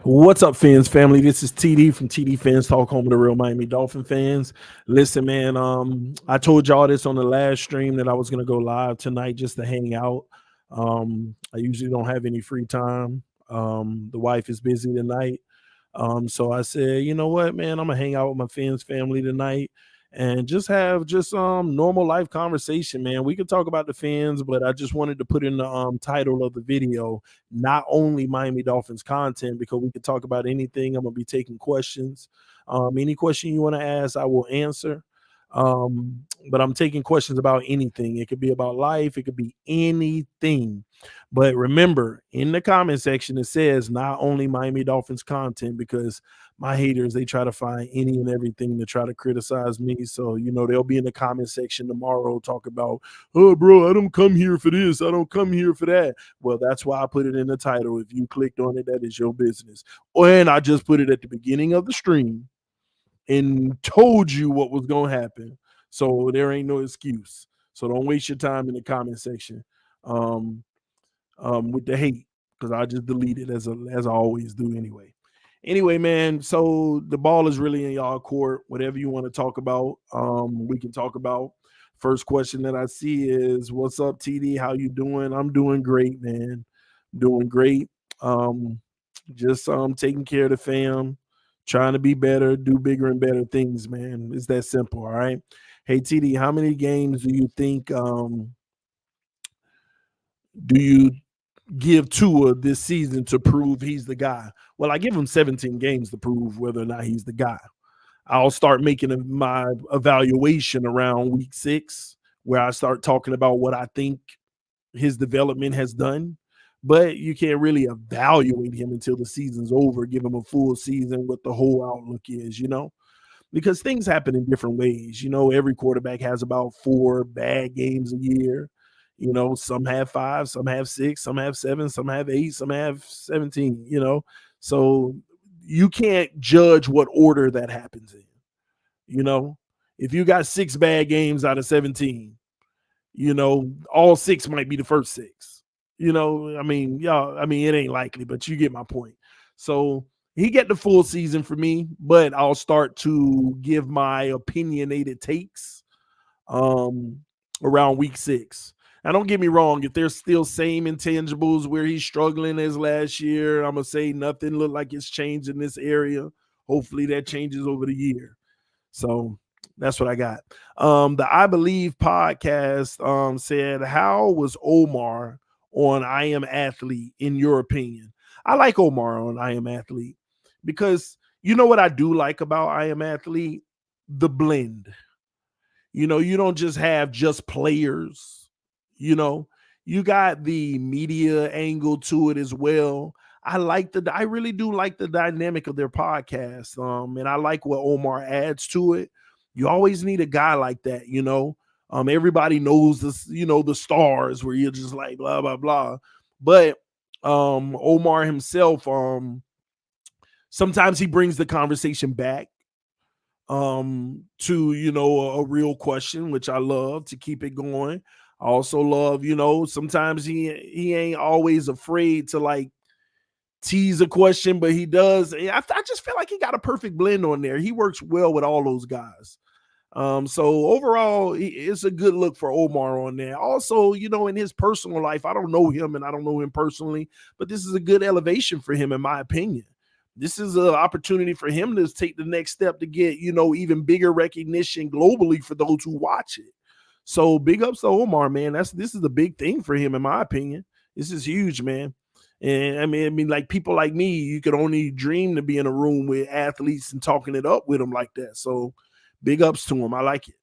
What's up, Phins family? This is TD from TDPHINSTALK, home of the real Miami Dolphin fans. Listen, man, I told y'all this on the last stream that I was gonna go live tonight just to hang out. I usually don't have any free time. The wife is busy tonight. So I said, you know what, man, I'm gonna hang out with my Phins family tonight and just have normal life conversation, man. We could talk about the Phins, but I just wanted to put in the title of the video, not only Miami Dolphins content, because we could talk about anything. I'm gonna be taking questions. Any question you want to ask, I will answer. But I'm taking questions about anything. It could be about life, it could be anything. But remember, in the comment section, it says not only Miami Dolphins content, because my haters, they try to find any and everything to try to criticize me. So, you know, they'll be in the comment section tomorrow talk about, oh, bro, I don't come here for this. I don't come here for that. Well, that's why I put it in the title. If you clicked on it, that is your business. And I just put it at the beginning of the stream and told you what was going to happen. So there ain't no excuse. So don't waste your time in the comment section with the hate, because I just delete it as I always do anyway. Anyway, man, so the ball is really in y'all court. Whatever you want to talk about, we can talk about. First question that I see is, what's up, TD? How you doing? I'm doing great, man. Doing great. Just taking care of the fam, trying to be better, do bigger and better things, man. It's that simple, all right? Hey, TD, how many games do you think do you give Tua this season to prove he's the guy? Well, I give him 17 games to prove whether or not he's the guy. I'll start making my evaluation around week 6, where I start talking about what I think his development has done. But you can't really evaluate him until the season's over, give him a full season, what the whole outlook is, you know? Because things happen in different ways. You know, every quarterback has about 4 bad games a year. You know, some have 5, some have 6, some have 7, some have 8, some have 17, you know. So you can't judge what order that happens in. You know, if you got 6 bad games out of 17, you know, all 6 might be the first 6. You know, I mean, y'all, I mean, it ain't likely, but you get my point. So he get the full season for me, but I'll start to give my opinionated takes around week 6. Now, don't get me wrong. If there's still same intangibles where he's struggling as last year, I'm going to say nothing look like it's changed in this area. Hopefully that changes over the year. So that's what I got. The I Believe podcast said, how was Omar on I Am Athlete, in your opinion? I like Omar on I Am Athlete because you know what I do like about I Am Athlete? The blend. You don't just have just players, you know, you got the media angle to it as well. I really do like the dynamic of their podcast. And I like what Omar adds to it. You always need a guy like that, you know. Everybody knows this, the stars where you're just like blah blah blah. But Omar himself, sometimes he brings the conversation back to a real question, which I love to keep it going. I also love, sometimes he ain't always afraid to like tease a question, but he does. I just feel like he got a perfect blend on there. He works well with all those guys. So overall, it's a good look for Omar on there. Also, in his personal life, I don't know him and I don't know him personally, but this is a good elevation for him, in my opinion. This is an opportunity for him to take the next step to get, even bigger recognition globally for those who watch it. So big ups to Omar, man. This is a big thing for him, in my opinion. This is huge, man. And I mean, like people like me, you could only dream to be in a room with athletes and talking it up with them like that. So big ups to him. I like it.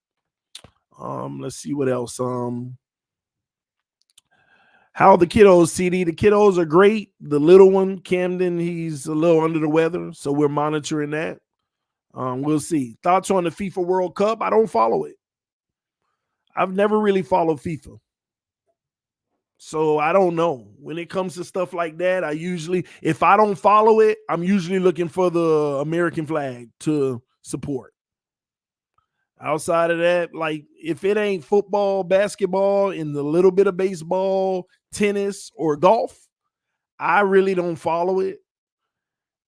Let's see what else. How the kiddos, CD? The kiddos are great. The little one, Camden, he's a little under the weather, so we're monitoring that. We'll see. Thoughts on the FIFA World Cup? I don't follow it. I've never really followed FIFA. So I don't know. When it comes to stuff like that, if I don't follow it, I'm usually looking for the American flag to support. Outside of that, like if it ain't football, basketball, and a little bit of baseball, tennis, or golf, I really don't follow it.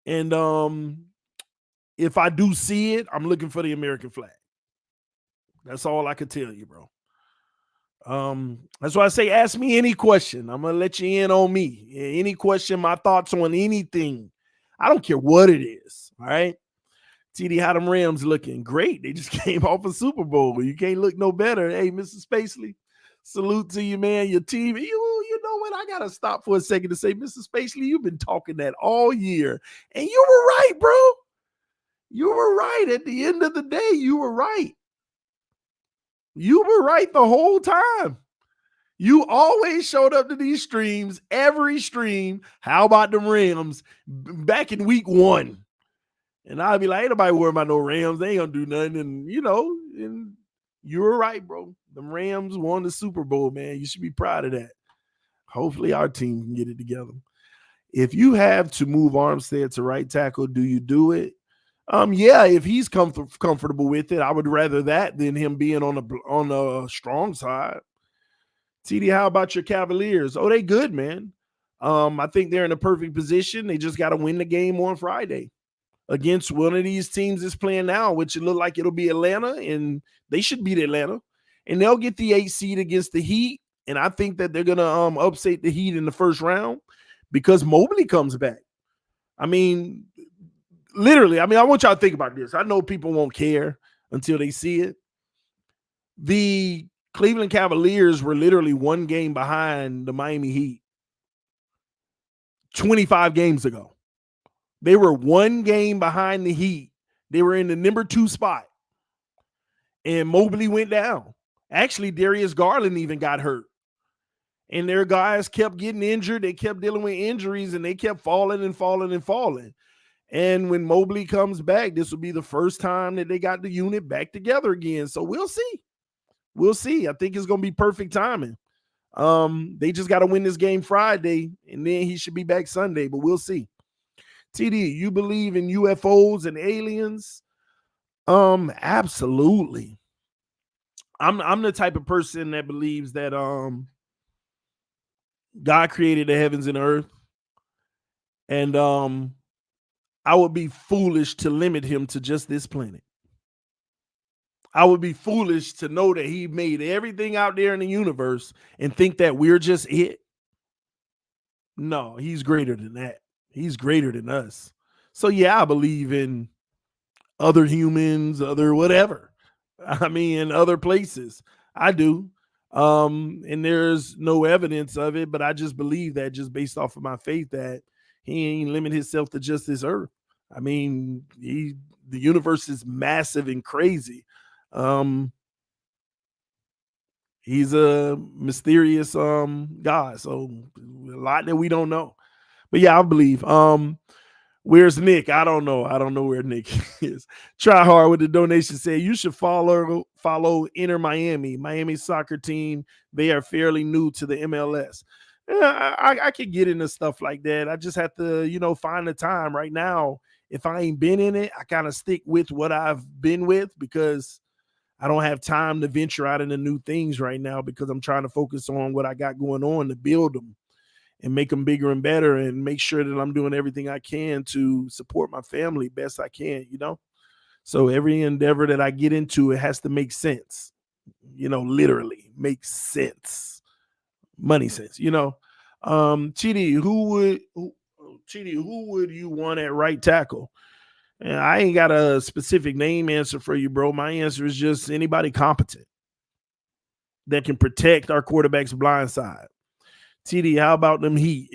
And if I do see it, I'm looking for the American flag. That's all I could tell you, bro. That's why I say ask me any question. I'm gonna let you in on me. Any question, my thoughts on anything. I don't care what it is. All right. TD, how them Rams looking? Great. They just came off a Super Bowl. You can't look no better. Hey, Mr. Spacely, salute to you, man. Your team. You know what? I gotta stop for a second to say, Mr. Spacely, you've been talking that all year. And you were right, bro. You were right. At the end of the day, you were right. You were right the whole time. You always showed up to these streams, every stream. How about them Rams back in week 1? And I'd be like, ain't nobody worried about no Rams. They ain't gonna do nothing. And and you were right, bro. Them Rams won the Super Bowl, man. You should be proud of that. Hopefully our team can get it together. If you have to move Armstead to right tackle, do you do it? Yeah, if he's comfortable with it, I would rather that than him being on the strong side. TD, how about your Cavaliers? Oh, they good, man. I think they're in a perfect position. They just got to win the game on Friday against one of these teams that's playing now, which it look like it'll be Atlanta, and they should beat Atlanta, and they'll get the 8 seed against the Heat. And I think that they're gonna upset the Heat in the first round because Mobley comes back. I mean, literally. I want y'all to think about this. I know people won't care until they see it. The Cleveland Cavaliers were literally one game behind the Miami Heat 25 games ago. They were one game behind the Heat. They were in the number 2 spot. And Mobley went down. Actually, Darius Garland even got hurt. And their guys kept getting injured. They kept dealing with injuries, and they kept falling and falling and falling. And when Mobley comes back, this will be the first time that they got the unit back together again. So we'll see. We'll see. I think it's going to be perfect timing. They just got to win this game Friday, and then he should be back Sunday, but we'll see. TD, you believe in UFOs and aliens? Absolutely. I'm the type of person that believes that God created the heavens and earth, and I would be foolish to limit him to just this planet. I would be foolish to know that he made everything out there in the universe and think that we're just it. No, he's greater than that. He's greater than us. So yeah, I believe in other humans, other whatever. I mean, other places. I do. And there's no evidence of it, but I just believe that just based off of my faith that He ain't limit himself to just this earth. I mean, the universe is massive and crazy. Um, he's a mysterious God, so a lot that we don't know. But yeah, I believe. Where's Nick? I don't know. I don't know where Nick is. Try hard with the donation. Say you should follow Inter Miami soccer team. They are fairly new to the MLS. Yeah, I could get into stuff like that. I just have to, find the time. Right now, if I ain't been in it, I kind of stick with what I've been with because I don't have time to venture out into new things right now because I'm trying to focus on what I got going on to build them and make them bigger and better and make sure that I'm doing everything I can to support my family best I can. So every endeavor that I get into, it has to make sense, literally make sense, money sense. TD, who would you want at right tackle? And I ain't got a specific name answer for you, bro. My answer is just anybody competent that can protect our quarterback's blind side. TD, how about them Heat?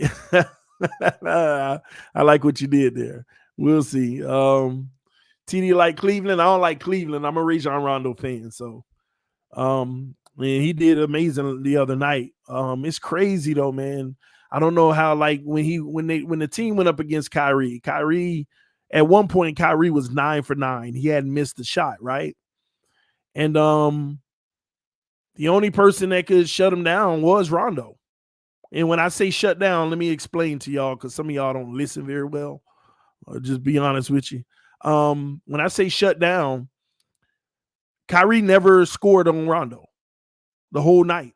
I like what you did there. We'll see. TD like Cleveland. I don't like Cleveland. I'm a Rajon Rondo fan. So man, he did amazing the other night. It's crazy though, man. I don't know how like when the team went up against Kyrie at one point Kyrie was 9 for 9. He hadn't missed a shot, right? And the only person that could shut him down was Rondo. And when I say shut down, let me explain to y'all because some of y'all don't listen very well. I'll just be honest with you. When I say shut down, Kyrie never scored on Rondo the whole night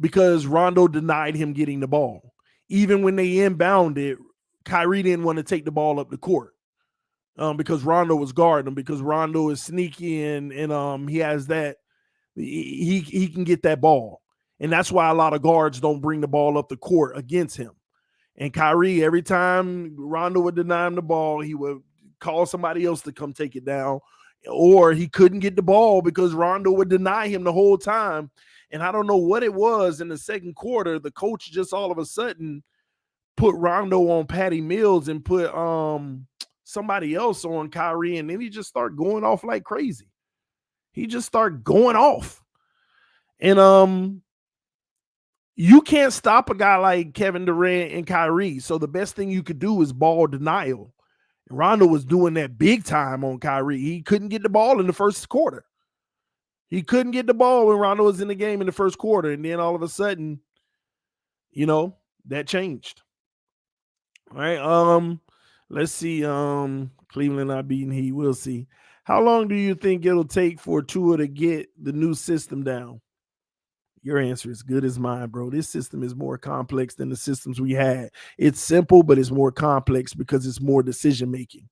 because Rondo denied him getting the ball. Even when they inbounded, Kyrie didn't want to take the ball up the court because Rondo was guarding him because Rondo is sneaky and he has that. He can get that ball. And that's why a lot of guards don't bring the ball up the court against him. And Kyrie, every time Rondo would deny him the ball, he would call somebody else to come take it down. Or he couldn't get the ball because Rondo would deny him the whole time. And I don't know what it was in the second quarter. The coach just all of a sudden put Rondo on Patty Mills and put somebody else on Kyrie. And then he just started going off like crazy. He just started going off. And you can't stop a guy like Kevin Durant and Kyrie. So the best thing you could do is ball denial. And Rondo was doing that big time on Kyrie. He couldn't get the ball in the first quarter. He couldn't get the ball when Rondo was in the game in the first quarter. And then all of a sudden, that changed. All right. Let's see. Cleveland not beating Heat. We'll see. How long do you think it'll take for Tua to get the new system down? Your answer is good as mine, bro. This system is more complex than the systems we had. It's simple, but it's more complex because it's more decision making.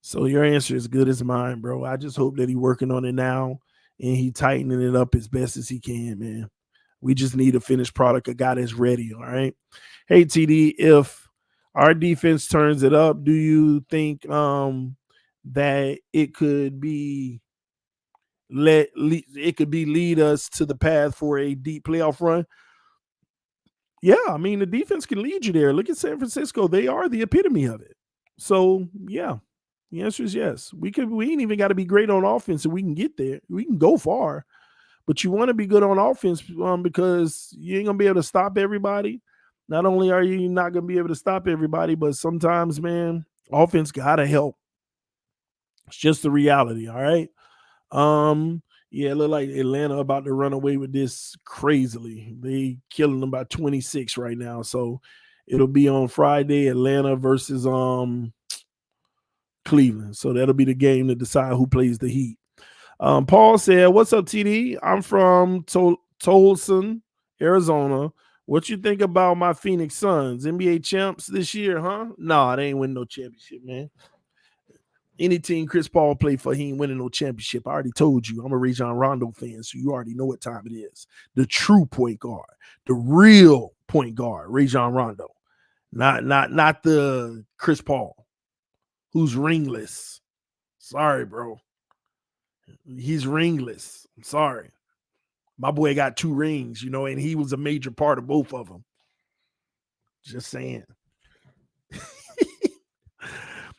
So your answer is good as mine, bro. I just hope that he's working on it now and he tightening it up as best as he can, man. We just need a finished product, a guy that's ready, all right? Hey, TD, if our defense turns it up, do you think that it could lead us to the path for a deep playoff run? Yeah, I mean the defense can lead you there. Look at San Francisco; they are the epitome of it. So yeah, the answer is yes. We ain't even got to be great on offense, and we can get there. We can go far, but you want to be good on offense because you ain't gonna be able to stop everybody. Not only are you not gonna be able to stop everybody, but sometimes, man, offense gotta help. It's just the reality. All right. Yeah, it look like Atlanta about to run away with this crazily. They killing them by 26 right now. So it'll be on Friday, Atlanta versus Cleveland. So that'll be the game to decide who plays the Heat. Paul said, "What's up, TD? I'm from Tolson, Arizona. What you think about my Phoenix Suns? NBA champs this year, huh? Nah, they ain't winning no championship, man. Any team Chris Paul played for, he ain't winning no championship. I already told you, I'm a Rajon Rondo fan, so you already know what time it is. The true point guard, the real point guard, Rajon Rondo, not the Chris Paul, who's ringless. Sorry, bro. He's ringless. I'm sorry. My boy got 2 rings, and he was a major part of both of them. Just saying.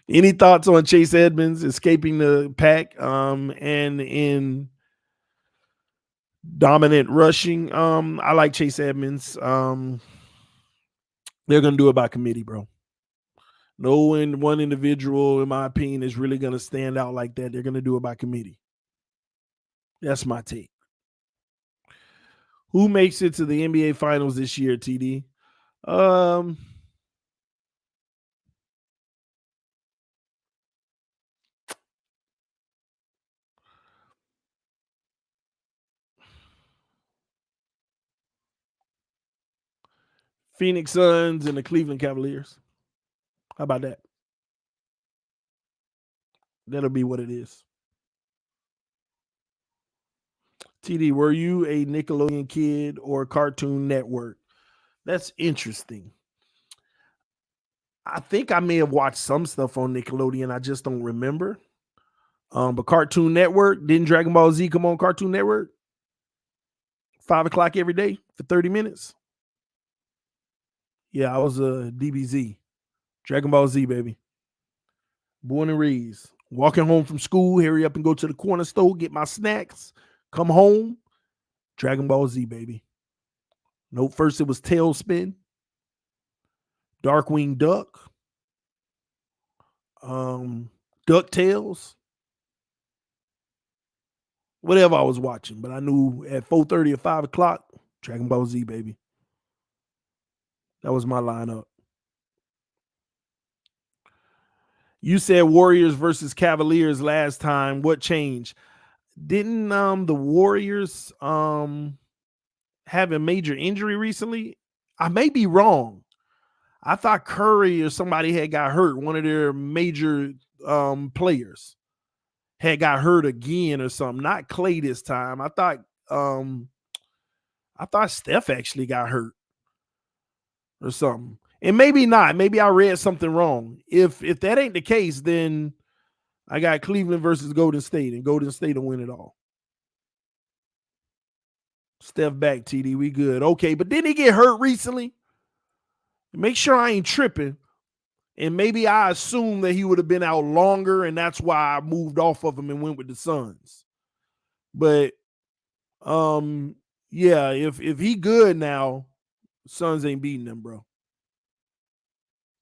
Any thoughts on Chase Edmonds escaping the pack and in dominant rushing? I like Chase Edmonds. They're gonna do it by committee, bro. No one individual, in my opinion, is really gonna stand out like that. They're gonna do it by committee. That's my take. Who makes it to the NBA Finals this year, TD? Um, Phoenix Suns and the Cleveland Cavaliers. How about that? That'll be what it is. TD, were you a Nickelodeon kid or Cartoon Network? That's interesting. I think I may have watched some stuff on Nickelodeon. I just don't remember. But Cartoon Network, didn't Dragon Ball Z come on Cartoon Network? 5 o'clock every day for 30 minutes. Yeah, I was a DBZ. Dragon Ball Z, baby. Born and raised. Walking home from school, hurry up and go to the corner store, get my snacks, come home. Dragon Ball Z, baby. Nope, first it was Tailspin, Darkwing Duck, DuckTales, whatever I was watching. But I knew at 4:30 or 5 o'clock, Dragon Ball Z, baby. That was my lineup. You said Warriors versus Cavaliers last time. What changed? Didn't the Warriors have a major injury recently? I may be wrong. I thought Curry or somebody had got hurt. One of their major players had got hurt again or something. Not Clay this time. Um I thought Steph actually got hurt or something. And maybe not. Maybe I read something wrong. If that ain't the case, then I got Cleveland versus Golden State, and Golden State will win it all. Steph back, TD. We good. Okay, but didn't he get hurt recently? Make sure I ain't tripping. And maybe I assumed that he would have been out longer, and that's why I moved off of him and went with the Suns. But yeah, if he good now, Suns ain't beating them, bro.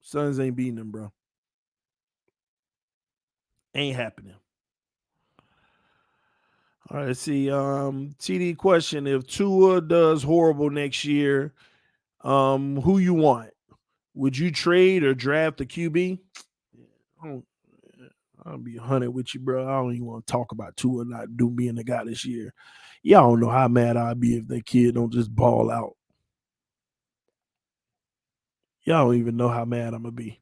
Suns ain't beating them, bro. Ain't happening. All right, let's see. TD question: if Tua does horrible next year, who you want? Would you trade or draft the QB? I'll be 100 with you, bro. I don't even want to talk about Tua not being the guy this year. Y'all don't know how mad I'd be if that kid don't just ball out. Y'all don't even know how mad I'm gonna be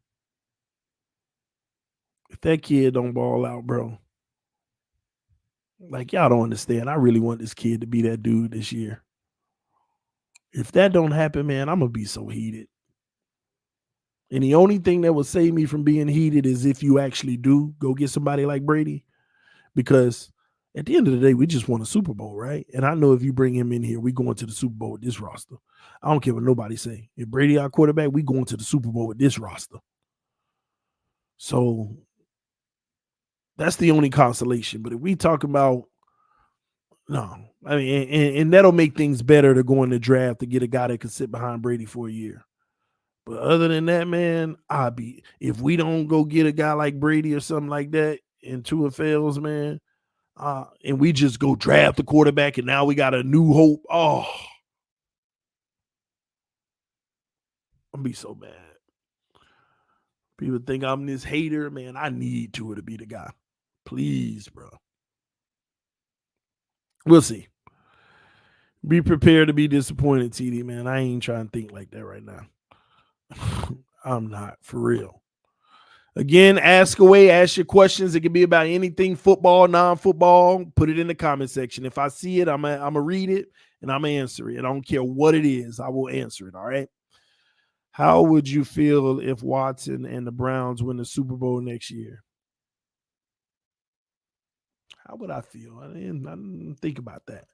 if that kid don't ball out, bro. Like y'all don't understand. I really want this kid to be that dude this year. If that don't happen, man, I'm gonna be so heated. And the only thing that will save me from being heated is if you actually do go get somebody like Brady, because at the end of the day, we just won a Super Bowl, right? And I know if you bring him in here, we going to the Super Bowl with this roster. I don't care what nobody say. If Brady our quarterback, we going to the Super Bowl with this roster. So that's the only consolation. But if we talk about no, I mean, and that'll make things better to go in the draft to get a guy that can sit behind Brady for a year. But other than that, man, if we don't go get a guy like Brady or something like that and Tua fails, man, and we just go draft the quarterback and now we got a new hope. Oh, I'm be so mad. People think I'm this hater, man. I need Tua to be the guy. Please, bro. We'll see. Be prepared to be disappointed, TD, man. I ain't trying to think like that right now. I'm not, for real. Again, ask away, ask your questions. It can be about anything football, non-football. Put it in the comment section. If I see it, I'm going to read it and I'm going to answer it. I don't care what it is. I will answer it, all right? How would you feel if Watson and the Browns win the Super Bowl next year? How would I feel? I didn't think about that.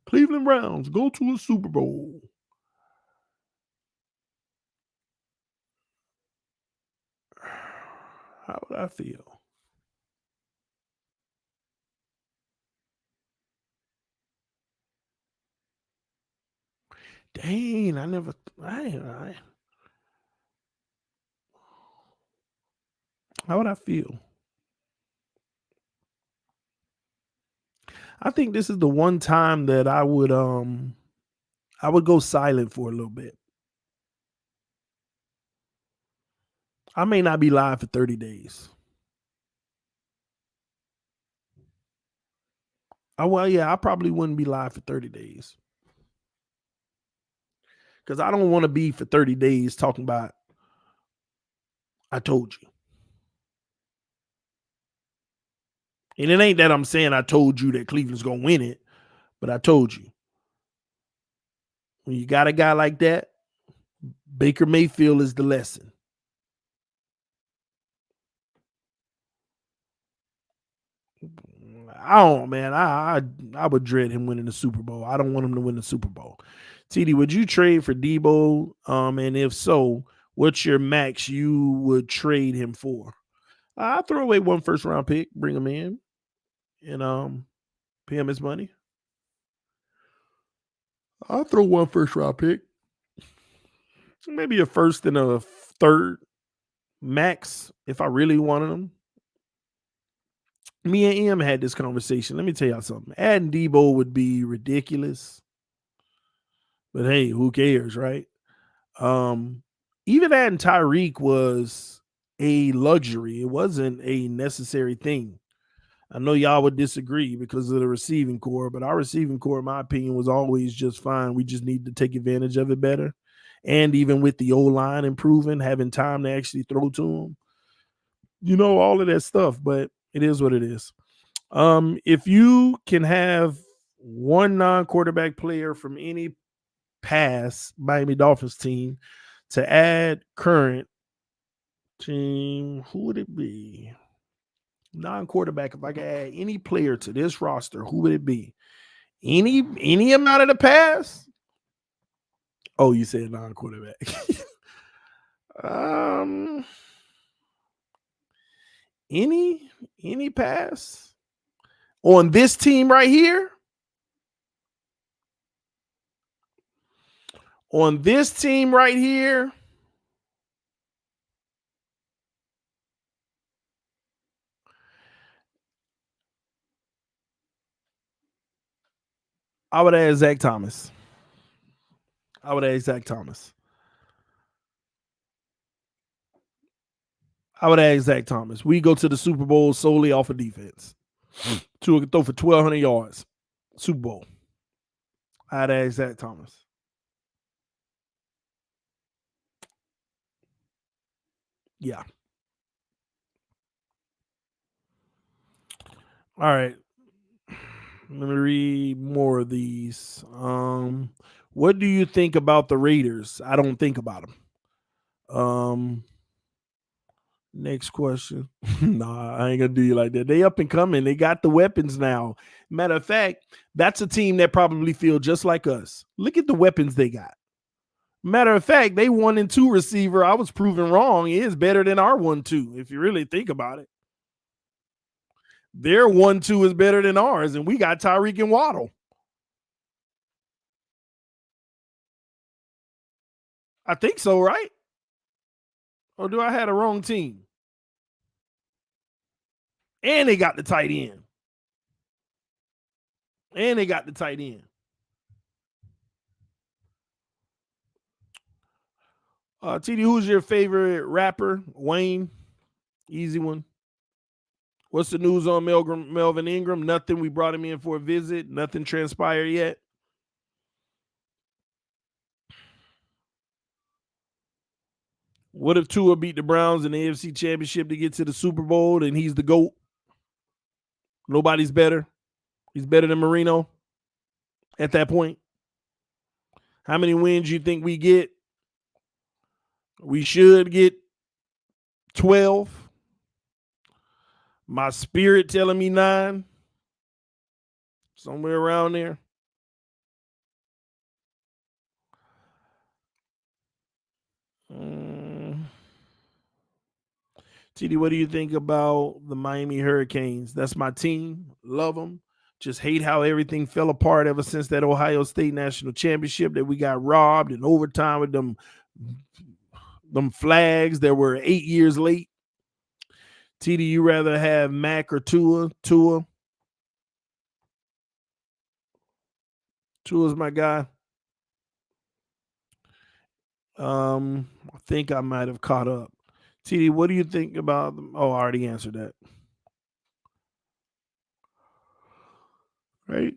Cleveland Browns go to a Super Bowl. How would I feel? Dang, I never. How would I feel? I think this is the one time that I would go silent for a little bit. I may not be live for 30 days. Well, yeah, I probably wouldn't be live for 30 days because I don't want to be for 30 days talking about, I told you. And it ain't that I'm saying I told you that Cleveland's going to win it, but I told you. When you got a guy like that, Baker Mayfield is the lesson. I don't, man. I would dread him winning the Super Bowl. I don't want him to win the Super Bowl. TD, would you trade for Debo? And if so, what's your max you would trade him for? I'll throw away one first round pick, bring him in, and pay him his money. I'll throw one first round pick, maybe a first and a third max if I really wanted him. Me and Em had this conversation. Let me tell y'all something. Adding Debo would be ridiculous, but hey, who cares, right? Um, Even adding Tyreek was a luxury. It wasn't a necessary thing. I know y'all would disagree because of the receiving core, but our receiving core, in my opinion, was always just fine. We just need to take advantage of it better. And even with the O line improving, having time to actually throw to them, all of that stuff. But it is what it is. If you can have one non-quarterback player from any past Miami Dolphins team to add current team, who would it be? Non-quarterback. If I could add any player to this roster, who would it be? Any amount of the past? Oh, you said non-quarterback. um, any pass on this team right here? On this team right here, I would add Zach Thomas. I would add Zach Thomas. I would add Zach Thomas. We go to the Super Bowl solely off of defense. Tua could throw for 1,200 yards. Super Bowl. I'd add Zach Thomas. Yeah. All right. Let me read more of these. What do you think about the Raiders? I don't think about them. Next question. Nah, I ain't gonna do you like that. They up and coming. They got the weapons now. Matter of fact, that's a team that probably feel just like us. Look at the weapons they got. Matter of fact, they 1-2 receiver. I was proven wrong. He is better than our 1-2. If you really think about it, their 1-2 is better than ours, and we got Tyreek and Waddle. I think so, right? Or do I have the wrong team? And they got the tight end. And they got the tight end. TD, who's your favorite rapper? Wayne. Easy one. What's the news on Melvin Ingram? Nothing. We brought him in for a visit. Nothing transpired yet. What if Tua beat the Browns in the AFC Championship to get to the Super Bowl and he's the GOAT? Nobody's better. He's better than Marino at that point. How many wins you think we get? We should get 12. My spirit telling me 9. Somewhere around there. TD, what do you think about the Miami Hurricanes? That's my team. Love them. Just hate how everything fell apart ever since that Ohio State National Championship that we got robbed in overtime with them flags that were 8 years late. TD, you rather have Mac or Tua? Tua's my guy. I think I might have caught up. TD, what do you think about them? Oh, I already answered that. Right?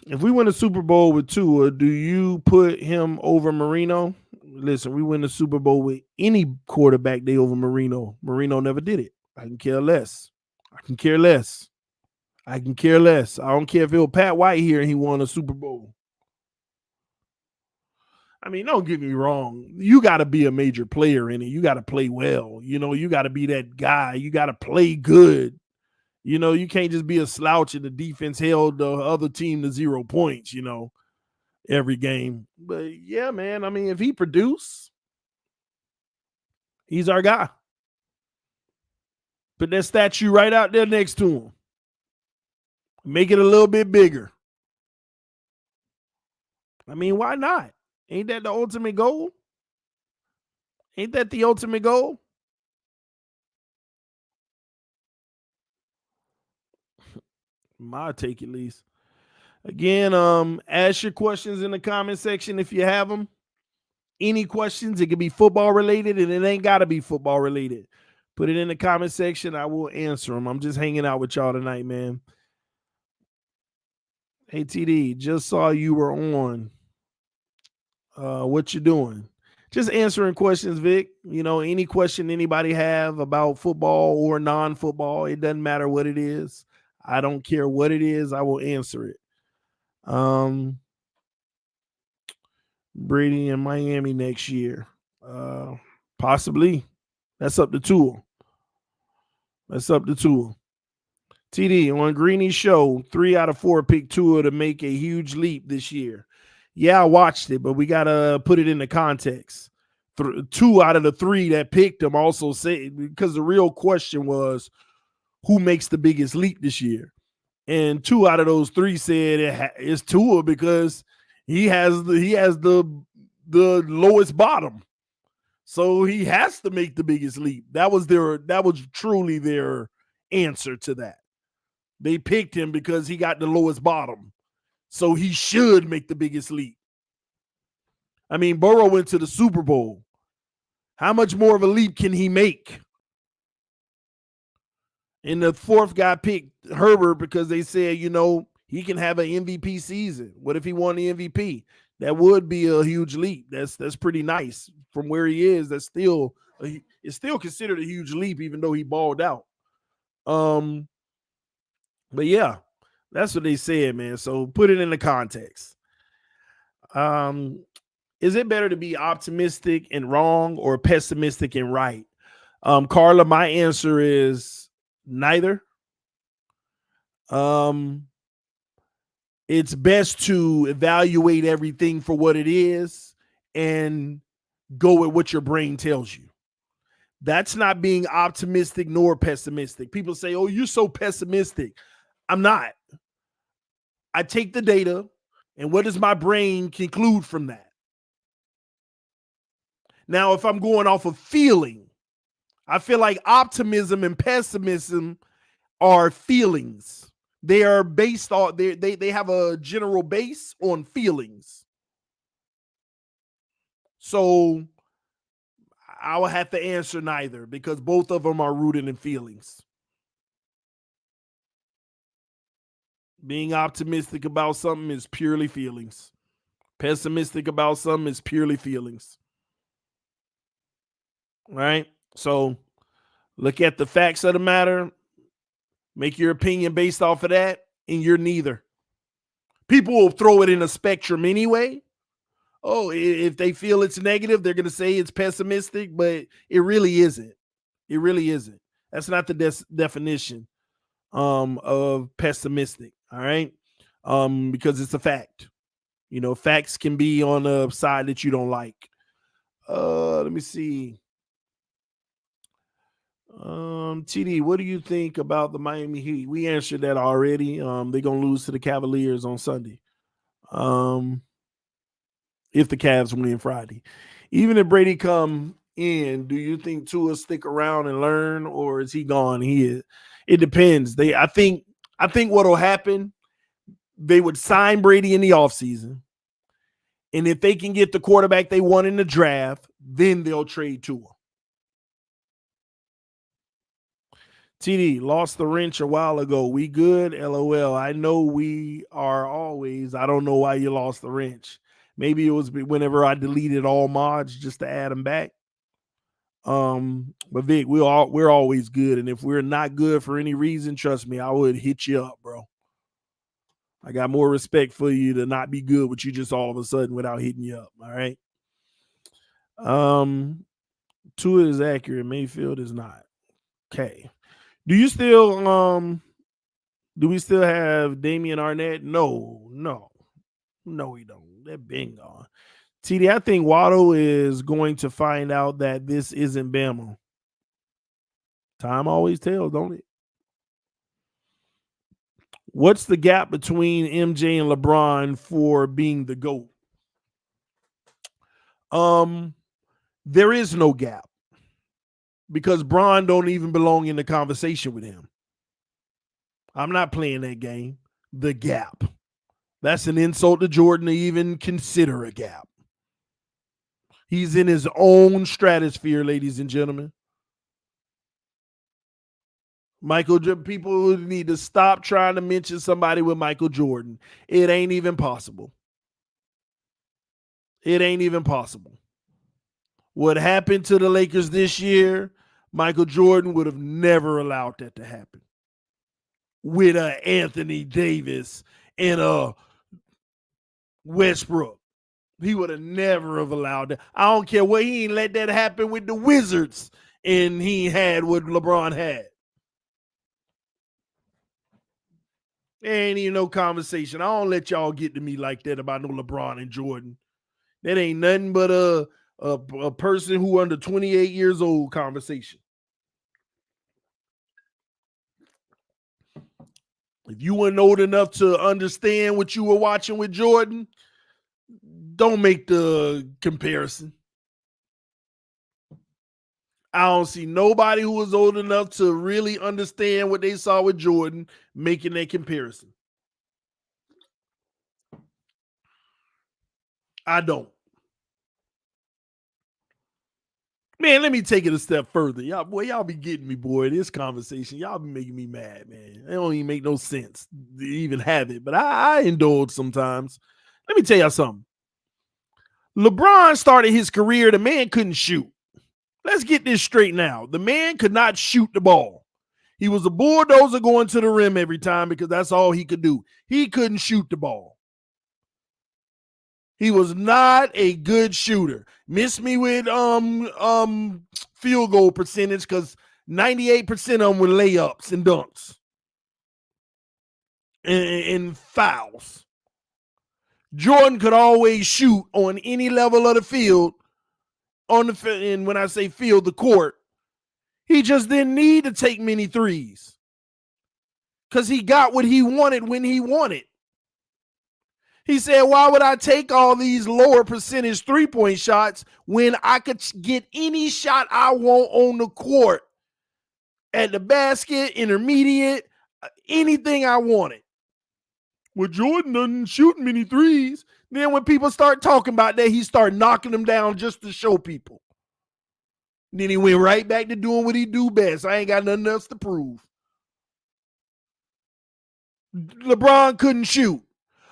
If we win a Super Bowl with Tua, do you put him over Marino? Listen, we win the Super Bowl with any quarterback day over Marino. Marino never did it. I can care less. I can care less. I can care less. I don't care if it was Pat White here and he won a Super Bowl. I mean, don't get me wrong. You got to be a major player in it. You got to play well. You know, you got to be that guy. You got to play good. You know, you can't just be a slouch and the defense held the other team to 0 points, you know, every game. But yeah, man, I mean, if he produce, he's our guy. Put that statue right out there next to him. Make it a little bit bigger. I mean, why not? Ain't that the ultimate goal? Ain't that the ultimate goal? My take at least. Again, ask your questions in the comment section if you have them. Any questions, it can be football related and it ain't got to be football related. Put it in the comment section. I will answer them. I'm just hanging out with y'all tonight, man. Hey, TD, just saw you were on. What you doing? Just answering questions, Vic. You know, any question anybody have about football or non-football, it doesn't matter what it is. I don't care what it is. I will answer it. Brady in Miami next year. Possibly. That's up to Tua. That's up to Tua. TD, on Greeny's show, 3 out of 4 picked Tua to make a huge leap this year. Yeah, I watched it, but we got to put it into context. 2 out of the 3 that picked him also said, because the real question was, who makes the biggest leap this year? And 2 out of those 3 said it's Tua because he has the lowest bottom. So he has to make the biggest leap. That was truly their answer to that. They picked him because he got the lowest bottom. So he should make the biggest leap. I mean, Burrow went to the Super Bowl. How much more of a leap can he make? And the 4th guy picked Herbert because they said, you know, he can have an MVP season. What if he won the MVP? That would be a huge leap. That's pretty nice. From where he is, it's still considered a huge leap, even though he balled out. But yeah, that's what they said, man. So put it in the context. Is it better to be optimistic and wrong or pessimistic and right? Carla, my answer is neither. It's best to evaluate everything for what it is and go with what your brain tells you. That's not being optimistic nor pessimistic. People say, oh, you're so pessimistic. I'm not. I take the data, and what does my brain conclude from that? Now, if I'm going off of feeling, I feel like optimism and pessimism are feelings. They are based on they have a general base on feelings. So I will have to answer neither because both of them are rooted in feelings. Being optimistic about something is purely feelings. Pessimistic about something is purely feelings. All right? So look at the facts of the matter. Make your opinion based off of that, and you're neither. People will throw it in a spectrum anyway. Oh, if they feel it's negative, they're going to say it's pessimistic, but it really isn't. It really isn't. That's not the definition of pessimistic, all right? Because it's a fact. You know, facts can be on a side that you don't like. Let me see. TD, what do you think about the Miami Heat? We answered that already. They're gonna lose to the Cavaliers on Sunday. If the Cavs win Friday. Even if Brady come in, do you think Tua stick around and learn, or is he gone? It depends. I think what'll happen, they would sign Brady in the offseason. And if they can get the quarterback they want in the draft, then they'll trade Tua. TD, lost the wrench a while ago. We good? LOL. I know we are always. I don't know why you lost the wrench. Maybe it was whenever I deleted all mods just to add them back. But Vic, we're always good. And if we're not good for any reason, trust me, I would hit you up, bro. I got more respect for you to not be good with you just all of a sudden without hitting you up. All right. Tua is accurate. Mayfield is not. Okay. Do we still have Damian Arnett? No, we don't. They're been gone. TD, I think Waddle is going to find out that this isn't Bama. Time always tells, don't it? What's the gap between MJ and LeBron for being the GOAT? There is no gap because Bron don't even belong in the conversation with him. I'm not playing that game. The gap. That's an insult to Jordan to even consider a gap. He's in his own stratosphere, ladies and gentlemen. People need to stop trying to mention somebody with Michael Jordan. It ain't even possible. What happened to the Lakers this year, Michael Jordan would have never allowed that to happen. With Anthony Davis and Westbrook. He would have never have allowed that. I don't care what, he ain't let that happen with the Wizards, and he had what LeBron had. There ain't even no conversation. I don't let y'all get to me like that about no LeBron and Jordan. That ain't nothing but a person who under 28 years old conversation. If you weren't old enough to understand what you were watching with Jordan, don't make the comparison. I don't see nobody who was old enough to really understand what they saw with Jordan making that comparison. I don't. Man, let me take it a step further. Y'all be getting me, boy. This conversation, y'all be making me mad, man. It don't even make no sense to even have it, but I indulge sometimes. Let me tell y'all something. LeBron started his career, the man couldn't shoot. Let's get this straight now. The man could not shoot the ball. He was a bulldozer going to the rim every time because that's all he could do. He couldn't shoot the ball. He was not a good shooter. Missed me with field goal percentage because 98% of them were layups and dunks and fouls. Jordan could always shoot on any level of the field. And when I say field, the court, he just didn't need to take many threes because he got what he wanted when he wanted. He said, why would I take all these lower percentage three-point shots when I could get any shot I want on the court? At the basket, intermediate, anything I wanted. Well, Jordan doesn't shoot many threes. Then when people start talking about that, he started knocking them down just to show people. Then he went right back to doing what he do best. I ain't got nothing else to prove. LeBron couldn't shoot.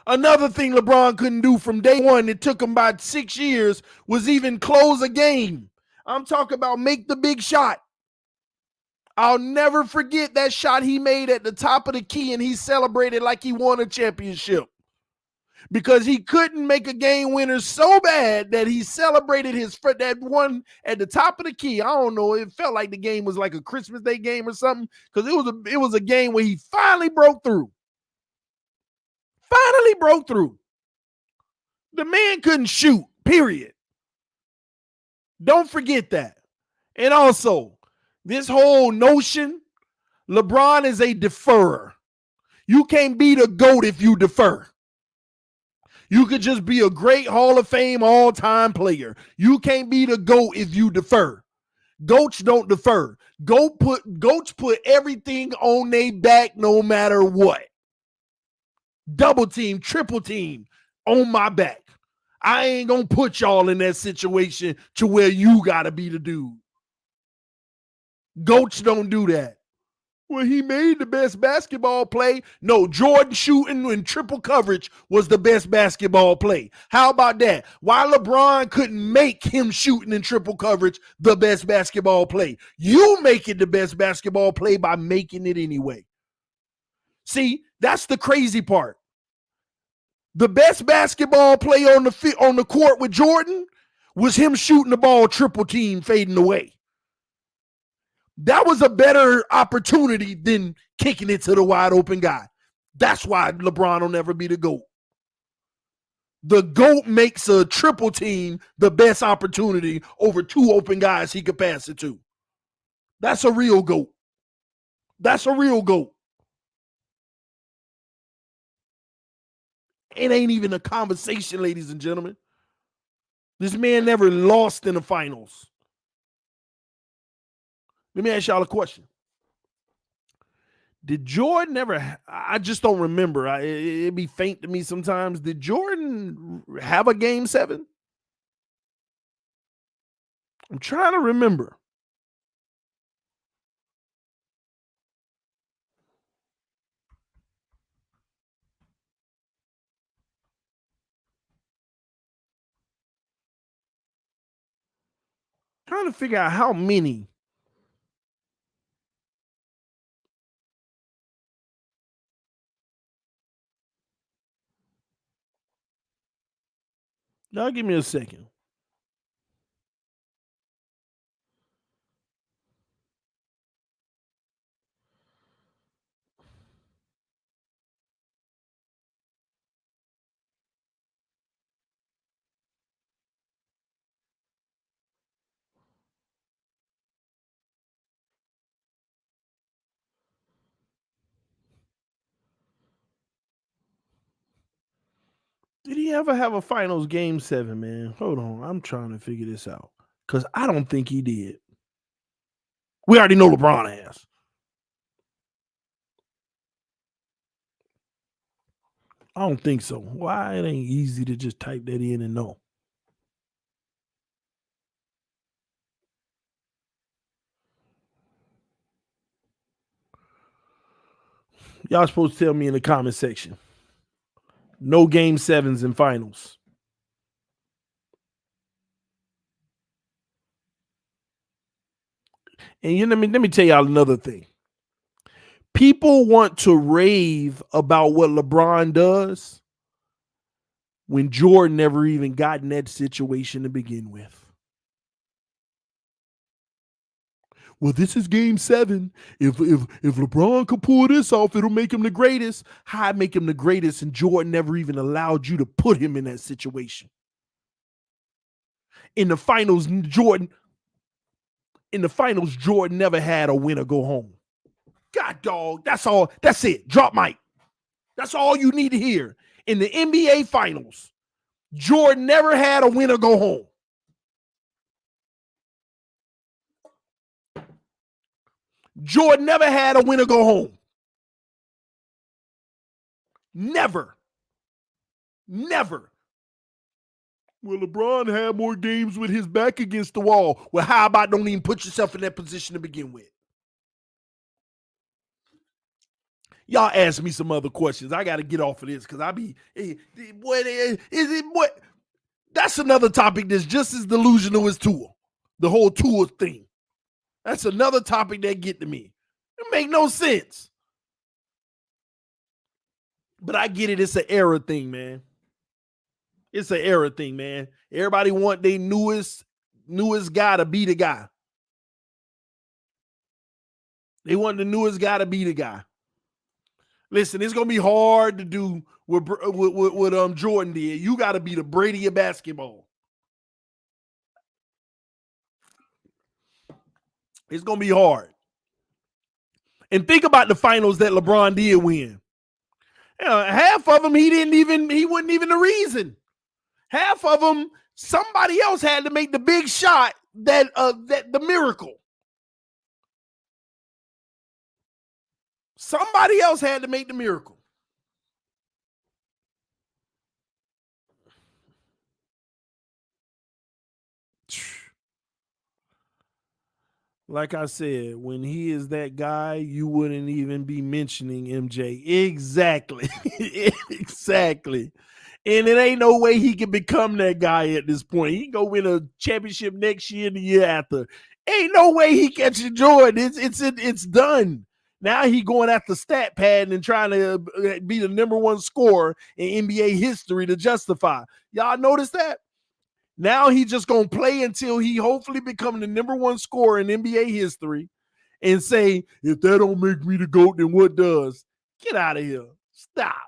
Another thing LeBron couldn't do from day one, it took him about 6 years, was even close a game. I'm talking about make the big shot. I'll never forget that shot he made at the top of the key, and he celebrated like he won a championship because he couldn't make a game winner so bad that he celebrated that one at the top of the key. I don't know. It felt like the game was like a Christmas Day game or something because it was a game where he finally broke through. The man couldn't shoot, period. Don't forget that. And also, This whole notion, LeBron is a deferrer. You can't be the GOAT if you defer. You could just be a great Hall of Fame all-time player. You can't be the GOAT if you defer. Goats don't defer. Goats put everything on their back no matter what. Double team, triple team on my back. I ain't gonna put y'all in that situation to where you gotta be the dude. Goats don't do that. Well, he made the best basketball play. No, Jordan shooting in triple coverage was the best basketball play. How about that? Why LeBron couldn't make him shooting in triple coverage the best basketball play? You make it the best basketball play by making it anyway. See, that's the crazy part. The best basketball play on the court with Jordan was him shooting the ball triple team fading away. That was a better opportunity than kicking it to the wide open guy. That's why LeBron will never be the GOAT. The GOAT makes a triple team the best opportunity over two open guys he could pass it to. That's a real GOAT. That's a real GOAT. It ain't even a conversation, ladies and gentlemen. This man never lost in the finals. Let me ask y'all a question. Did Jordan ever, I just don't remember. It'd be faint to me sometimes. Did Jordan have a game 7? I'm trying to remember. Trying to figure out how many. Y'all give me a second. Did he ever have a finals game 7, man? Hold on. I'm trying to figure this out. Because I don't think he did. We already know LeBron has. I don't think so. Why it ain't easy to just type that in and know? Y'all supposed to tell me in the comment section. No game 7s in finals. And let me tell y'all another thing. People want to rave about what LeBron does when Jordan never even got in that situation to begin with. Well, this is game 7. If LeBron could pull this off, it'll make him the greatest. How make him the greatest? And Jordan never even allowed you to put him in that situation. In the finals, Jordan never had a winner go home. God, dog, that's all. That's it. Drop mic. That's all you need to hear. In the NBA finals, Jordan never had a winner go home. Jordan never had a winner go home. Never. Never. Well, LeBron had more games with his back against the wall. Well, how about don't even put yourself in that position to begin with? Y'all ask me some other questions. I got to get off of this because I be, what is it? What? That's another topic that's just as delusional as Tua. The whole Tua thing. That's another topic that get to me. It make no sense. But I get it. It's an era thing, man. It's an era thing, man. Everybody want their newest guy to be the guy. They want the newest guy to be the guy. Listen, it's gonna be hard to do what Jordan did. You got to be the Brady of basketball. It's going to be hard. And think about the finals that LeBron did win. Half of them he wasn't even the reason. Half of them, somebody else had to make the big shot that the miracle. Somebody else had to make the miracle. Like I said, when he is that guy, you wouldn't even be mentioning MJ. Exactly. Exactly. And it ain't no way he can become that guy at this point. He can go win a championship next year and the year after. Ain't no way he catching Jordan. It's done. Now he going after stat pad and trying to be the number one scorer in NBA history to justify. Y'all notice that? Now he just gonna play until he hopefully become the number one scorer in NBA history and say, if that don't make me the GOAT, then what does? Get out of here. Stop.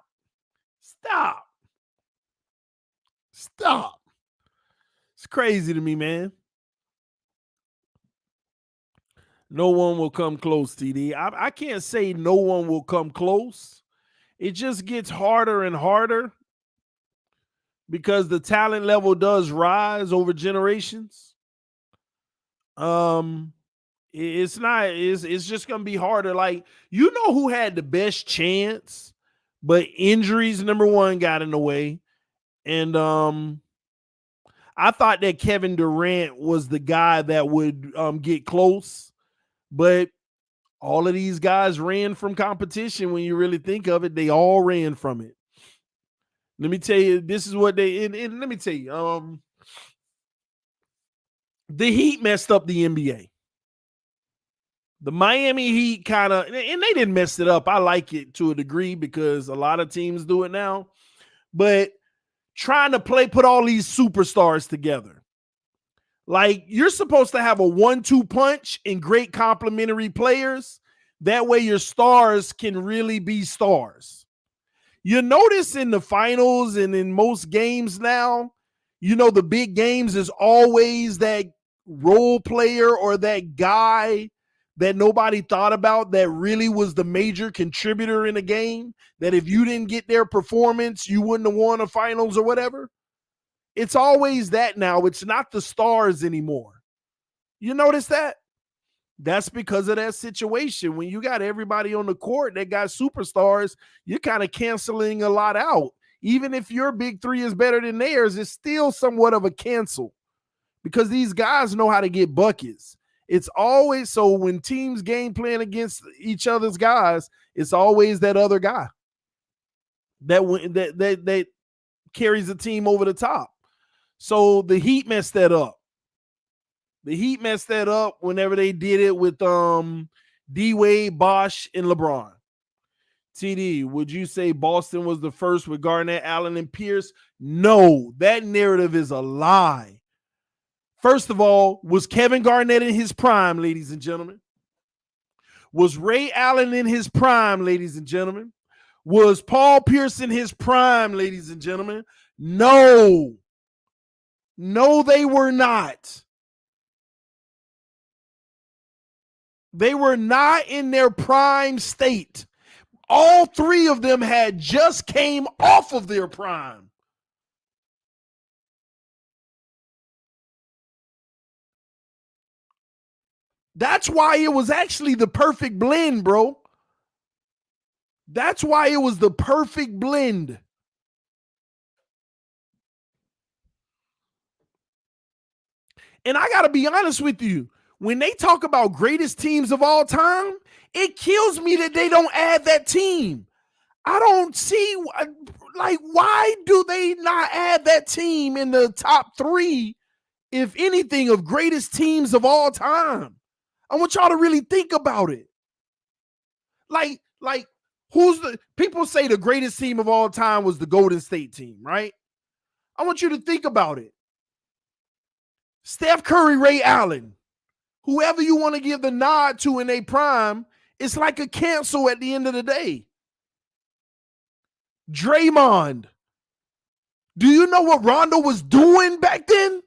Stop. Stop. It's crazy to me, man. No one will come close, TD. I can't say no one will come close. It just gets harder and harder because the talent level does rise over generations. It's just gonna be harder. Like, you know who had the best chance, but injuries, number one, got in the way. And I thought that Kevin Durant was the guy that would get close, but all of these guys ran from competition. When you really think of it, they all ran from it. Let me tell you, this is what they and let me tell you, the Heat messed up the NBA. The Miami Heat kind of, and they didn't mess it up. I like it to a degree because a lot of teams do it now. But trying to put all these superstars together. Like, you're supposed to have a 1-2 punch and great complementary players. That way your stars can really be stars. You notice in the finals and in most games now, the big games is always that role player or that guy that nobody thought about that really was the major contributor in a game, that if you didn't get their performance, you wouldn't have won a finals or whatever. It's always that now. It's not the stars anymore. You notice that? That's because of that situation. When you got everybody on the court that got superstars, you're kind of canceling a lot out. Even if your big three is better than theirs, it's still somewhat of a cancel because these guys know how to get buckets. It's always so when teams game plan against each other's guys, it's always that other guy that carries the team over the top. So the Heat messed that up. The Heat messed that up whenever they did it with D-Wade, Bosh, and LeBron. TD, would you say Boston was the first with Garnett, Allen, and Pierce? No, that narrative is a lie. First of all, was Kevin Garnett in his prime, ladies and gentlemen? Was Ray Allen in his prime, ladies and gentlemen? Was Paul Pierce in his prime, ladies and gentlemen? No. No, they were not. They were not in their prime state. All three of them had just came off of their prime. That's why it was actually the perfect blend, bro. That's why it was the perfect blend. And I got to be honest with you. When they talk about greatest teams of all time, it kills me that they don't add that team. I don't see, like, why do they not add that team in the top three, if anything, of greatest teams of all time? I want y'all to really think about it. Like, people say the greatest team of all time was the Golden State team, right? I want you to think about it. Steph Curry, Ray Allen, whoever you want to give the nod to in a prime, it's like a cancel at the end of the day. Draymond. Do you know what Rondo was doing back then?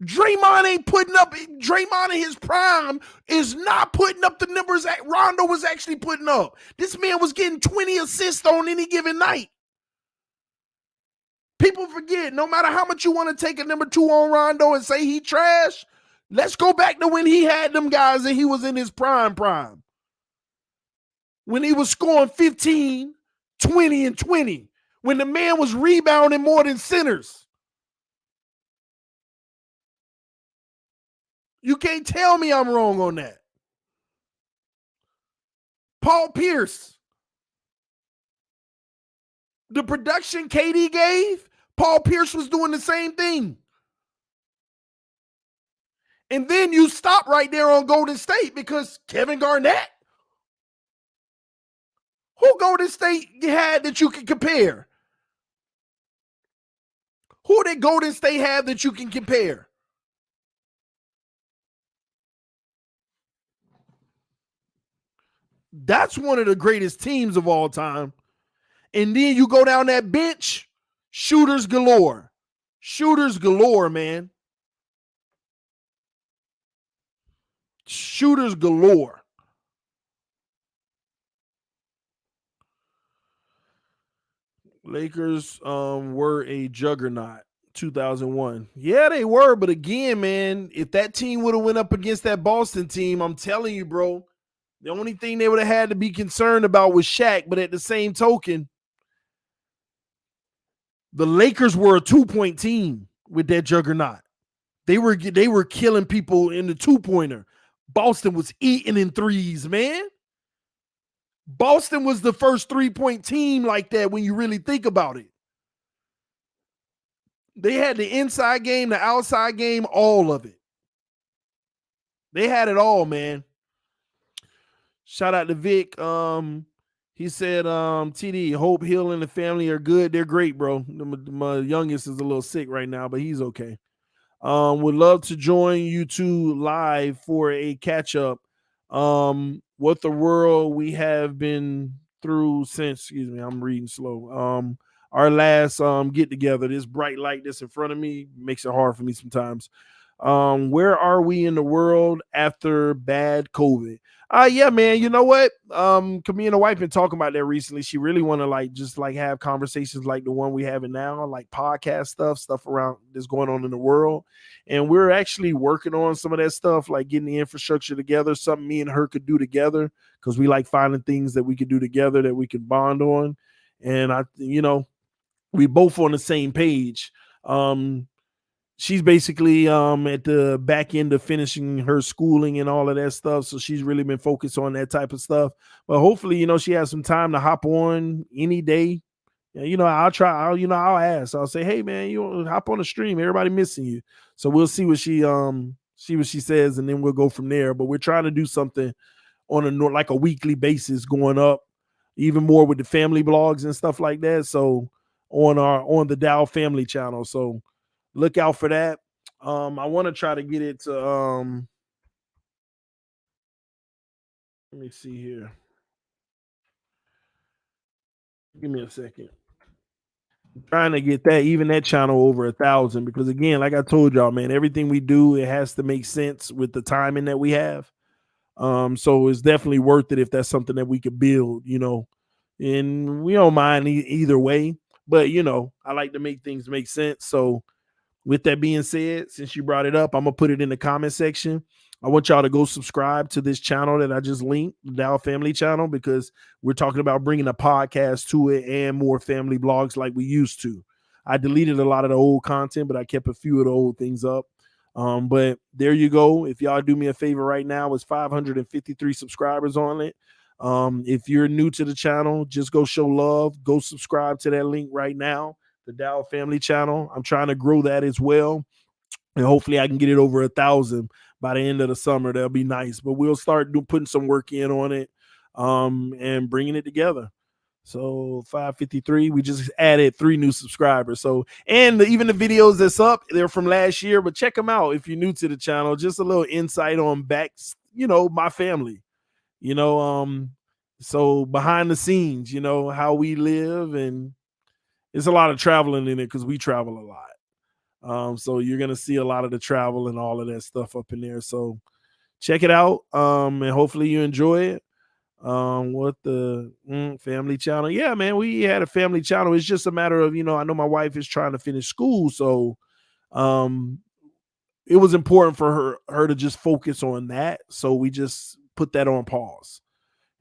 Draymond ain't putting up. Draymond in his prime is not putting up the numbers that Rondo was actually putting up. This man was getting 20 assists on any given night. People forget, no matter how much you want to take a number 2 on Rondo and say he trash, let's go back to when he had them guys and he was in his prime. When he was scoring 15, 20, and 20. When the man was rebounding more than centers. You can't tell me I'm wrong on that. Paul Pierce. The production KD gave, Paul Pierce was doing the same thing. And then you stop right there on Golden State because Kevin Garnett. Who Golden State had that you can compare? Who did Golden State have that you can compare? That's one of the greatest teams of all time. And then you go down that bench, shooters galore. Shooters galore, man. Shooters galore. Lakers were a juggernaut. 2001. Yeah, they were, but again, man, if that team would have went up against that Boston team, I'm telling you, bro, the only thing they would have had to be concerned about was Shaq. But at the same token, the Lakers were a 2-point team with that juggernaut. They were killing people in the 2-pointer. Boston was eating in threes, man. Boston was the first 3-point team like that when you really think about it. They had the inside game, the outside game, all of it. They had it all, man. Shout out to Vic. He said, TD, Hope, Hill, and the family are good. They're great, bro. My youngest is a little sick right now, but he's okay. Would love to join you two live for a catch up. What the world we have been through since, excuse me, I'm reading slow. Our last get together. This bright light that's in front of me makes it hard for me sometimes. Where are we in the world after bad COVID? Yeah, man. You know what? Me and the wife been talking about that recently. She really want to just have conversations like the one we having now, like podcast stuff around that's going on in the world. And we're actually working on some of that stuff, like getting the infrastructure together, something me and her could do together, because we like finding things that we could do together that we could bond on. And we both on the same page. She's basically at the back end of finishing her schooling and all of that stuff. So she's really been focused on that type of stuff. But hopefully, she has some time to hop on any day. I'll try. I'll ask. I'll say, hey man, you hop on the stream. Everybody missing you. So we'll see what she says, and then we'll go from there. But we're trying to do something on a weekly basis, going up even more with the family blogs and stuff like that. So on the Dow family channel. So look out for that. I want to try to get it to let me see here. Give me a second. I'm trying to get that channel over 1,000, because again, like I told y'all, man, everything we do, it has to make sense with the timing that we have. So it's definitely worth it if that's something that we could build, and we don't mind either way. But I like to make things make sense. So with that being said, since you brought it up, I'm gonna put it in the comment section. I want y'all to go subscribe to this channel that I just linked, the Dow Family channel, because we're talking about bringing a podcast to it and more family blogs like we used to. I deleted a lot of the old content, but I kept a few of the old things up. But there you go. If y'all do me a favor right now, it's 553 subscribers on it. If you're new to the channel, just go show love. Go subscribe to that link right now, the Dow Family channel. I'm trying to grow that as well, and hopefully I can get it over 1,000 by the end of the summer. That'll be nice. But we'll start putting some work in on it, and bringing it together. So 553, we just added 3 new subscribers. So, and even the videos that's up, they're from last year, but check them out if you're new to the channel. Just a little insight on my family, so behind the scenes, how we live, and it's a lot of traveling in it because we travel a lot. So you're gonna see a lot of the travel and all of that stuff up in there. So check it out. And hopefully you enjoy it. What the family channel? Yeah, man, we had a family channel. It's just a matter of, I know my wife is trying to finish school, so um it was important for her to just focus on that. So we just put that on pause.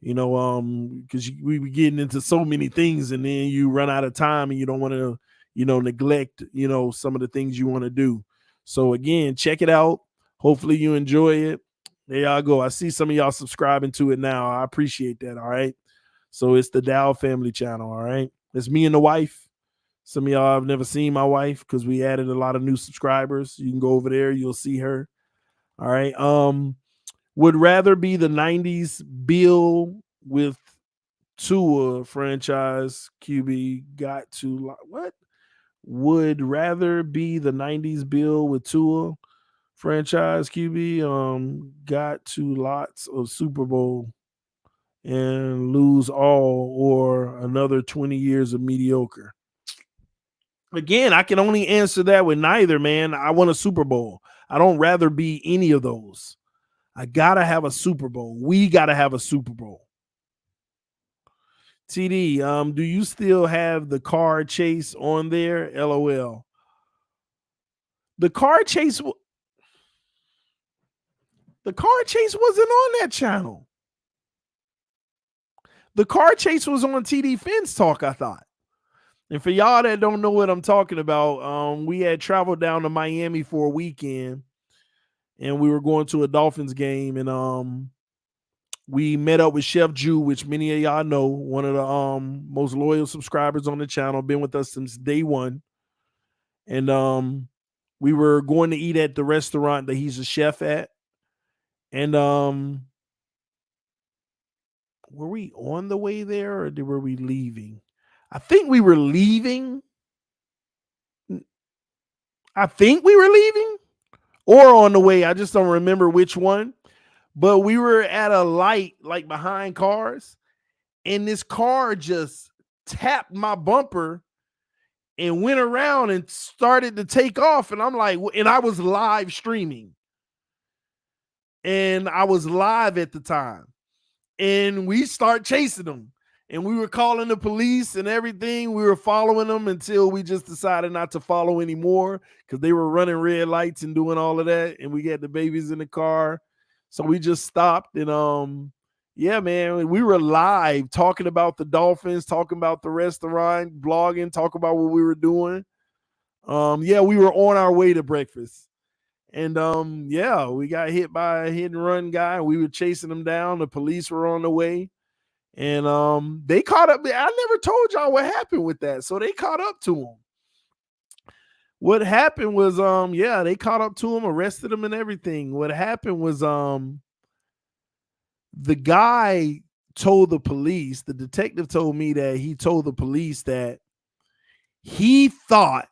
Because we were getting into so many things, and then you run out of time, and you don't want to, neglect, some of the things you want to do. So again, check it out. Hopefully you enjoy it. There y'all go. I see some of y'all subscribing to it now. I appreciate that. All right. So it's the Dow Family Channel. All right. It's me and the wife. Some of y'all have never seen my wife because we added a lot of new subscribers. You can go over there. You'll see her. All right. Would rather be the 90s Bill with Tua franchise QB got to what? Would rather be the 90s Bill with Tua franchise QB got to lots of Super Bowl and lose all, or another 20 years of mediocre. Again, I can only answer that with neither, man. I want a Super Bowl. I don't rather be any of those. I gotta have a Super Bowl. We gotta have a Super Bowl. TD, do you still have the car chase on there? LOL. The car chase, wasn't on that channel. The car chase was on TDPHINSTALK, I thought. And for y'all that don't know what I'm talking about, we had traveled down to Miami for a weekend, and we were going to a Dolphins game, and we met up with Chef Jew, which many of y'all know, one of the most loyal subscribers on the channel, been with us since day one. And we were going to eat at the restaurant that he's a chef at. And were we on the way there, or were we leaving? I think we were leaving. Or on the way. I just don't remember which one. But we were at a light, like behind cars, and this car just tapped my bumper and went around and started to take off. And I'm like, and I was live streaming. And I was live at the time. And we start chasing them. And we were calling the police and everything. We were following them until we just decided not to follow anymore because they were running red lights and doing all of that. And we got the babies in the car. So we just stopped. And yeah, man, we were live talking about the Dolphins, talking about the restaurant, blogging, talking about what we were doing. Yeah, we were on our way to breakfast. And yeah, we got hit by a hit and run guy. We were chasing them down. The police were on the way. And they caught up. I never told y'all what happened with that. So they caught up to him. What happened was, yeah, they caught up to him, arrested him and everything. What happened was, the guy told the police, the detective told me that he told the police that he thought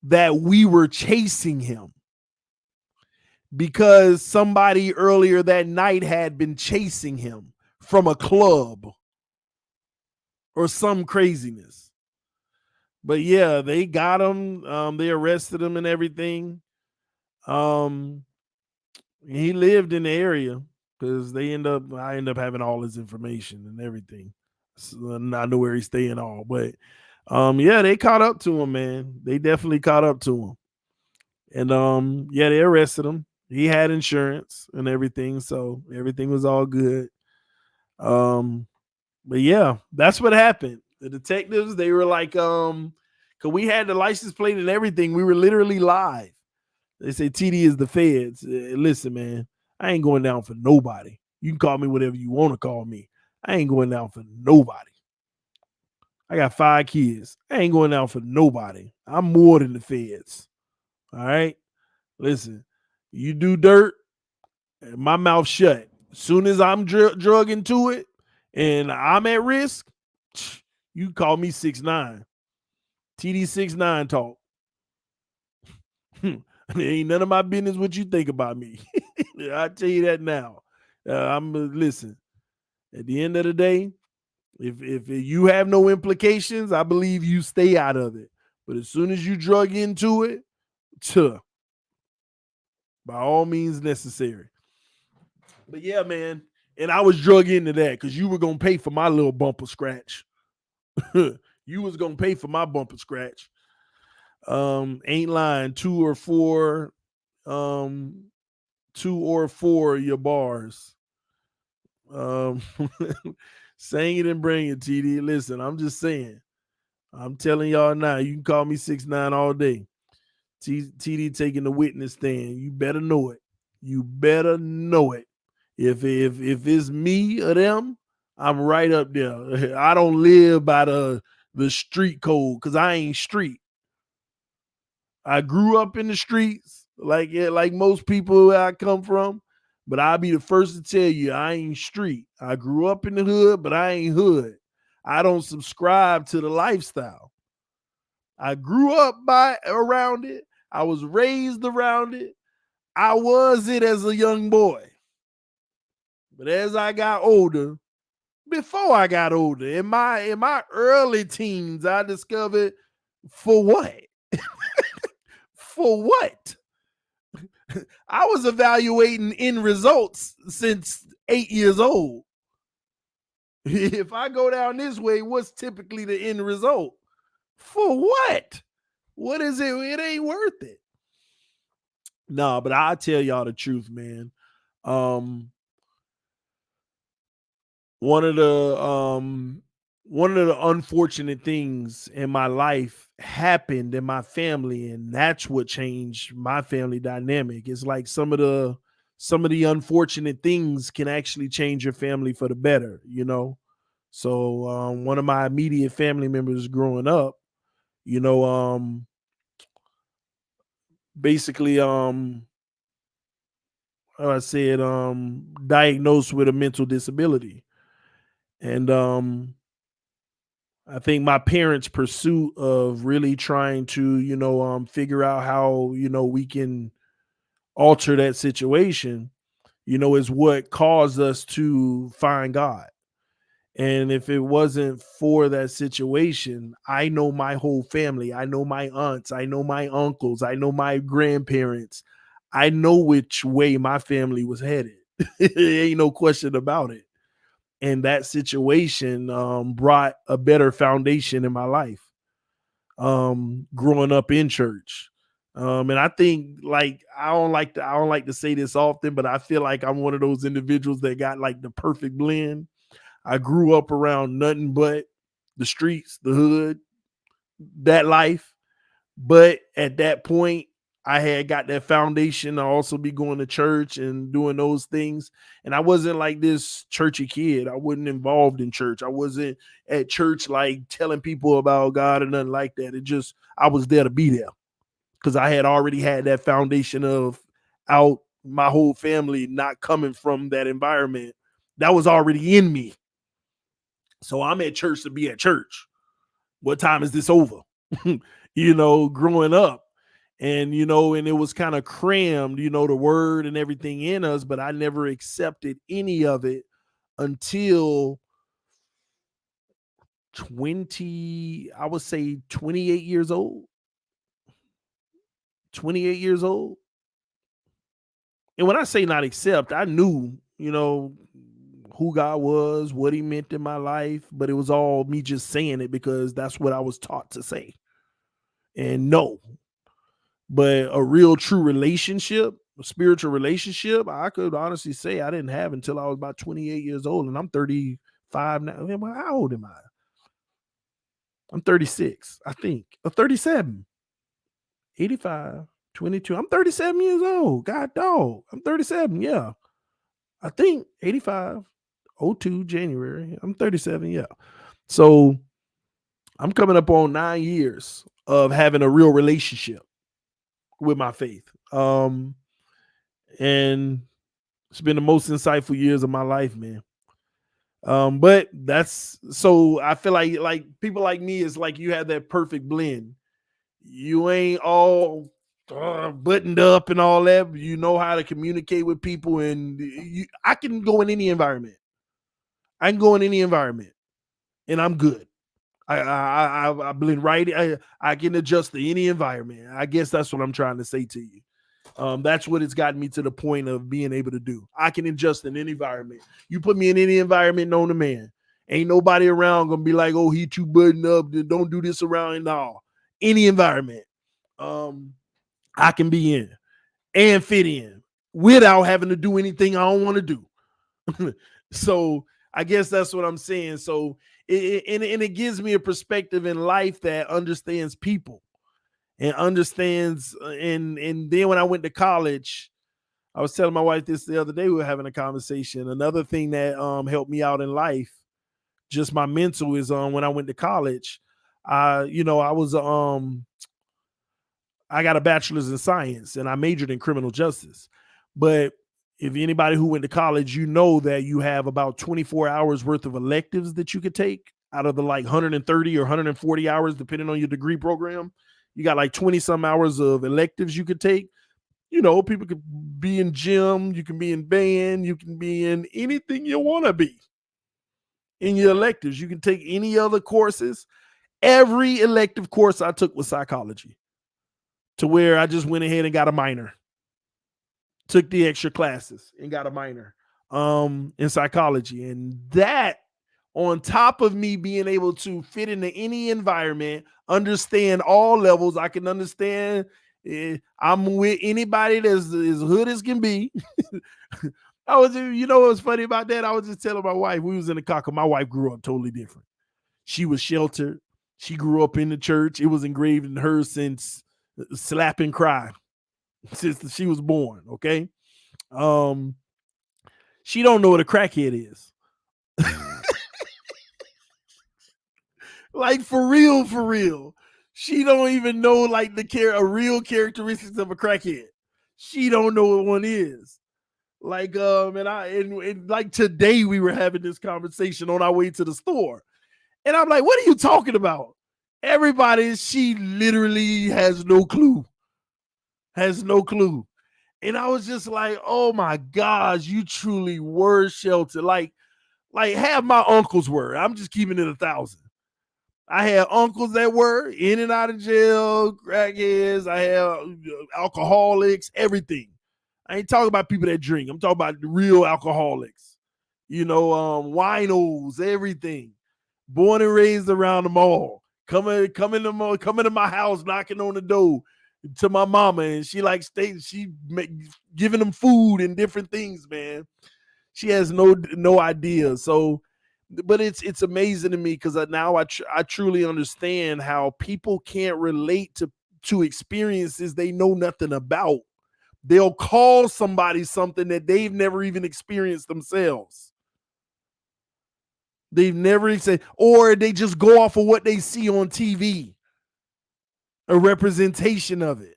that we were chasing him because somebody earlier that night had been chasing him from a club or some craziness. But yeah, they got him. They arrested him and everything. He lived in the area because I end up having all his information and everything. So I know where he's staying all. But yeah, they caught up to him, man. They definitely caught up to him. And yeah, they arrested him. He had insurance and everything, so everything was all good. But yeah, that's what happened. The detectives, they were like, because we had the license plate and everything. We were literally live. They say TD is the feds. Listen, man, I ain't going down for nobody. You can call me whatever you want to call me. I ain't going down for nobody. I got 5 kids. I ain't going down for nobody. I'm more than the feds. All right? Listen, you do dirt, my mouth shut. As soon as I'm drug into it and I'm at risk, you call me 6'9". TD 6'9" talk. It ain't none of my business what you think about me. I tell you that now. Listen. At the end of the day, if you have no implications, I believe you stay out of it. But as soon as you drug into it, To by all means necessary. But yeah, man. And I was drug into that because you were gonna pay for my little bumper scratch. You was gonna pay for my bumper scratch. Ain't lying. Um, 2 or 4 of your bars. Um, saying it and bring it, TD. Listen, I'm just saying. I'm telling y'all now. You can call me 6ix9ine all day. TD taking the witness stand. You better know it. You better know it. If it's me or them, I'm right up there. I don't live by the street code because I ain't street. I grew up in the streets, like most people where I come from, but I'll be the first to tell you I ain't street. I grew up in the hood, but I ain't hood. I don't subscribe to the lifestyle. I grew up by around it. I was raised around it. I was it as a young boy. But as I got older, before I got older, in my early teens, I discovered for what? For what? I was evaluating end results since 8 years old. If I go down this way, what's typically the end result? For what? What is it? It ain't worth it. No, but I'll tell y'all the truth, man. Um, one of the um one of the unfortunate things in my life happened in my family, and that's what changed my family dynamic. It's like some of the unfortunate things can actually change your family for the better, you know. So one of my immediate family members growing up, you know, basically how I said, diagnosed with a mental disability. And I think my parents' pursuit of really trying to, figure out how, we can alter that situation, is what caused us to find God. And if it wasn't for that situation, I know my whole family. I know my aunts. I know my uncles. I know my grandparents. I know which way my family was headed. Ain't no question about it. And that situation brought a better foundation in my life. Growing up in church. And I think like I don't like to say this often, but I feel like I'm one of those individuals that got like the perfect blend. I grew up around nothing but the streets, the hood, that life. But at that point, I had got that foundation to also be going to church and doing those things. And I wasn't like this churchy kid. I wasn't involved in church. I wasn't at church like telling people about God or nothing like that. It just, I was there to be there because I had already had that foundation of out my whole family not coming from that environment. That was already in me. So I'm at church to be at church. What time is this over? Growing up. And it was kind of crammed, the word and everything in us, but I never accepted any of it until I would say 28 years old. 28 years old. And when I say not accept, I knew, who God was, what he meant in my life, but it was all me just saying it because that's what I was taught to say. And no, but a real true relationship, a spiritual relationship, I could honestly say I didn't have until I was about 28 years old, and I'm 35 now. How old am I? I'm 36, I think, or 37, 85, 22. I'm 37 years old. God dog. I'm 37. Yeah. I think 85, '02 January. I'm 37. Yeah. So I'm coming up on 9 years of having a real relationship with my faith. And it's been the most insightful years of my life, man. But that's so I feel like people like me is like you have that perfect blend. You ain't all buttoned up and all that. You know how to communicate with people, and I can go in any environment. I can go in any environment, and I'm good. I blend right. I can adjust to any environment. I guess that's what I'm trying to say to you. That's what it's gotten me to the point of being able to do. I can adjust in any environment. You put me in any environment known to man. Ain't nobody around gonna be like, oh, he too buttoned up. Don't do this around and all. Any environment, um, I can be in and fit in without having to do anything I don't want to do. So I guess that's what I'm saying. So it gives me a perspective in life that understands people and understands. And then when I went to college, I was telling my wife this the other day. We were having a conversation. Another thing that helped me out in life, just my mental, is when I went to college. I was I got a bachelor's in science and I majored in criminal justice. But if anybody who went to college, you know that you have about 24 hours worth of electives that you could take out of the like 130 or 140 hours, depending on your degree program. You got like 20 some hours of electives you could take. People could be in gym, you can be in band, you can be in anything you want to be in your electives. You can take any other courses. Every elective course I took was psychology, to where I just went ahead and got a minor, took the extra classes and got a minor in psychology. And that, on top of me being able to fit into any environment, understand all levels, I can understand. I'm with anybody that's as hood as can be. What's funny about that? I was just telling my wife, we was in the car, 'cause my wife grew up totally different. She was sheltered. She grew up in the church. It was engraved in her since slap and cry, since she was born. Okay. Um, she don't know what a crackhead is. Like, for real, for real. She don't even know like a real characteristics of a crackhead. She don't know what one is. Like, and like today we were having this conversation on our way to the store. And I'm like, what are you talking about? She literally has no clue. Has no clue. And I was just like, oh my gosh, you truly were sheltered. Like half my uncles were. I'm just keeping it 1,000. I had uncles that were in and out of jail, crackheads. I had alcoholics, everything. I ain't talking about people that drink. I'm talking about the real alcoholics. Winos, everything. Born and raised around the mall. Coming to my house, knocking on the door to my mama, and giving them food and different things, man. She has no idea. So, but it's amazing to me, because now I truly understand how people can't relate to experiences they know nothing about. They'll call somebody something that they've never even experienced themselves. They've never said, or they just go off of what they see on TV, a representation of it.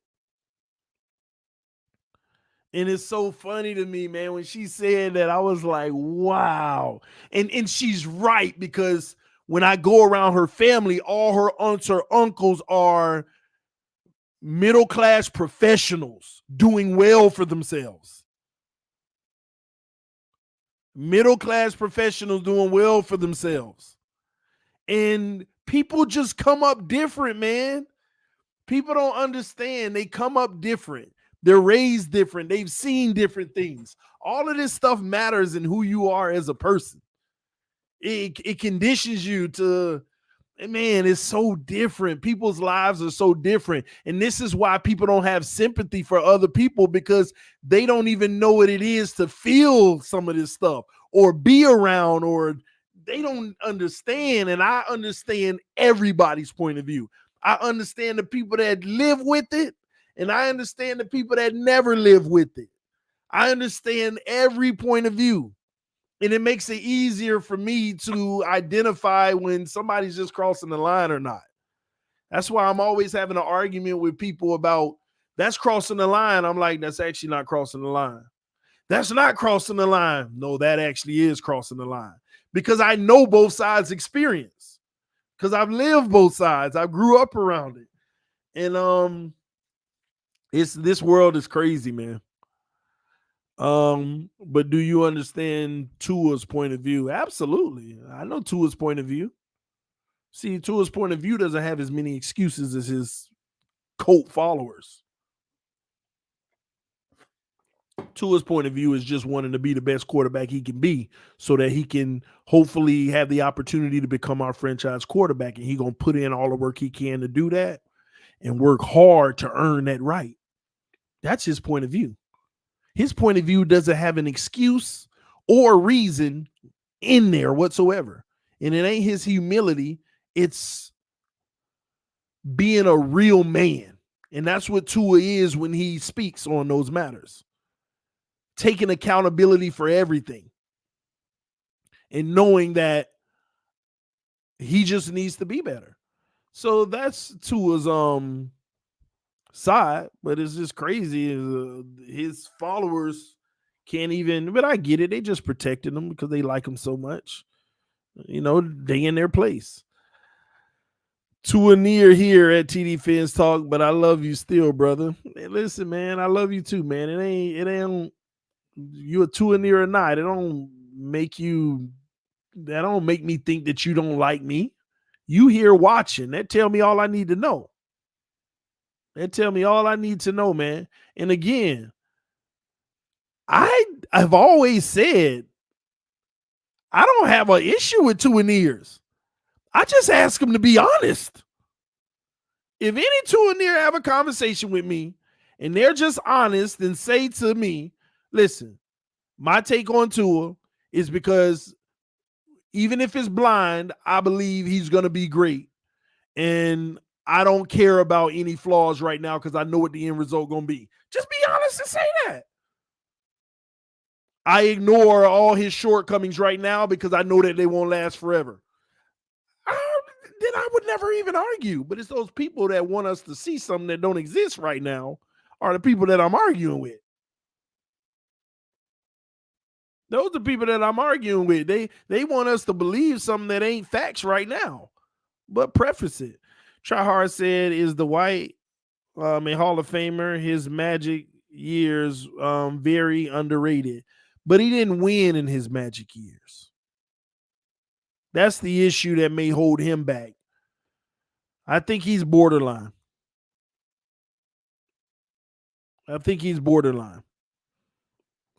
And it's so funny to me, man, when she said that, I was like, wow. And she's right, because when I go around her family, all her aunts or uncles are middle class professionals doing well for themselves. Middle class professionals doing well for themselves. And people just come up different, man. People don't understand. They come up different. They're raised different. They've seen different things. All of this stuff matters in who you are as a person. It conditions you to, man, it's so different. People's lives are so different. And this is why people don't have sympathy for other people, because they don't even know what it is to feel some of this stuff or be around, or they don't understand. And I understand everybody's point of view. I understand the people that live with it, and I understand the people that never live with it. I understand every point of view. And it makes it easier for me to identify when somebody's just crossing the line or not. That's why I'm always having an argument with people about that's crossing the line. I'm like, that's actually not crossing the line. That's not crossing the line. No, that actually is crossing the line, because I know both sides' experience, because I've lived both sides. I grew up around it. And this world is crazy, man. But do you understand Tua's point of view? Absolutely. I know Tua's point of view. See, Tua's point of view doesn't have as many excuses as his cult followers. Tua's point of view is just wanting to be the best quarterback he can be so that he can hopefully have the opportunity to become our franchise quarterback. And he's going to put in all the work he can to do that and work hard to earn that right. That's his point of view. His point of view doesn't have an excuse or reason in there whatsoever. And it ain't his humility. It's being a real man. And that's what Tua is when he speaks on those matters. Taking accountability for everything and knowing that he just needs to be better. So that's Tua's side, but it's just crazy. His followers can't even, but I get it. They just protecting him because they like him so much. You know, they in their place. Tua near here at TDPHINSTALK, but I love you still, brother. Hey, listen, man, I love you too, man. It ain't you a Tua near or not. That don't make me think that you don't like me. You here watching. That tell me all I need to know. That tell me all I need to know, man. And again, I've always said I don't have an issue with Tua Nears. I just ask him to be honest. If any Tua Near have a conversation with me and they're just honest and say to me, listen, my take on Tua is because even if it's blind, I believe he's going to be great. And I don't care about any flaws right now because I know what the end result going to be. Just be honest and say that. I ignore all his shortcomings right now because I know that they won't last forever. Then I would never even argue. But it's those people that want us to see something that don't exist right now are the people that I'm arguing with. Those are people that I'm arguing with. They want us to believe something that ain't facts right now. But preface it. Tryhard said, is the White a Hall of Famer? His Magic years very underrated. But he didn't win in his Magic years. That's the issue that may hold him back. I think he's borderline.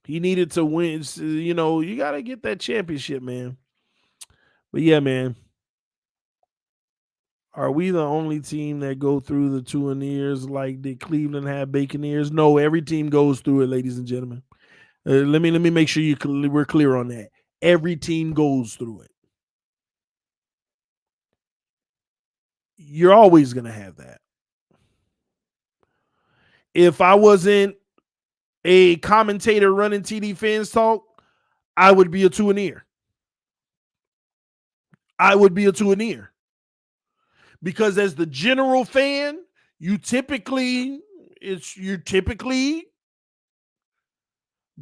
He needed to win. You know, you got to get that championship, man. But yeah, man. Are we the only team that go through the Tua Nears like did Cleveland have Baconeers? No, every team goes through it, ladies and gentlemen. Let me make sure we're clear on that. Every team goes through it. You're always going to have that. If I wasn't a commentator running TDPHINSTALK, I would be a Tua Near. Because as the general fan, you're typically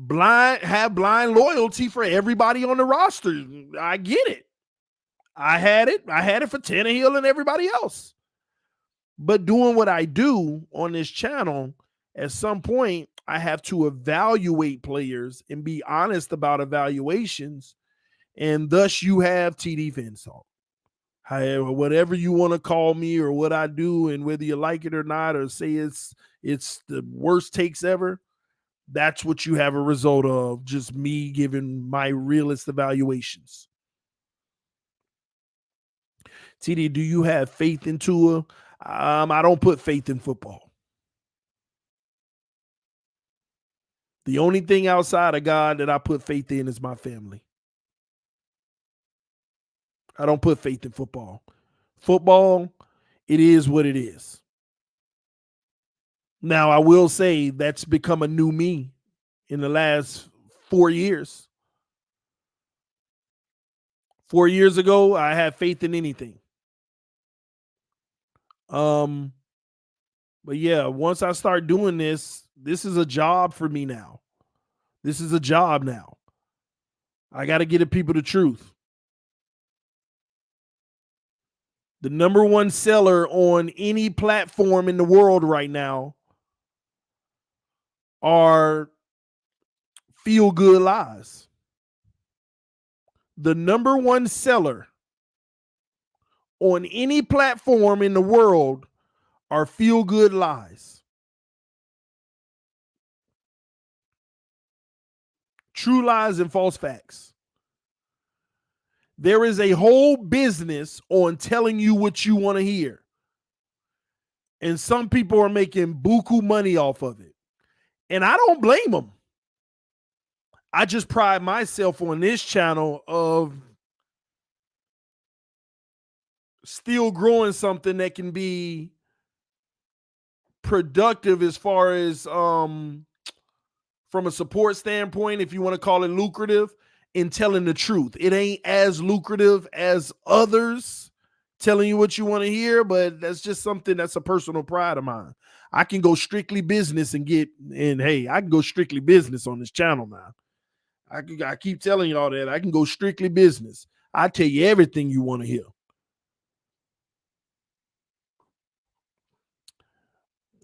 have blind loyalty for everybody on the roster. I get it. I had it for Tannehill and everybody else. But doing what I do on this channel, at some point, I have to evaluate players and be honest about evaluations. And thus you have TDPHINSTALK. However, whatever you want to call me or what I do, and whether you like it or not, or say it's the worst takes ever, that's what you have a result of, just me giving my realist evaluations. TD, do you have faith in Tua? I don't put faith in football. The only thing outside of God that I put faith in is my family. I don't put faith in football. Football, it is what it is. Now, I will say that's become a new me in the last 4 years. 4 years ago, I had faith in anything. But yeah, once I start doing this is a job for me now. This is a job now. I got to get the people the truth. The number one seller on any platform in the world right now are feel-good lies. The number one seller on any platform in the world are feel-good lies. True lies and false facts. There is a whole business on telling you what you want to hear. And some people are making buku money off of it. And I don't blame them. I just pride myself on this channel of still growing something that can be productive as far as from a support standpoint, if you want to call it lucrative, in telling the truth. It ain't as lucrative as others telling you what you want to hear, but that's just something that's a personal pride of mine. I can go strictly business I can go strictly business on this channel now. I keep telling y'all that I can go strictly business. I tell you everything you want to hear.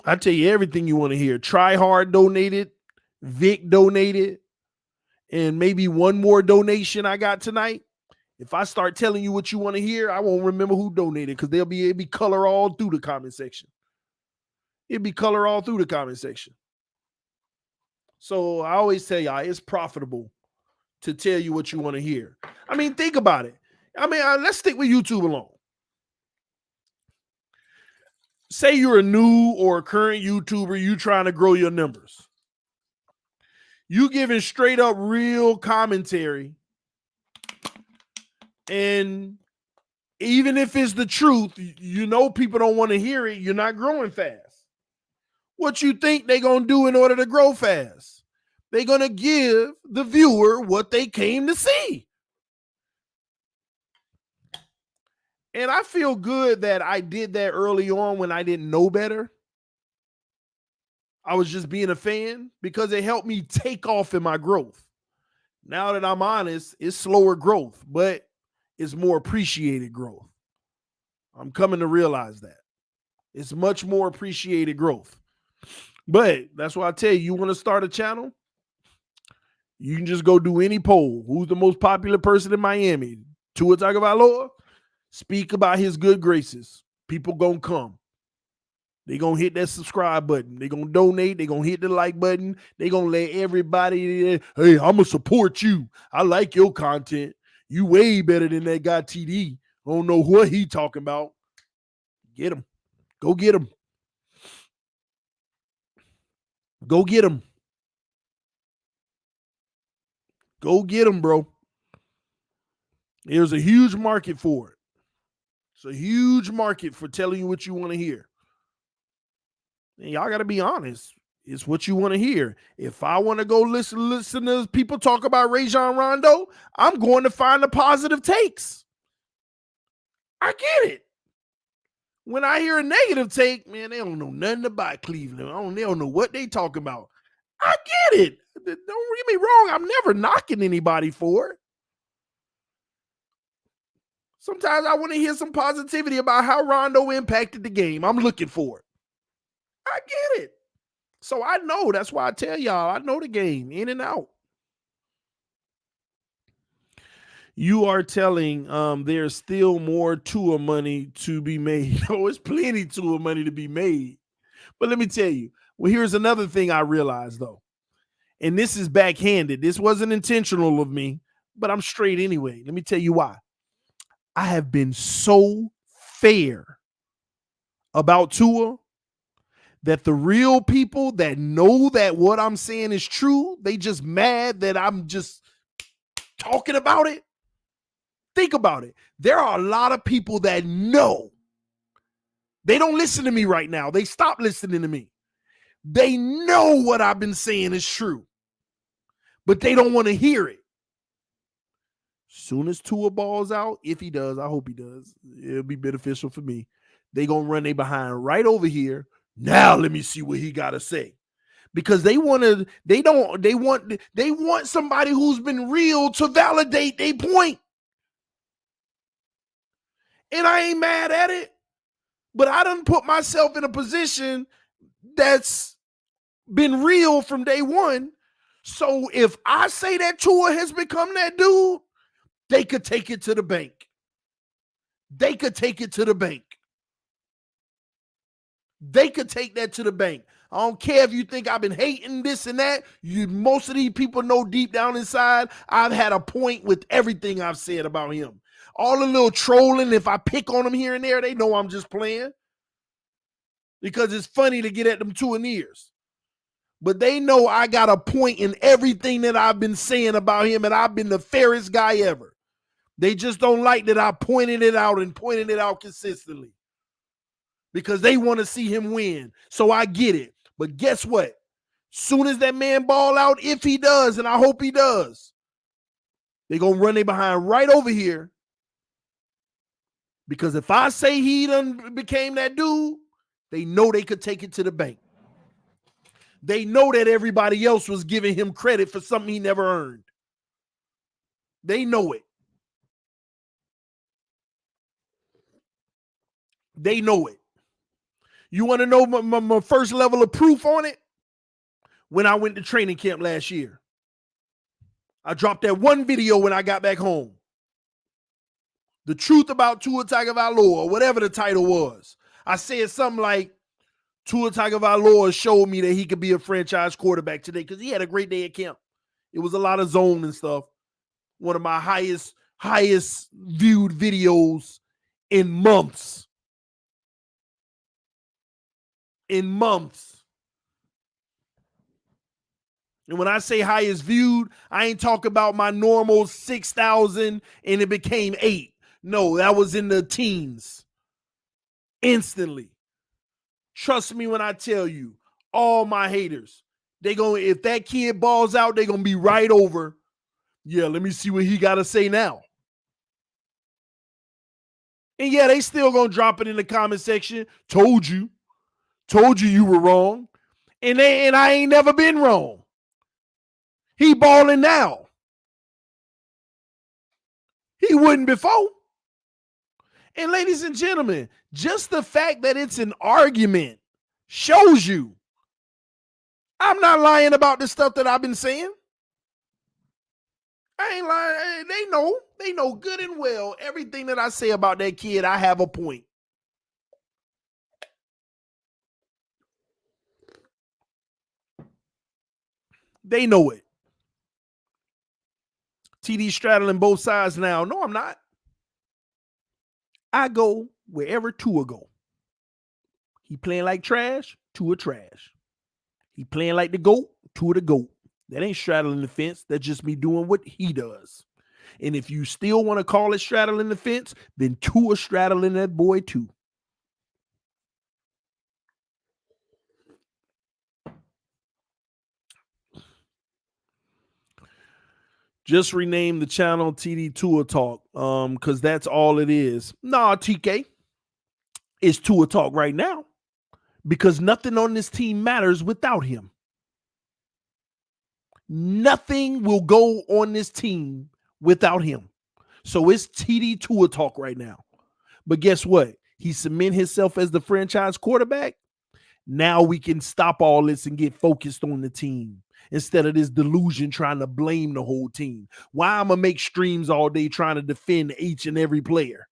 I tell you everything you want to hear. Try Hard donated, Vic donated, and maybe one more donation I got tonight. If I start telling you what you want to hear, I won't remember who donated because it'll be color all through the comment section. It'd be color all through the comment section. So I always tell y'all it's profitable to tell you what you want to hear. I mean, think about it. I mean, let's stick with YouTube alone. Say you're a new or a current YouTuber, you trying to grow your numbers. You giving straight up real commentary. And even if it's the truth, you know people don't want to hear it. You're not growing fast. What you think they're going to do in order to grow fast? They're going to give the viewer what they came to see. And I feel good that I did that early on when I didn't know better. I was just being a fan because it helped me take off in my growth. Now that I'm honest, it's slower growth, but it's more appreciated growth. I'm coming to realize that. It's much more appreciated growth. But that's why I tell you want to start a channel? You can just go do any poll. Who's the most popular person in Miami? Tua Tagovailoa? Speak about his good graces. People gonna come. They gonna hit that subscribe button. They gonna donate. They gonna hit the like button. They gonna let everybody, hey, I'm gonna support you. I like your content. You way better than that guy TD. I don't know what he talking about. Get him. Go get him. Go get him. Go get him, bro. There's a huge market for it. It's a huge market for telling you what you want to hear. And y'all got to be honest. It's what you want to hear. If I want to go listen to people talk about Rajon Rondo, I'm going to find the positive takes. I get it. When I hear a negative take, man, they don't know nothing about Cleveland. They don't know what they talking about. I get it. Don't get me wrong. I'm never knocking anybody for it. Sometimes I want to hear some positivity about how Rondo impacted the game. I'm looking for it. I get it. So I know. That's why I tell y'all, I know the game in and out. You are telling there's still more Tua money to be made. Oh, it's plenty Tua money to be made. But let me tell you, well, here's another thing I realized, though. And this is backhanded. This wasn't intentional of me, but I'm straight anyway. Let me tell you why. I have been so fair about Tua that the real people that know that what I'm saying is true, they just mad that I'm just talking about it. Think about it. There are a lot of people that know. They don't listen to me right now. They stopped listening to me. They know what I've been saying is true, but they don't want to hear it. Soon as Tua balls out, if he does, I hope he does, it'll be beneficial for me. They gonna run they behind right over here. Now let me see what he gotta say. Because they want somebody who's been real to validate their point. And I ain't mad at it. But I done put myself in a position that's been real from day one. So if I say that Tua has become that dude, they could take it to the bank. They could take it to the bank. They could take that to the bank. I don't care if you think I've been hating this and that. Most of these people know deep down inside, I've had a point with everything I've said about him. All the little trolling, if I pick on them here and there, they know I'm just playing. Because it's funny to get at them 2 ears. But they know I got a point in everything that I've been saying about him, and I've been the fairest guy ever. They just don't like that I pointed it out and pointed it out consistently. Because they want to see him win. So I get it. But guess what? Soon as that man ball out, if he does, and I hope he does, they're going to run their behind right over here. Because if I say he done became that dude, they know they could take it to the bank. They know that everybody else was giving him credit for something he never earned. They know it. They know it. You want to know my first level of proof on it? When I went to training camp last year. I dropped that one video when I got back home. The truth about Tua Tagovailoa, or whatever the title was. I said something like, Tua Tagovailoa showed me that he could be a franchise quarterback today because he had a great day at camp. It was a lot of zone and stuff. One of my highest viewed videos in months. And when I say highest viewed, I ain't talking about my normal 6,000 and it became 8. No, that was in the teens. Instantly. Trust me when I tell you, all my haters, if that kid balls out, they're going to be right over. Yeah, let me see what he got to say now. And yeah, they still going to drop it in the comment section. Told you you were wrong. And I ain't never been wrong. He balling now. He wouldn't before. And ladies and gentlemen, just the fact that it's an argument shows you I'm not lying about the stuff that I've been saying. I ain't lying. They know good and well everything that I say about that kid, I have a point. They know it. TD straddling both sides now. No, I'm not. I go wherever Tua go. He playing like trash, Tua trash. He playing like the GOAT, Tua the GOAT. That ain't straddling the fence. That's just me doing what he does. And if you still want to call it straddling the fence, then Tua straddling that boy too. Just rename the channel TD Tua Talk, because that's all it is. Nah, TK, it's Tua Talk right now, because nothing on this team matters without him. Nothing will go on this team without him. So it's TD Tua Talk right now. But guess what? He cemented himself as the franchise quarterback. Now we can stop all this and get focused on the team instead of this delusion trying to blame the whole team. Why I'm going to make streams all day trying to defend each and every player?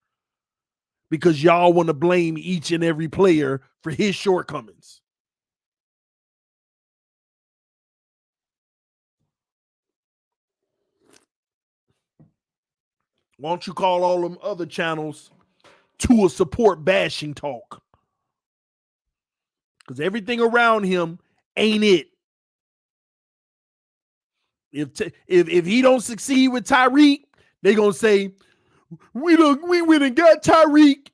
Because y'all want to blame each and every player for his shortcomings. Why don't you call all them other channels to a support bashing talk? Because everything around him ain't it. If he don't succeed with Tyreek, they're going to say, we went and got Tyreek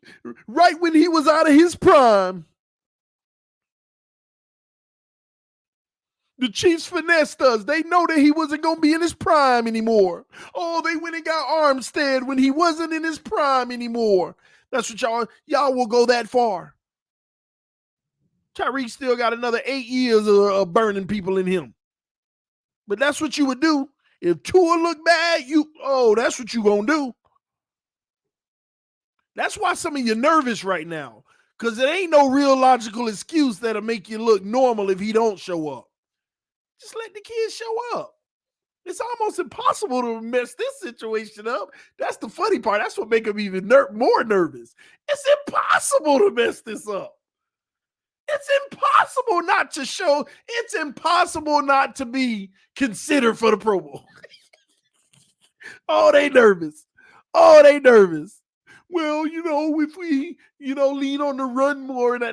right when he was out of his prime. The Chiefs finessed us. They know that he wasn't going to be in his prime anymore. Oh, they went and got Armstead when he wasn't in his prime anymore. That's what y'all will go that far. Tyreek still got another 8 years of burning people in him. But that's what you would do. If Tua look bad, that's what you going to do. That's why some of you nervous right now. Because there ain't no real logical excuse that'll make you look normal if he don't show up. Just let the kid show up. It's almost impossible to mess this situation up. That's the funny part. That's what makes him even more nervous. It's impossible to mess this up. It's impossible not to show. It's impossible not to be considered for the Pro Bowl. Oh, they nervous. Oh, they nervous. Well, if we, lean on the run more, I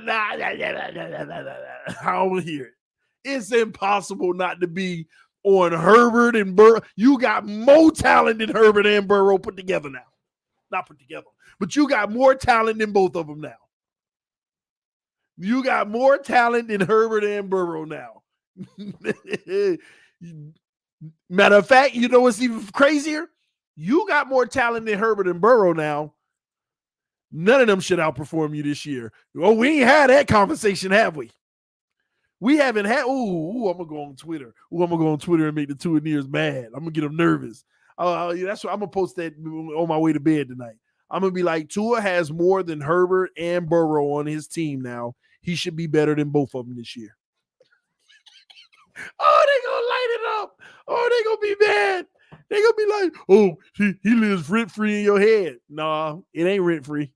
don't hear it. It's impossible not to be on Herbert and Burrow. You got more talent than Herbert and Burrow put together now. Not put together, but you got more talent than both of them now. You got more talent than Herbert and Burrow now. Matter of fact, you know what's even crazier? You got more talent than Herbert and Burrow now. None of them should outperform you this year. Oh, we ain't had that conversation, have we? We haven't had. I'm gonna go on Twitter. I'm gonna go on Twitter and make the two Nears mad. I'm gonna get them nervous. That's what I'm gonna post that on my way to bed tonight. I'm gonna be like, Tua has more than Herbert and Burrow on his team now. He should be better than both of them this year. Oh, they gonna light it up. Oh, they gonna be mad. They gonna be like, oh, he lives rent free in your head. Nah, it ain't rent free.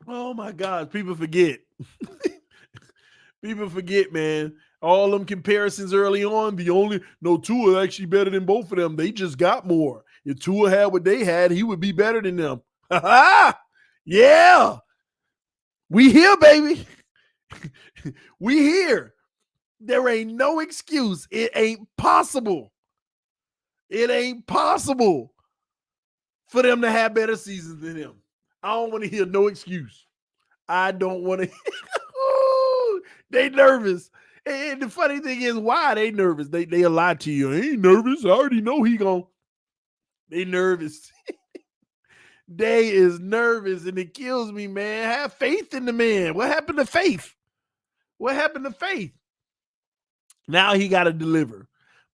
Oh my God, people forget. People forget, man. All them comparisons early on, Tua actually better than both of them. They just got more. If Tua had what they had, he would be better than them. Yeah. We here, baby. We here. There ain't no excuse. It ain't possible. It ain't possible for them to have better seasons than him. I don't want to hear no excuse. I don't want to. They nervous. And the funny thing is, why are they nervous? They lie to you. I ain't nervous. I already know he gonna. They nervous. They is nervous, and it kills me, man. Have faith in the man. What happened to faith? What happened to faith? Now he got to deliver.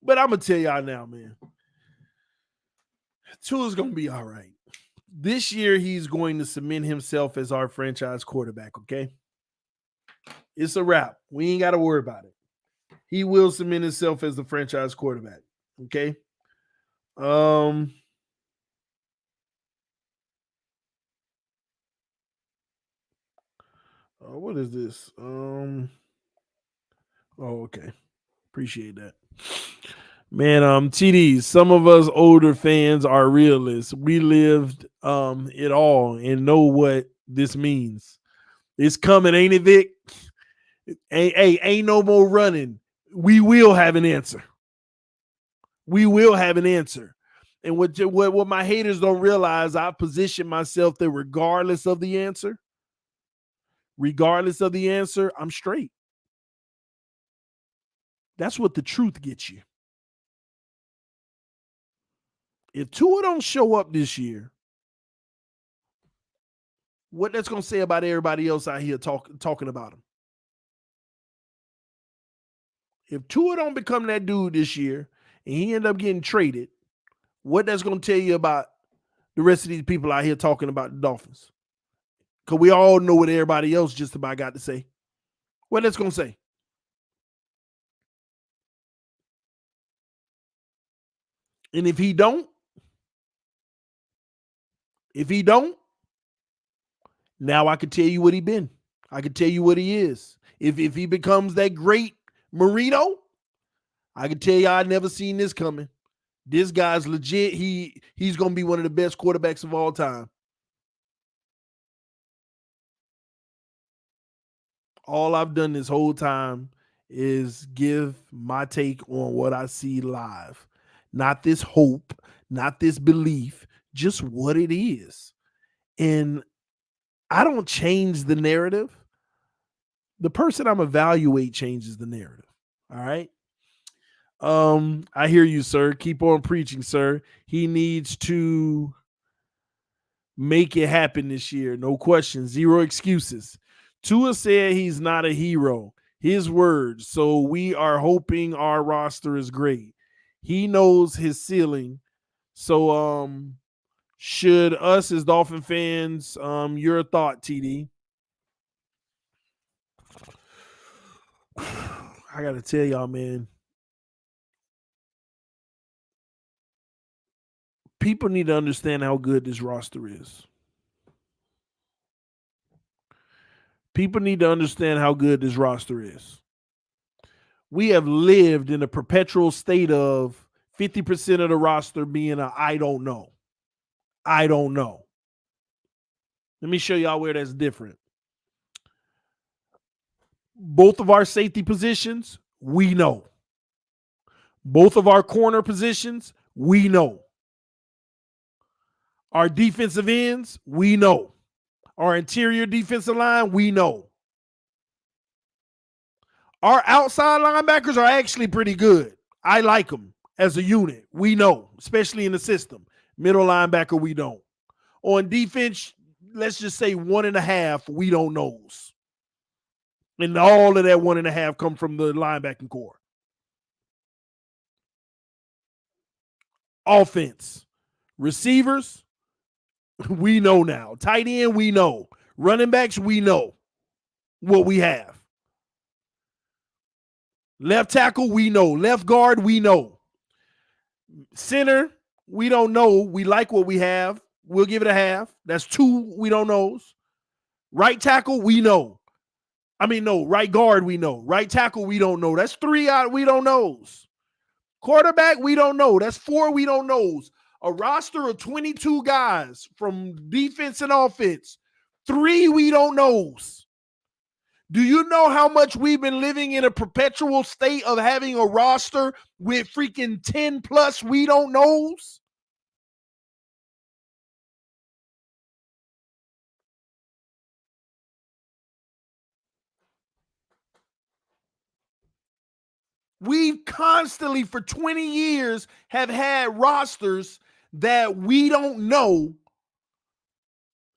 But I'm going to tell y'all now, man. Tua's going to be all right. This year, he's going to cement himself as our franchise quarterback, okay? It's a wrap. We ain't got to worry about it. He will cement himself as the franchise quarterback, okay? What is this? Okay. Appreciate that. Man, TDs, some of us older fans are realists. We lived it all and know what this means. It's coming, ain't it, Vic? Ain't no more running. We will have an answer. We will have an answer. And what my haters don't realize, I position myself that regardless of the answer, I'm straight. That's what the truth gets you. If Tua don't show up this year, what that's going to say about everybody else out here talking about him? If Tua don't become that dude this year and he end up getting traded, what that's going to tell you about the rest of these people out here talking about the Dolphins? Because we all know what everybody else just about got to say. What that's going to say? And if he don't, now I can tell you what he been. I can tell you what he is. If he becomes that great Marino, I can tell you I never seen this coming. This guy's legit. He's going to be one of the best quarterbacks of all time. All I've done this whole time is give my take on what I see live. Not this hope, not this belief, just what it is. And I don't change the narrative. The person I'm evaluating changes the narrative. All right. I hear you, sir. Keep on preaching, sir. He needs to make it happen this year. No question. Zero excuses. Tua said he's not a hero. His words. So we are hoping our roster is great. He knows his ceiling. So should us as Dolphin fans, your thought, TD? I got to tell y'all, man, people need to understand how good this roster is. People need to understand how good this roster is. We have lived in a perpetual state of 50% of the roster being a I don't know. I don't know. Let me show y'all where that's different. Both of our safety positions, we know. Both of our corner positions, we know. Our defensive ends, we know. Our interior defensive line, we know. Our outside linebackers are actually pretty good. I like them as a unit. We know, especially in the system. Middle linebacker, we don't. On defense, let's just say 1.5, we don't knows. And all of that 1.5 come from the linebacking core. Offense, receivers, we know now. Tight end, we know. Running backs, we know what we have. Left tackle, we know. Left guard, we know. Center, we don't know. We like what we have. We'll give it a half. That's 2 we don't know. Right tackle, we know. Right guard, we know. Right tackle, we don't know. That's 3 out we don't knows. Quarterback, we don't know. That's 4 we don't knows. A roster of 22 guys from defense and offense. 3 we don't knows. Do you know how much we've been living in a perpetual state of having a roster with freaking 10 plus we don't knows? We constantly, for 20 years, have had rosters that we don't know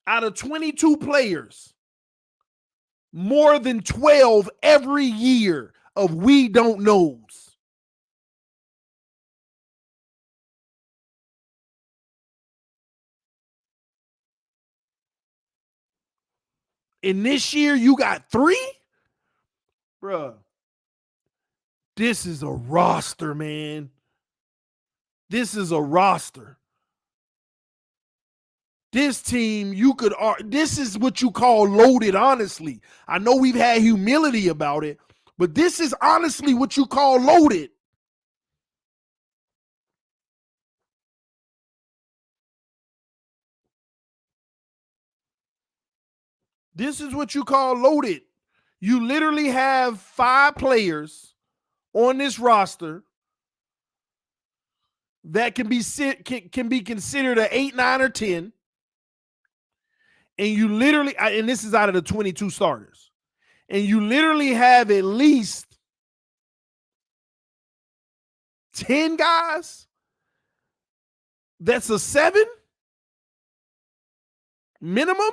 out of 22 players. More than 12 every year of we don't knows. And this year you got 3? Bruh. This is a roster, man. This is a roster. This team, this is what you call loaded, honestly. I know we've had humility about it, but this is honestly what you call loaded. This is what you call loaded. You literally have 5 players on this roster that can be considered an 8, 9, or 10. And you literally, and this is out of the 22 starters, and you literally have at least 10 guys that's a 7 minimum.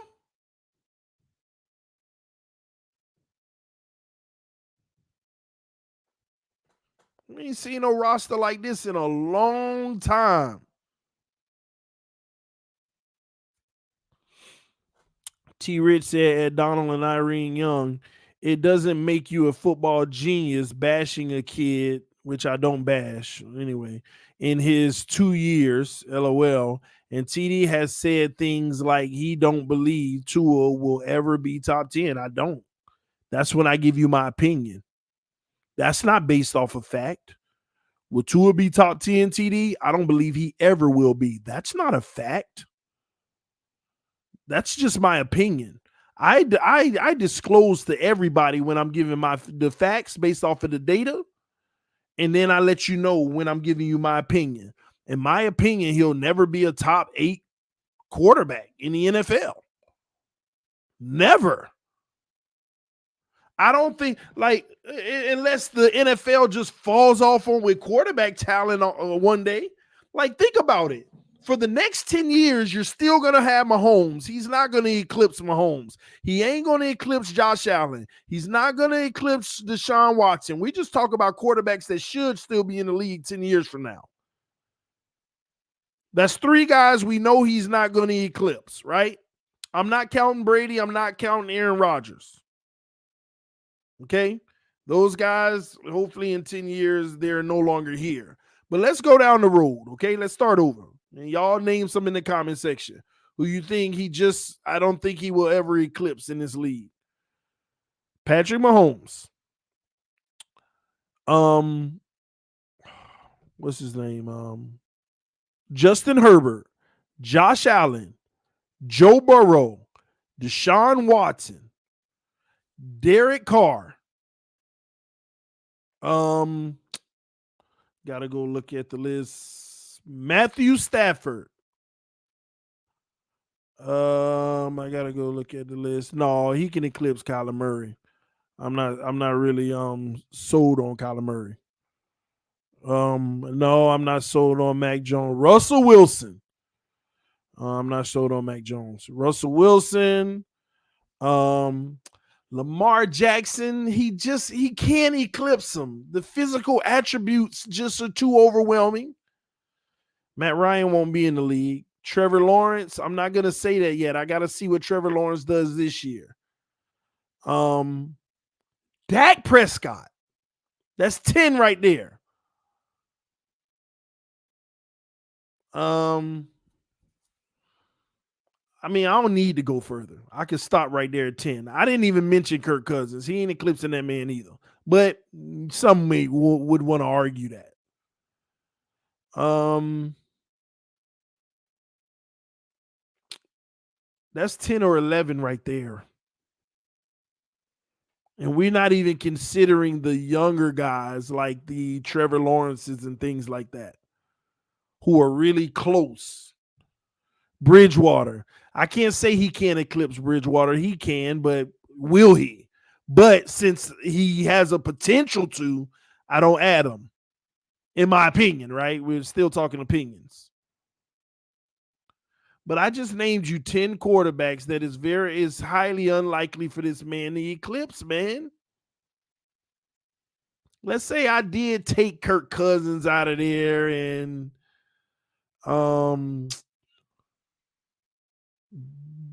I ain't seen no roster like this in a long time. T. Rich said at Donald and Irene Young, it doesn't make you a football genius bashing a kid, which I don't bash anyway, in his 2 years, LOL. And TD has said things like he don't believe Tua will ever be top 10. I don't. That's when I give you my opinion. That's not based off of fact. Will Tua be top 10, TD? I don't believe he ever will be. That's not a fact. That's just my opinion. I disclose to everybody when I'm giving the facts based off of the data, and then I let you know when I'm giving you my opinion. In my opinion, he'll never be a top 8 quarterback in the NFL. Never. I don't think, like, unless the NFL just falls off on with quarterback talent one day. Like, think about it. For the next 10 years, you're still going to have Mahomes. He's not going to eclipse Mahomes. He ain't going to eclipse Josh Allen. He's not going to eclipse Deshaun Watson. We just talk about quarterbacks that should still be in the league 10 years from now. That's 3 guys we know he's not going to eclipse, right? I'm not counting Brady. I'm not counting Aaron Rodgers. Okay? Those guys, hopefully in 10 years, they're no longer here. But let's go down the road, okay? Let's start over. And y'all name some in the comment section who you think I don't think he will ever eclipse in this league. Patrick Mahomes. What's his name? Justin Herbert, Josh Allen, Joe Burrow, Deshaun Watson, Derek Carr. Gotta go look at the list. Matthew Stafford. I gotta go look at the list. No, he can eclipse Kyler Murray. I'm not really sold on Kyler Murray. No, I'm not sold on Mac Jones. Russell Wilson. I'm not sold on Mac Jones. Russell Wilson. Lamar Jackson, he can't eclipse him. The physical attributes just are too overwhelming. Matt Ryan won't be in the league. Trevor Lawrence, I'm not going to say that yet. I got to see what Trevor Lawrence does this year. Dak Prescott. That's 10 right there. I don't need to go further. I could stop right there at 10. I didn't even mention Kirk Cousins. He ain't eclipsing that man either. But some would want to argue that. That's 10 or 11 right there. And we're not even considering the younger guys like the Trevor Lawrences and things like that who are really close. Bridgewater. I can't say he can't eclipse Bridgewater. He can, but will he? But since he has a potential to, I don't add him. In my opinion, right? We're still talking opinions. But I just named you 10 quarterbacks that is highly unlikely for this man to eclipse, man. Let's say I did take Kirk Cousins out of there and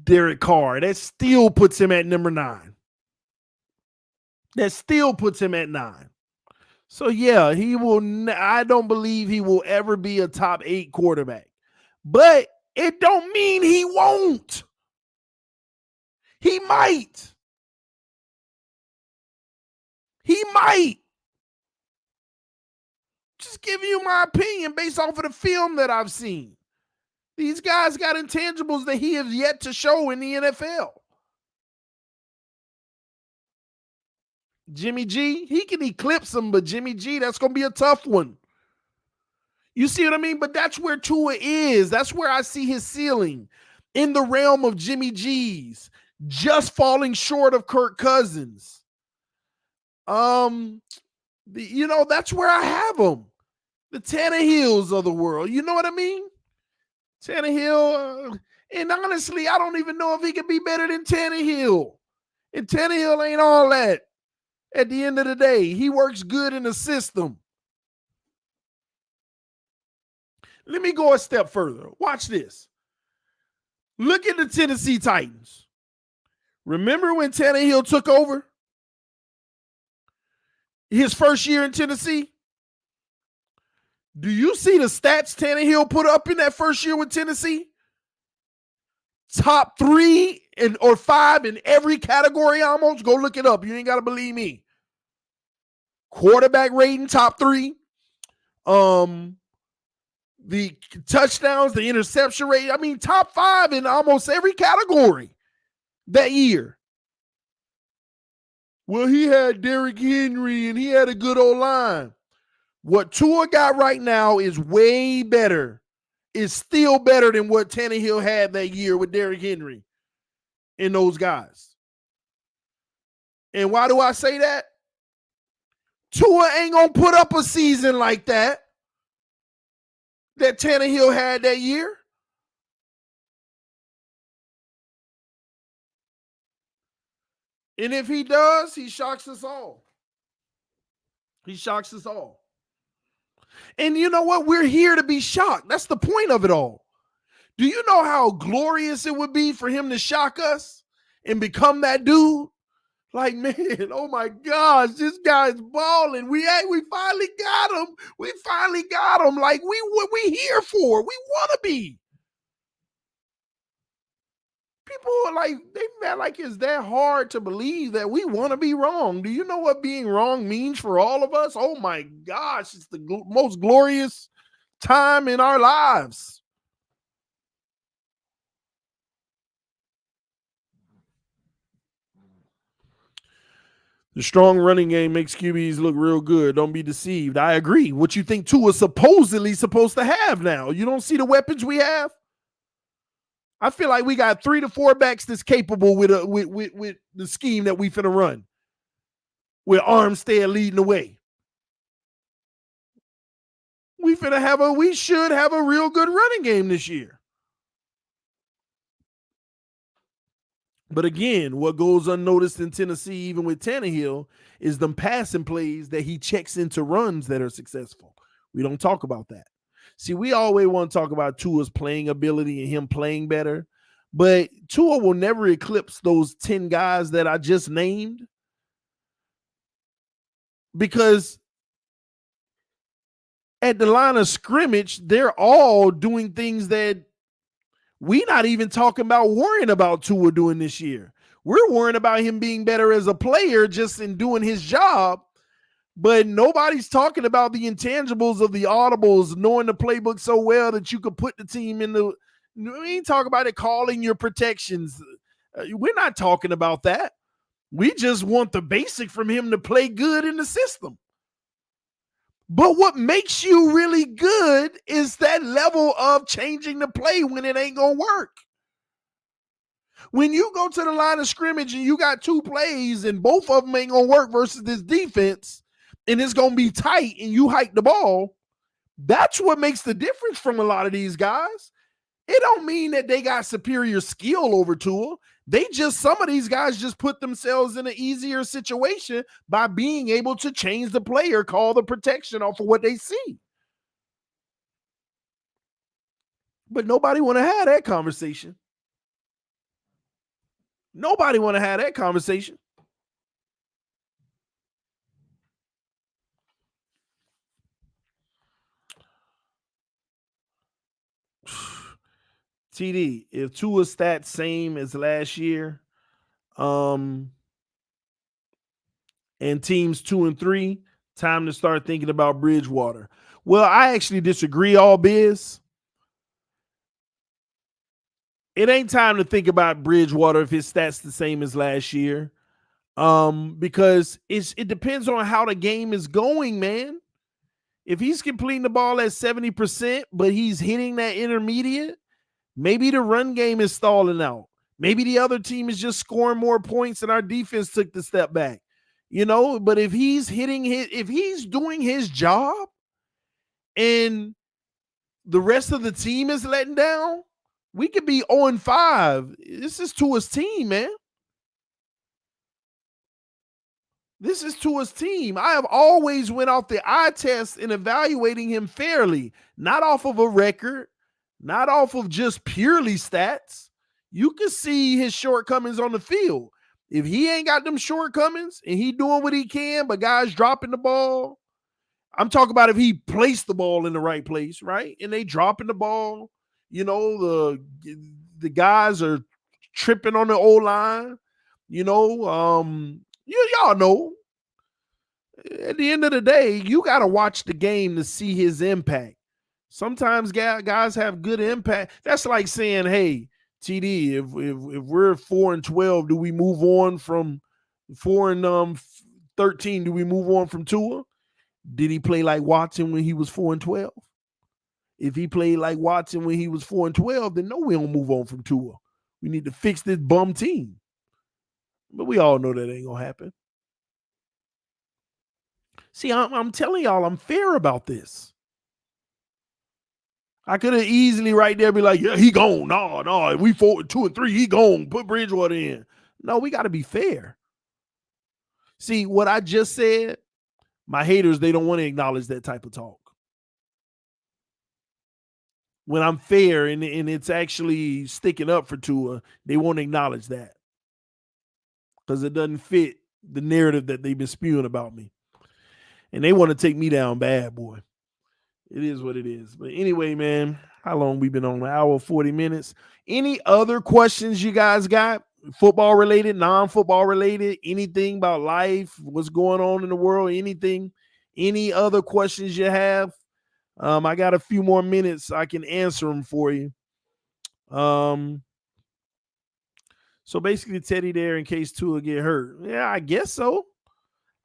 Derek Carr. That still puts him at number 9. That still puts him at 9. So, yeah, I don't believe he will ever be a top 8 quarterback. But it don't mean he won't. He might. He might. Just giving you my opinion based off of the film that I've seen. These guys got intangibles that he has yet to show in the NFL. Jimmy G, he can eclipse him, but Jimmy G, that's going to be a tough one. You see what I mean? But that's where Tua is. That's where I see his ceiling in the realm of Jimmy G's, just falling short of Kirk Cousins. That's where I have him. The Tannehills of the world. You know what I mean? Tannehill, and honestly, I don't even know if he could be better than Tannehill. And Tannehill ain't all that. At the end of the day, he works good in the system. Let me go a step further. Watch this. Look at the Tennessee Titans. Remember when Tannehill took over? His first year in Tennessee? Do you see the stats Tannehill put up in that first year with Tennessee? Top 3 or 5 in every category almost. Go look it up. You ain't got to believe me. Quarterback rating, top 3. The touchdowns, the interception rate. I mean, top 5 in almost every category that year. Well, he had Derrick Henry and he had a good old line. What Tua got right now is way better. It's still better than what Tannehill had that year with Derrick Henry and those guys. And why do I say that? Tua ain't going to put up a season like that Tannehill had that year. And if he does, he shocks us all. He shocks us all. And you know what? We're here to be shocked. That's the point of it all. Do you know how glorious it would be for him to shock us and become that dude? Like, man, oh my gosh, this guy's balling. We finally got him. We finally got him. Like, what we here for? We want to be. People are like, they feel like it's that hard to believe that we want to be wrong. Do you know what being wrong means for all of us? Oh my gosh, it's the most glorious time in our lives. The strong running game makes QBs look real good. Don't be deceived. I agree. What you think Tua's supposedly supposed to have now? You don't see the weapons we have? I feel like we got 3 to 4 backs that's capable with the scheme that we finna run. With Armstead leading the way. We should have a real good running game this year. But again, what goes unnoticed in Tennessee, even with Tannehill, is them passing plays that he checks into runs that are successful. We don't talk about that. See, we always want to talk about Tua's playing ability and him playing better, but Tua will never eclipse those 10 guys that I just named, because at the line of scrimmage, they're all doing things that we're not even talking about worrying about Tua doing this year. We're worrying about him being better as a player just in doing his job. But nobody's talking about the intangibles of the audibles, knowing the playbook so well that you could put the team in the. We ain't talking about it, calling your protections. We're not talking about that. We just want the basic from him to play good in the system. But what makes you really good is that level of changing the play when it ain't going to work. When you go to the line of scrimmage and you got 2 plays and both of them ain't going to work versus this defense, and it's going to be tight and you hike the ball, that's what makes the difference from a lot of these guys. It don't mean that they got superior skill over Tua. Some of these guys just put themselves in an easier situation by being able to change the play or call the protection off of what they see. But nobody want to have that conversation. Nobody want to have that conversation. TD, if Tua's stats same as last year, and teams 2 and 3, time to start thinking about Bridgewater. Well, I actually disagree, all biz. It ain't time to think about Bridgewater if his stats the same as last year. Because it depends on how the game is going, man. If he's completing the ball at 70%, but he's hitting that intermediate, maybe the run game is stalling out. Maybe the other team is just scoring more points and our defense took the step back. But if he's doing his job and the rest of the team is letting down, we could be 0-5. This is Tua's team, man. This is Tua's team. I have always went off the eye test in evaluating him fairly, not off of a record, not off of just purely stats. You can see his shortcomings on the field. If he ain't got them shortcomings and he doing what he can, but guys dropping the ball, I'm talking about if he placed the ball in the right place, right? And they dropping the ball, the guys are tripping on the O-line, y'all know. At the end of the day, you got to watch the game to see his impact. Sometimes guys have good impact. That's like saying, hey, TD, if we're 4-12, do we move on from 4-13? Do we move on from Tua? Did he play like Watson when he was 4-12? If he played like Watson when he was 4-12, then no, we don't move on from Tua. We need to fix this bum team. But we all know that ain't gonna happen. See, I'm telling y'all, I'm fair about this. I could have easily right there be like, yeah, he gone. No, we 2-3, he gone. Put Bridgewater in. No, we got to be fair. See, what I just said, my haters, they don't want to acknowledge that type of talk. When I'm fair and it's actually sticking up for Tua, they won't acknowledge that because it doesn't fit the narrative that they've been spewing about me. And they want to take me down bad, boy. It is what it is. But anyway, man, how long we been on? An hour, 40 minutes. Any other questions you guys got? Football related, non-football related, anything about life, what's going on in the world, anything, any other questions you have? I got a few more minutes. I can answer them for you. So basically Teddy there in case Tua get hurt. Yeah, I guess so.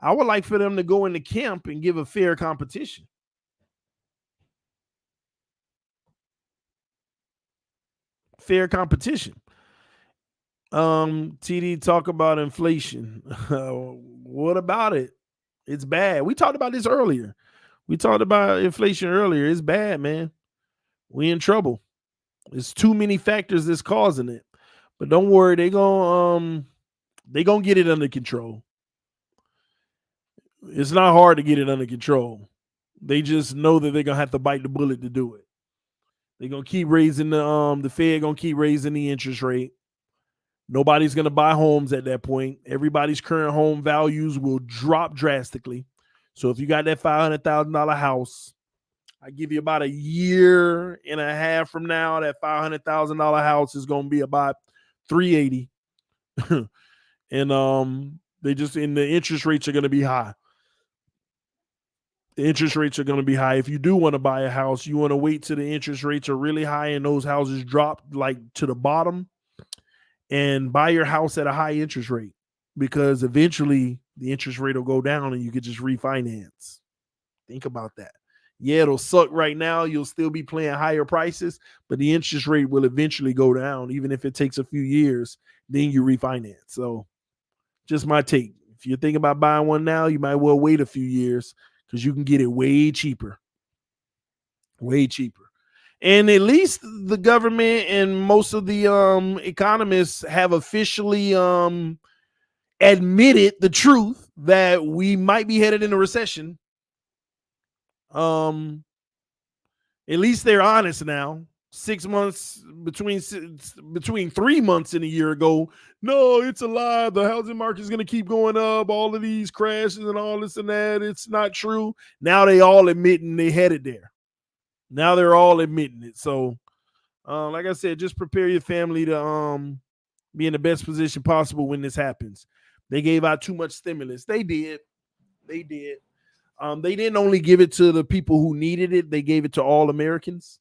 I would like for them to go into camp and give a fair competition. Fair competition. TD talk about inflation. What about it? It's bad. We talked about this earlier. We talked about inflation earlier. It's bad, man. We in trouble. There's too many factors that's causing it. But don't worry, they gonna get it under control. It's not hard to get it under control. They just know that they're gonna have to bite the bullet to do it. They're gonna keep raising the Fed gonna keep raising the interest rate. Nobody's gonna buy homes at that point. Everybody's current home values will drop drastically. So if you got that $500,000 house, I give you about a year and a half from now, that $500,000 house is gonna be about $380. And the interest rates are gonna be high. The interest rates are going to be high. If you do want to buy a house, you want to wait till the interest rates are really high and those houses drop like to the bottom and buy your house at a high interest rate, because eventually the interest rate will go down and you could just refinance. Think about that. Yeah, it'll suck right now. You'll still be paying higher prices, but the interest rate will eventually go down. Even if it takes a few years, then you refinance. So just my take. If you're thinking about buying one now, you might well wait a few years, because you can get it way cheaper. Way cheaper. And at least the government and most of the economists have officially admitted the truth that we might be headed in a recession. At least they're honest now. 6 months between 3 months and a year ago, no, it's a lie. The housing market is going to keep going up. All of these crashes and all this and that, it's not true. Now they all admitting they headed there. Now they're all admitting it. So, like I said, just prepare your family to be in the best position possible when this happens. They gave out too much stimulus. They did. They didn't only give it to the people who needed it. They gave it to all Americans.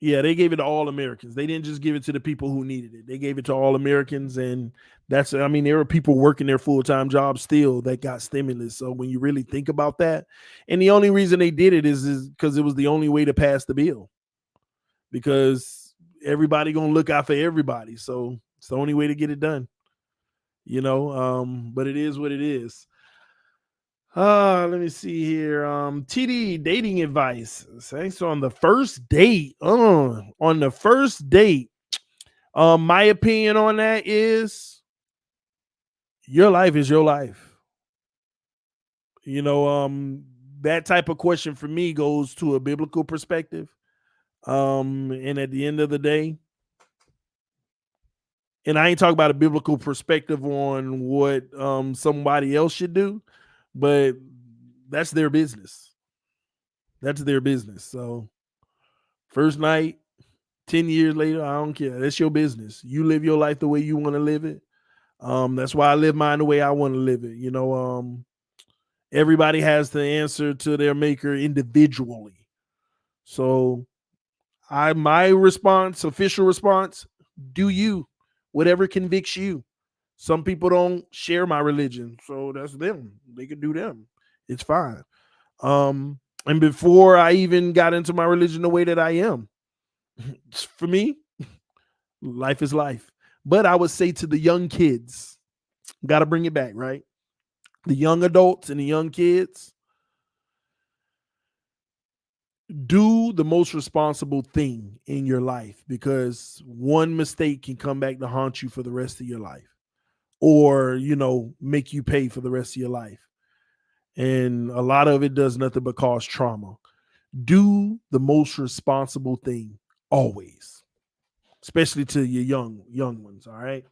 Yeah, they gave it to all Americans. They didn't just give it to the people who needed it. They gave it to all Americans. And there were people working their full-time jobs still that got stimulus. So when you really think about that, and the only reason they did it is because it was the only way to pass the bill, because everybody going to look out for everybody. So it's the only way to get it done, but it is what it is. Let me see here. TD dating advice. Thanks. On the first date. My opinion on that is your life is your life. That type of question for me goes to a biblical perspective. And at the end of the day, and I ain't talking about a biblical perspective on what somebody else should do, but that's their business. That's their business. So first night, 10 years later, I don't care. That's your business. You live your life the way you want to live it. That's why I live mine the way I want to live it. Everybody has to answer to their maker individually. So my response, official response, do you, whatever convicts you. Some people don't share my religion, so that's them. They can do them. It's fine. And before I even got into my religion the way that I am, for me, life is life. But I would say to the young kids, got to bring it back, right? The young adults and the young kids, do the most responsible thing in your life, because one mistake can come back to haunt you for the rest of your life, or, make you pay for the rest of your life. And a lot of it does nothing but cause trauma. Do the most responsible thing always. especially to your young ones. All right.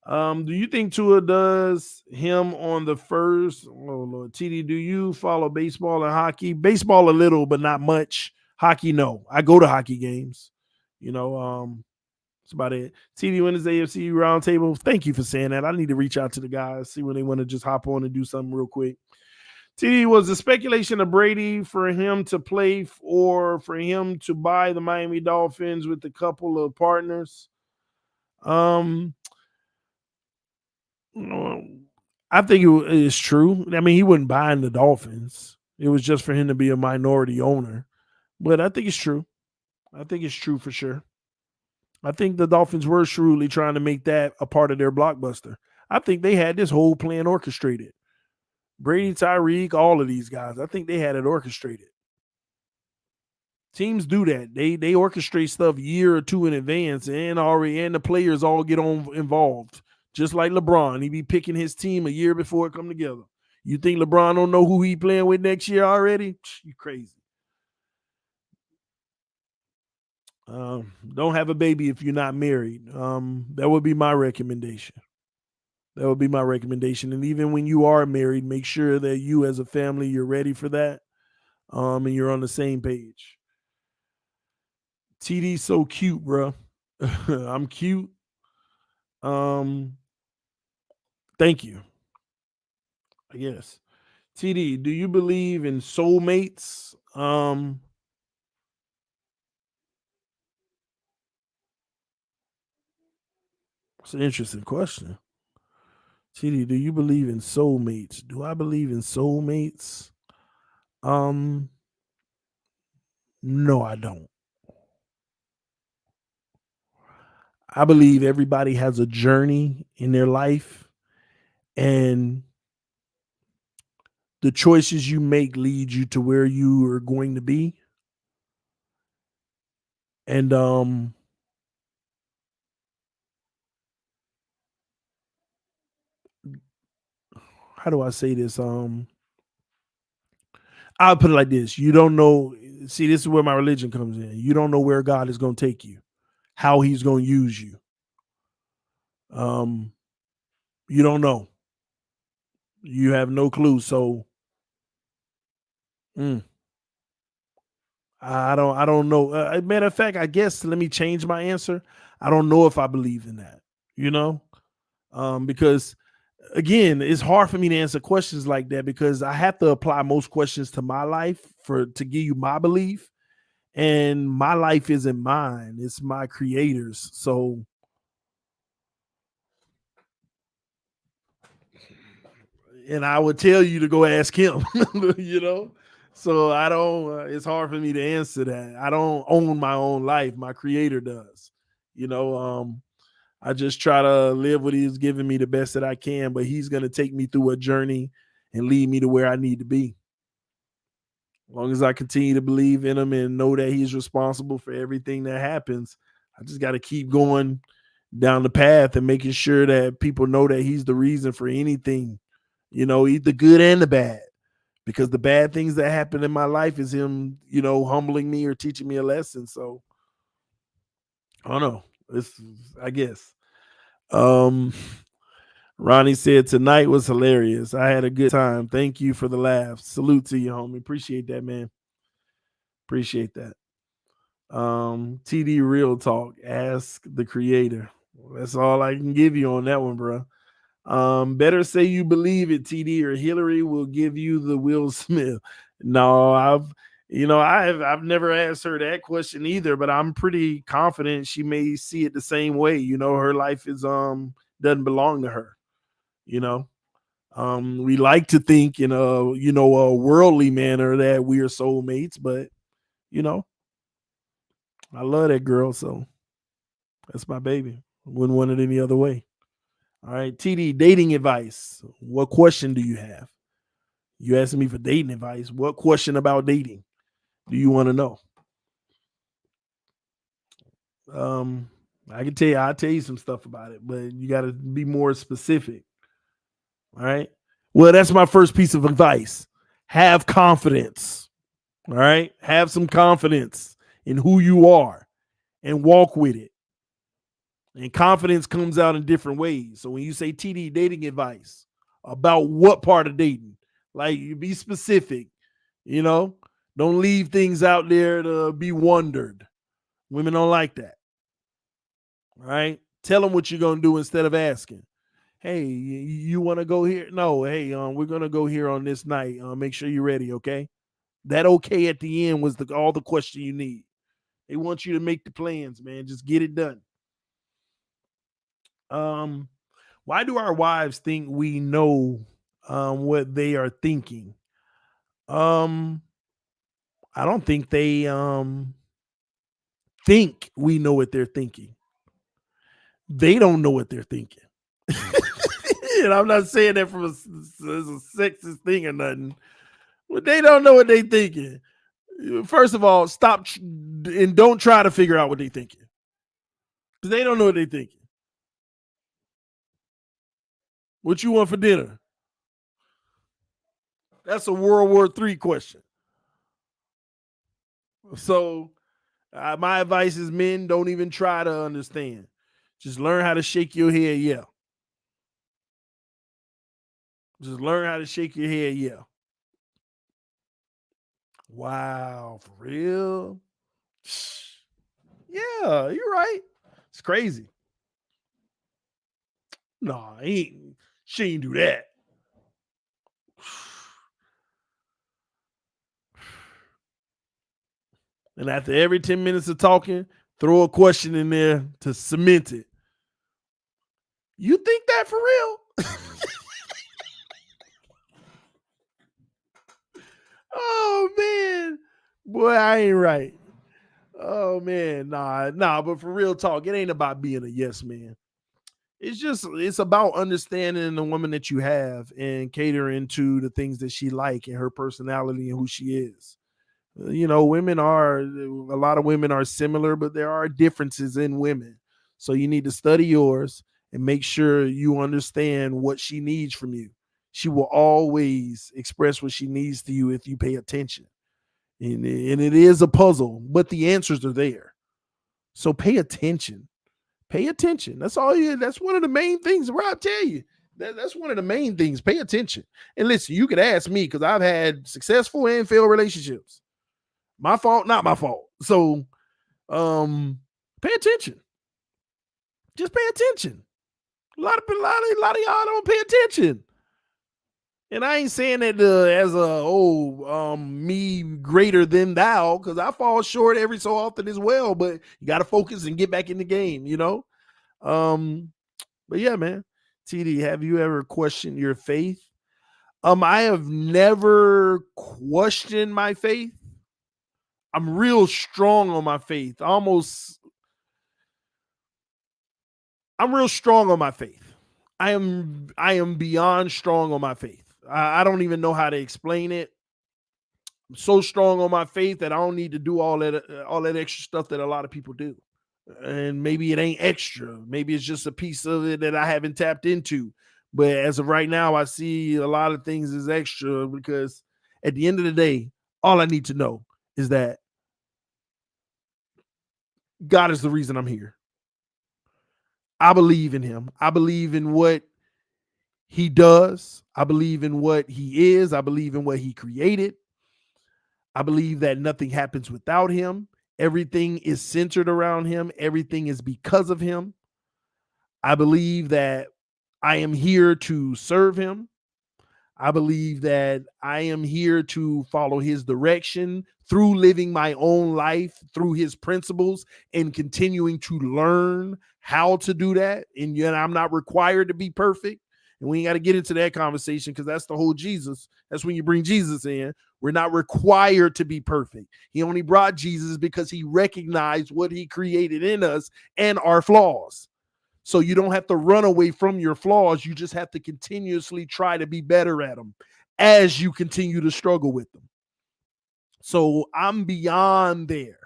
Do you think Tua does him on the first? Oh Lord, TD, do you follow baseball and hockey? Baseball a little, but not much. Hockey, no. I go to hockey games. You know, that's about it. TD, when is AFC roundtable? Thank you for saying that. I need to reach out to the guys, see when they want to just hop on and do something real quick. TD, was the speculation of Brady for him to play or for him to buy the Miami Dolphins with a couple of partners? Um, I think it is true. I mean, he wasn't buying the Dolphins. It was just for him to be a minority owner. But I think it's true. I think it's true for sure. I think the Dolphins were shrewdly trying to make that a part of their blockbuster. I think they had this whole plan orchestrated. Brady, Tyreek, all of these guys. I think they had it orchestrated. Teams do that. They orchestrate stuff year or two in advance, and the players all get on involved. Just like LeBron, he be picking his team a year before it come together. You think LeBron don't know who he playing with next year already? You crazy. Don't have a baby if you're not married. That would be my recommendation. That would be my recommendation. And even when you are married, make sure that you as a family, you're ready for that. And you're on the same page. TD's so cute, bro. I'm cute. Thank you. I guess. TD, do you believe in soulmates? It's an interesting question. TD, do you believe in soulmates? Do I believe in soulmates? Um, no, I don't. I believe everybody has a journey in their life, and the choices you make lead you to where you are going to be. And how do I say this? I'll put it like this. You don't know. See, this is where my religion comes in. You don't know where God is going to take you, how he's going to use you. Um, you don't know. You have no clue. So mm, I don't know. Matter of fact, I guess let me change my answer. I don't know if I believe in that, you know? Because again, it's hard for me to answer questions like that because I have to apply most questions to my life to give you my belief. And my life isn't mine, it's my creator's. So and I would tell you to go ask him, you know. So I don't. It's hard for me to answer that. I don't own my own life. My creator does. You know. I just try to live what he's giving me the best that I can, but he's gonna take me through a journey and lead me to where I need to be. As long as I continue to believe in him and know that he's responsible for everything that happens, I just got to keep going down the path and making sure that people know that he's the reason for anything, the good and the bad. Because the bad things that happen in my life is him, humbling me or teaching me a lesson. So I don't know. I guess. Um, Ronnie said tonight was hilarious. I had a good time. Thank you for the laughs. Salute to you, homie. Appreciate that, man. Appreciate that. TD Real Talk. Ask the creator. That's all I can give you on that one, bro. Better say you believe it, TD, or Hillary will give you the Will Smith. No, I've never asked her that question either, but I'm pretty confident she may see it the same way. Her life is doesn't belong to her. You know, we like to think in a worldly manner that we are soulmates, but you know, I love that girl, so that's my baby. Wouldn't want it any other way. All right, TD, dating advice. What question do you have? You asking me for dating advice. What question about dating do you want to know? Um, I can tell you, I'll tell you some stuff about it, but you got to be more specific. All right. Well, that's my first piece of advice. Have confidence. All right. Have some confidence in who you are and walk with it. And confidence comes out in different ways. So when you say TD dating advice, about what part of dating? Like, you be specific, you know? Don't leave things out there to be wondered. Women don't like that. Right? Tell them what you're gonna do instead of asking. Hey, you want to go here? No, hey, we're gonna go here on this night. Make sure you're ready, okay? That okay at the end was all the question you need. They want you to make the plans, man. Just get it done. Um, why do our wives think we know what they are thinking? Um, I don't think they think we know what they're thinking. They don't know what they're thinking. And I'm not saying that from as a sexist thing or nothing. But they don't know what they're thinking. First of all, stop and don't try to figure out what they're thinking. Because they don't know what they're thinking. What you want for dinner? That's a World War III question. So my advice is, men, don't even try to understand. Just learn how to shake your head, yeah. Just learn how to shake your head, yeah. Wow, for real? Yeah, you're right. It's crazy. No, she ain't do that. And after every 10 minutes of talking, throw a question in there to cement it. You think that for real? Oh man. Boy, I ain't right. Oh man, nah, but for real talk, it ain't about being a yes man. It's about understanding the woman that you have and catering to the things that she like and her personality and who she is. Women are a lot of women are similar, but there are differences in women. So you need to study yours and make sure you understand what she needs from you. She will always express what she needs to you if you pay attention. And it is a puzzle, but the answers are there. So pay attention. Pay attention. That's one of the main things, where I tell you. That's one of the main things. Pay attention. And listen, you could ask me because I've had successful and failed relationships. My fault, not my fault. So pay attention. Just pay attention. A lot of y'all don't pay attention. And I ain't saying that as me greater than thou, because I fall short every so often as well. But you got to focus and get back in the game, But yeah, man. TD, have you ever questioned your faith? I have never questioned my faith. I'm real strong on my faith. I'm real strong on my faith. I am beyond strong on my faith. I don't even know how to explain it. I'm so strong on my faith that I don't need to do all that extra stuff that a lot of people do. And maybe it ain't extra. Maybe it's just a piece of it that I haven't tapped into. But as of right now, I see a lot of things as extra because at the end of the day, all I need to know is that God is the reason I'm here. I believe in him. I believe in what he does. I believe in what he is. I believe in what he created. I believe that nothing happens without him. Everything is centered around him. Everything is because of him. I believe that I am here to serve him. I believe that I am here to follow his direction through living my own life, through his principles, and continuing to learn how to do that. And yet I'm not required to be perfect. And we ain't got to get into that conversation because that's the whole Jesus. That's when you bring Jesus in. We're not required to be perfect. He only brought Jesus because he recognized what he created in us and our flaws. So you don't have to run away from your flaws. You just have to continuously try to be better at them as you continue to struggle with them. So I'm beyond there.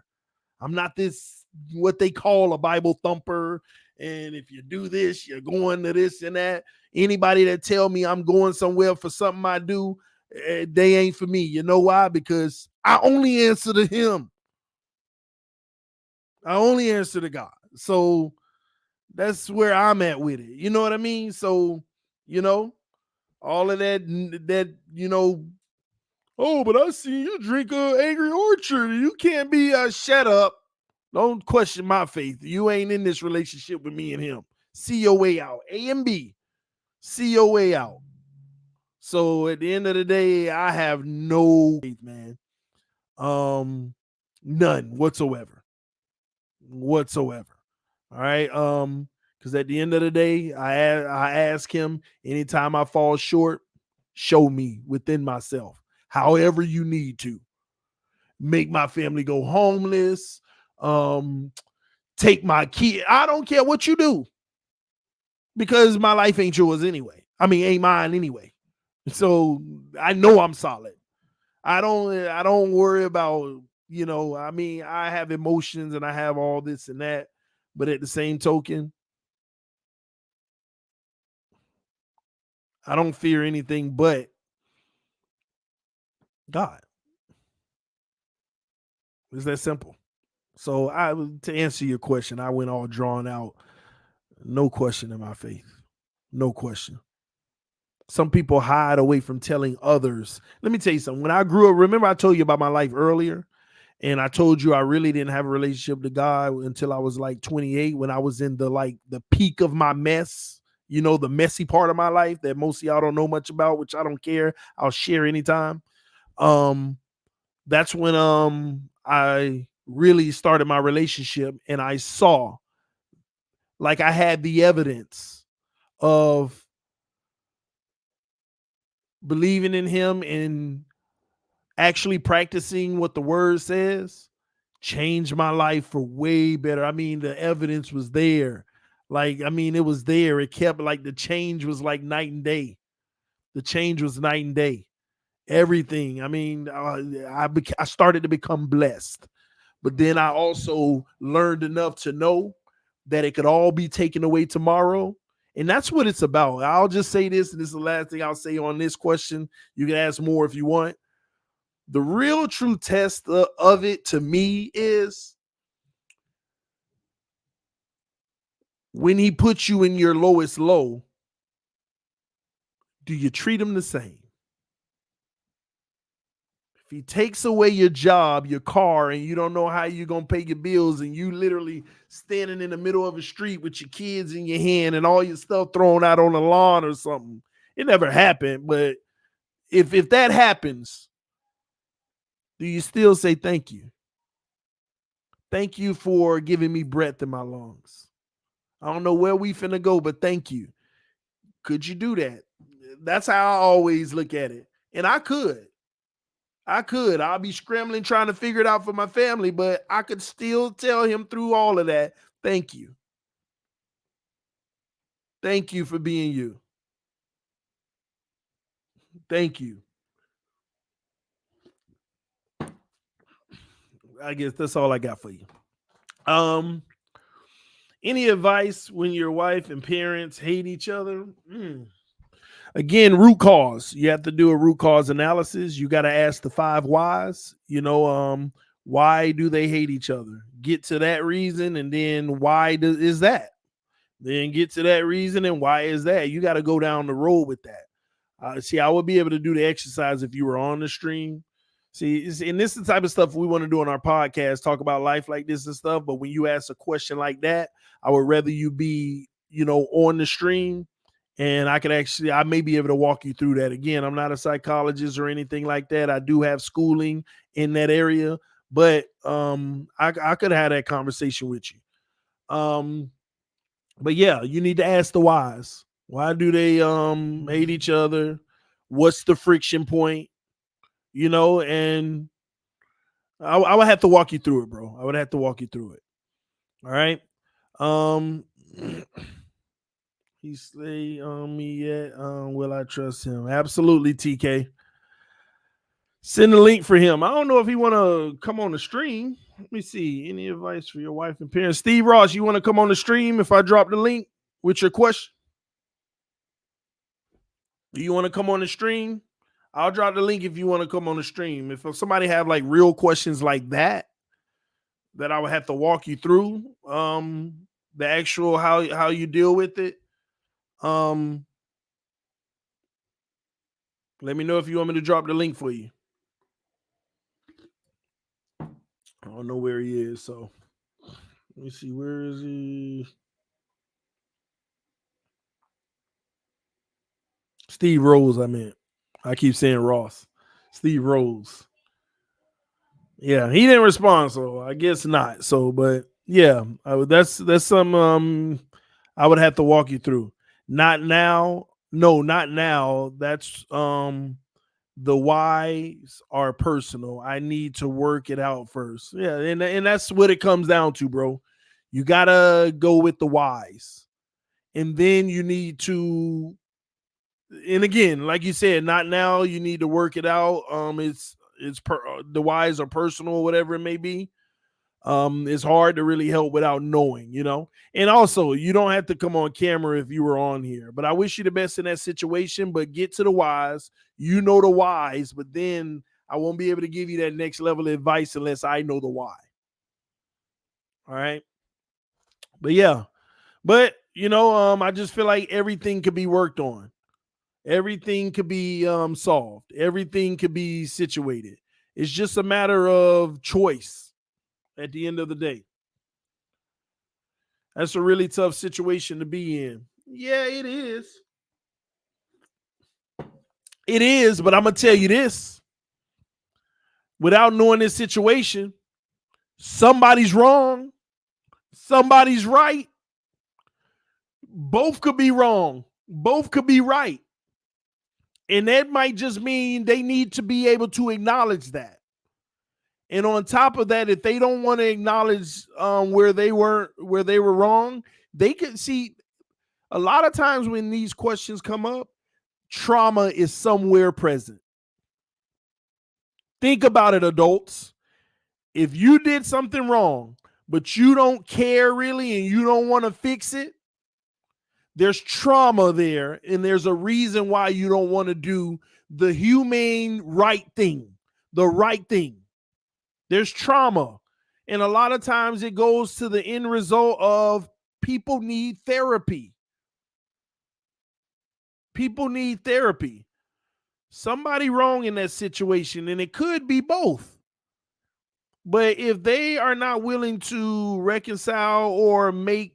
I'm not this, what they call a Bible thumper. And if you do this, you're going to this and that. Anybody that tell me I'm going somewhere for something I do, they ain't for me. You know why? Because I only answer to him. I only answer to God. So That's where I'm at with it. You know what I mean? So, you know, all of that, oh, but I see you drink Angry Orchard. You can't be shut up. Don't question my faith. You ain't in this relationship with me and him. See your way out. A and B. See your way out. So at the end of the day, I have no faith, man. None whatsoever. Whatsoever. All right. Because at the end of the day, I ask him anytime I fall short, show me within myself. However you need to. Make my family go homeless. Take my kid. I don't care what you do. Because my life ain't yours anyway. I mean, ain't mine anyway. So I know I'm solid. I don't worry about, I mean, I have emotions and I have all this and that, but at the same token, I don't fear anything but God. It's that simple. So to answer your question, I went all drawn out. No question in my faith. No question. Some people hide away from telling others. Let me tell you something. When I grew up, remember I told you about my life earlier? And I told you I really didn't have a relationship to God until I was like 28, when I was in the peak of my mess, the messy part of my life that most of y'all don't know much about, which I don't care. I'll share anytime. Um, that's when I really started my relationship, and I saw, like, I had the evidence of believing in him and actually practicing what the word says changed my life for way better. I mean, the evidence was there. Like, I mean, it was there. It kept, like, the change was like night and day. The change was night and day. Everything. I mean, I started to become blessed. But then I also learned enough to know that it could all be taken away tomorrow. And that's what it's about. I'll just say this, and this is the last thing I'll say on this question. You can ask more if you want. The real true test of it to me is when he puts you in your lowest low, do you treat him the same? If he takes away your job, your car, and you don't know how you're going to pay your bills, and you literally standing in the middle of a street with your kids in your hand and all your stuff thrown out on the lawn or something. It never happened, but if that happens, do you still say thank you? Thank you for giving me breath in my lungs. I don't know where we finna go, but thank you. Could you do that? That's how I always look at it. And I could. I could. I'll be scrambling trying to figure it out for my family, but I could still tell him through all of that, thank you. Thank you for being you. Thank you. I guess that's all I got for you. Um, any advice when your wife and parents hate each other? Again, root cause. You have to do a root cause analysis. You got to ask the 5 whys. Why do they hate each other? Get to that reason, and then is that? Then get to that reason, and why is that? You got to go down the road with that. See, I would be able to do the exercise if you were on the stream. See, and this is the type of stuff we want to do on our podcast, talk about life like this and stuff. But when you ask a question like that, I would rather you be, on the stream, and I may be able to walk you through that. Again, I'm not a psychologist or anything like that. I do have schooling in that area, but I could have that conversation with you. But yeah, you need to ask the whys. Why do they hate each other? What's the friction point? And I would have to walk you through it, bro. I would have to walk you through it. All right. Um he slay on me yet. Will I trust him? Absolutely, TK. Send a link for him. I don't know if he want to come on the stream. Let me see. Any advice for your wife and parents? Steve Ross, you want to come on the stream if I drop the link with your question? Do you want to come on the stream? I'll drop the link if you want to come on the stream. If somebody have like real questions like that I would have to walk you through, the actual how you deal with it. Um, Let me know if you want me to drop the link for you. I don't know where he is, so let me see. Where is he? Steve Rose, I meant. I keep saying Ross. Steve Rose. Yeah, he didn't respond, so I guess not. So, but yeah, that's some I would have to walk you through. Not now. No, not now. That's the whys are personal. I need to work it out first. Yeah, and that's what it comes down to, bro. You gotta go with the whys, and then you need to. And again, like you said, not now. You need to work it out. The whys are personal, whatever it may be. It's hard to really help without knowing, you know. And also, you don't have to come on camera if you were on here. But I wish you the best in that situation. But get to the whys. You know the whys, but then I won't be able to give you that next level of advice unless I know the why. All right. But yeah, but I just feel like everything could be worked on. Everything could be solved. Everything could be situated. It's just a matter of choice at the end of the day. That's a really tough situation to be in. Yeah, it is. It is, but I'm going to tell you this. Without knowing this situation, somebody's wrong, somebody's right. Both could be wrong, both could be right. And that might just mean they need to be able to acknowledge that. And on top of that, if they don't want to acknowledge where they were wrong, they can see a lot of times when these questions come up, trauma is somewhere present. Think about it, adults. If you did something wrong, but you don't care really and you don't want to fix it, there's trauma there, and there's a reason why you don't want to do the humane right thing, the right thing. There's trauma. And a lot of times it goes to the end result of people need therapy. People need therapy. Somebody wrong in that situation, and it could be both. But if they are not willing to reconcile or make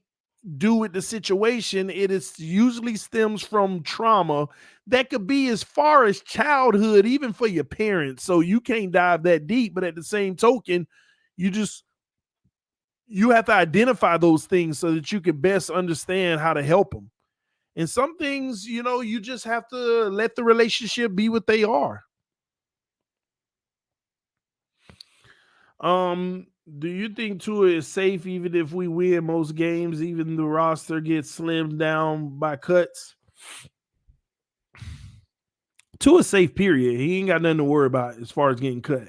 do with the situation, it is usually stems from trauma that could be as far as childhood, even for your parents. So you can't dive that deep, but at the same token, you have to identify those things so that you can best understand how to help them. And some things, you just have to let the relationship be what they are. Do you think Tua is safe even if we win most games, even the roster gets slimmed down by cuts? Tua's safe, period. He ain't got nothing to worry about as far as getting cut.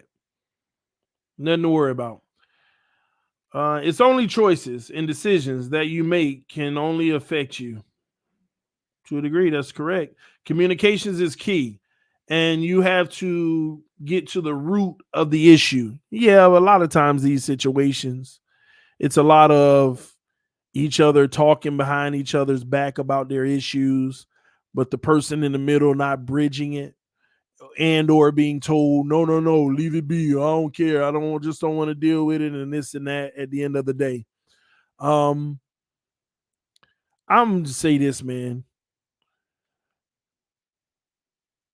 Nothing to worry about. It's only choices and decisions that you make can only affect you. To a degree, that's correct. Communications is key. And you have to get to the root of the issue. Yeah, a lot of times these situations, it's a lot of each other talking behind each other's back about their issues, but the person in the middle not bridging it and or being told, no, leave it be. I don't care. I don't want to deal with it and this and that at the end of the day. I'm gonna say this, man.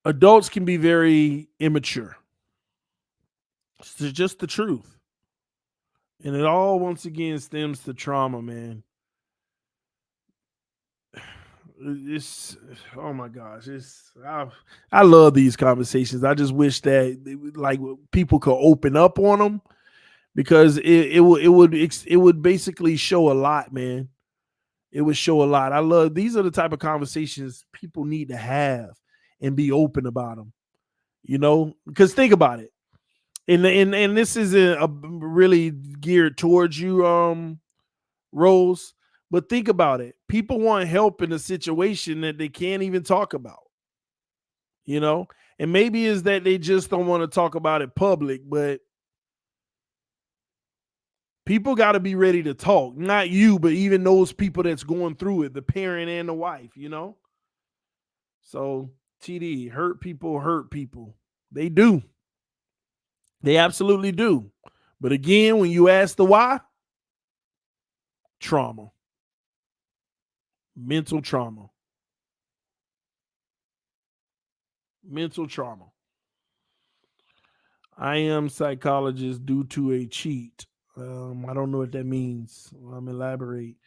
Adults can be very immature. It's just the truth. And it all once again stems to trauma, man. It's oh my gosh, I love these conversations. I just wish that like people could open up on them because it would basically show a lot, man. It would show a lot. I love these are the type of conversations people need to have and be open about them. Because think about it, and this isn't really geared towards you, Rose. But think about it. People want help in a situation that they can't even talk about, you know? And maybe is that they just don't want to talk about it public, but People got to be ready to talk. Not you, but even those people that's going through it, the parent and the wife, you know? So, TD, hurt people hurt people. They do. They absolutely do. But again, when you ask the why, trauma, mental trauma, mental trauma. I am psychologist due to a cheat. I don't know what that means. Elaborate.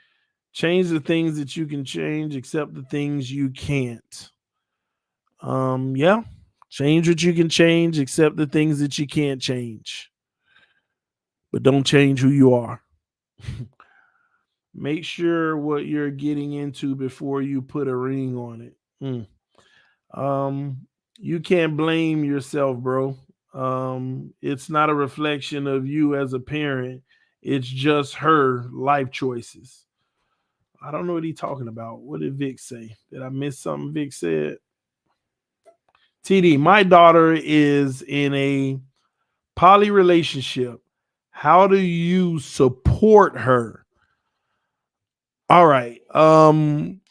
Change the things that you can change, accept the things you can't. Yeah. Change what you can change, accept the things that you can't change. But don't change who you are. Make sure what you're getting into before you put a ring on it. You can't blame yourself, bro. It's not a reflection of you as a parent. It's just her life choices. I don't know what he's talking about. What did Vic say? Did I miss something Vic said? TD, my daughter is in a poly relationship. How do you support her? All right.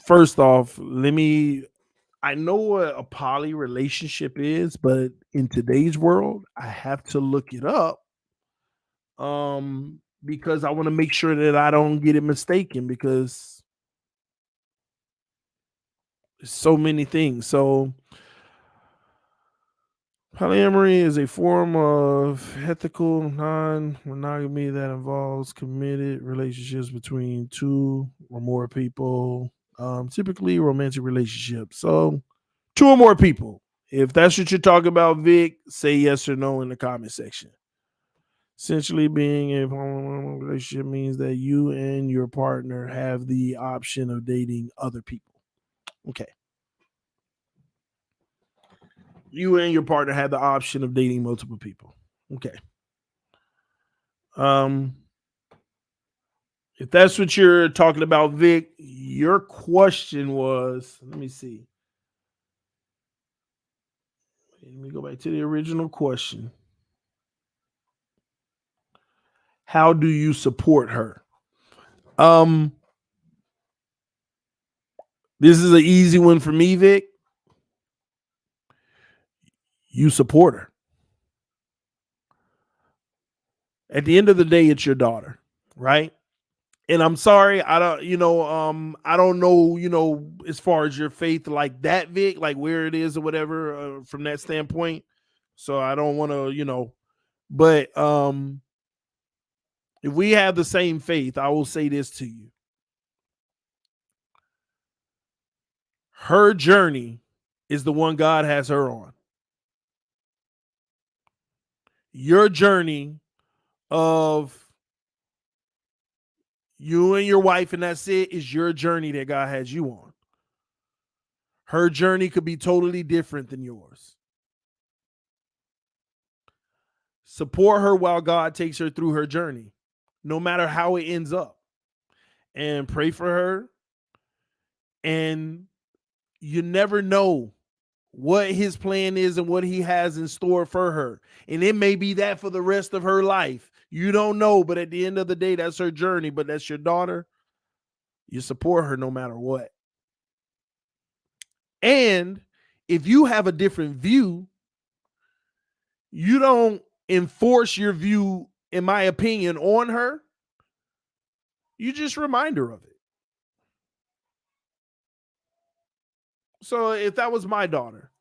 First off, I know what a poly relationship is, but in today's world, I have to look it up. Because I want to make sure that I don't get it mistaken because there's so many things. So polyamory is a form of ethical non-monogamy that involves committed relationships between two or more people, typically romantic relationships. So, two or more people. If that's what you're talking about, Vic, say yes or no in the comment section. Essentially, being a relationship means that you and your partner have the option of dating other people. Okay. You and your partner have the option of dating multiple people. Okay. Um, if that's what you're talking about, Vic, your question was, let me see. Let me go back to the original question. How do you support her? This is an easy one for me, Vic. You support her. At the end of the day, it's your daughter, right? And I'm sorry, I don't know, as far as your faith like that, Vic, like where it is or whatever, from that standpoint. So I don't want to, but if we have the same faith, I will say this to you. Her journey is the one God has her on. Your journey of you and your wife, and that's it, is your journey that God has you on. Her journey could be totally different than yours. Support her while God takes her through her journey, no matter how it ends up. And pray for her. And you never know what his plan is and what he has in store for her. And it may be that for the rest of her life. You don't know, but at the end of the day, that's her journey. But that's your daughter. You support her no matter what. And if you have a different view, you don't enforce your view, in my opinion, on her. You just remind her of it. So if that was my daughter,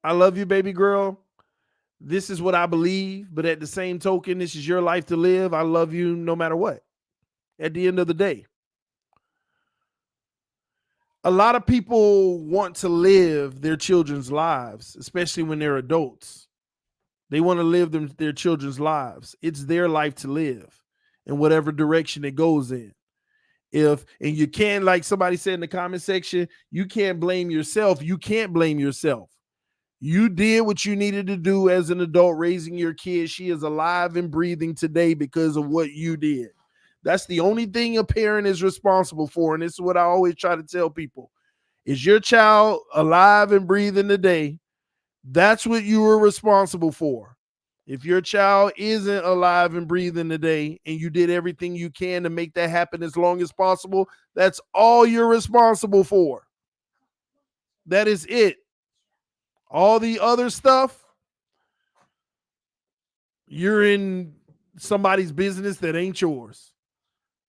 I love you, baby girl. This is what I believe, but at the same token, this is your life to live. I love you no matter what. At the end of the day, a lot of people want to live their children's lives, especially when they're adults. They want to live their children's lives. It's their life to live in whatever direction it goes in. And you can't, like somebody said in the comment section, you can't blame yourself. You can't blame yourself. You did what you needed to do as an adult raising your kid. She is alive and breathing today because of what you did. That's the only thing a parent is responsible for. And this is what I always try to tell people. Is your child alive and breathing today? That's what you were responsible for. If your child isn't alive and breathing today and you did everything you can to make that happen as long as possible, that's all you're responsible for. That is it. All the other stuff, you're in somebody's business that ain't yours.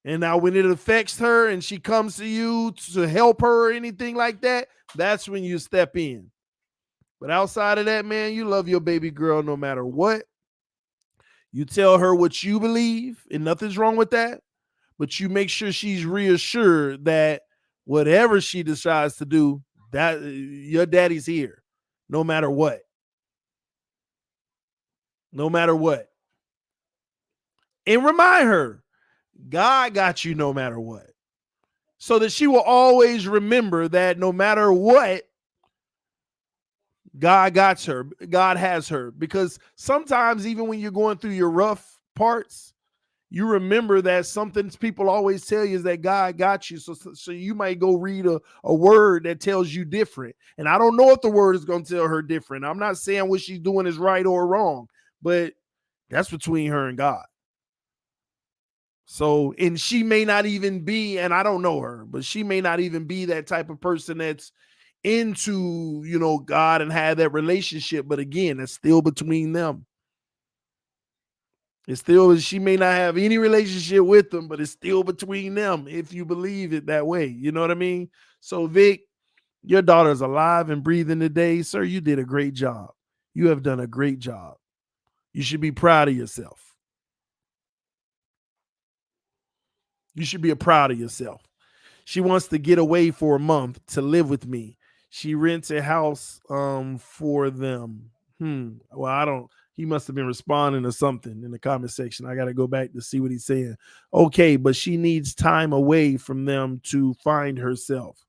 And now when it affects her and she comes to you to help her or anything like that, that's when you step in. But outside of that, man, you love your baby girl no matter what. You tell her what you believe, and nothing's wrong with that. But you make sure she's reassured that whatever she decides to do, that your daddy's here, no matter what. No matter what. And remind her, God got you no matter what. So that she will always remember that no matter what, God got her. God has her. Because sometimes, even when you're going through your rough parts, you remember that something people always tell you is that God got you. So you might go read a word that tells you different. And I don't know if the word is going to tell her different. I'm not saying what she's doing is right or wrong, but that's between her and God. So, and she may not even be, and I don't know her, but she may not even be that type of person that's into, God and have that relationship. But again, it's still between them. It's still, she may not have any relationship with them, but it's still between them if you believe it that way. You know what I mean? So, Vic, your daughter's alive and breathing today. Sir, you did a great job. You have done a great job. You should be proud of yourself. You should be proud of yourself. She wants to get away for a month to live with me. She rents a house for them. Well, I don't. He must have been responding to something in the comment section. I got to go back to see what he's saying. Okay, but she needs time away from them to find herself.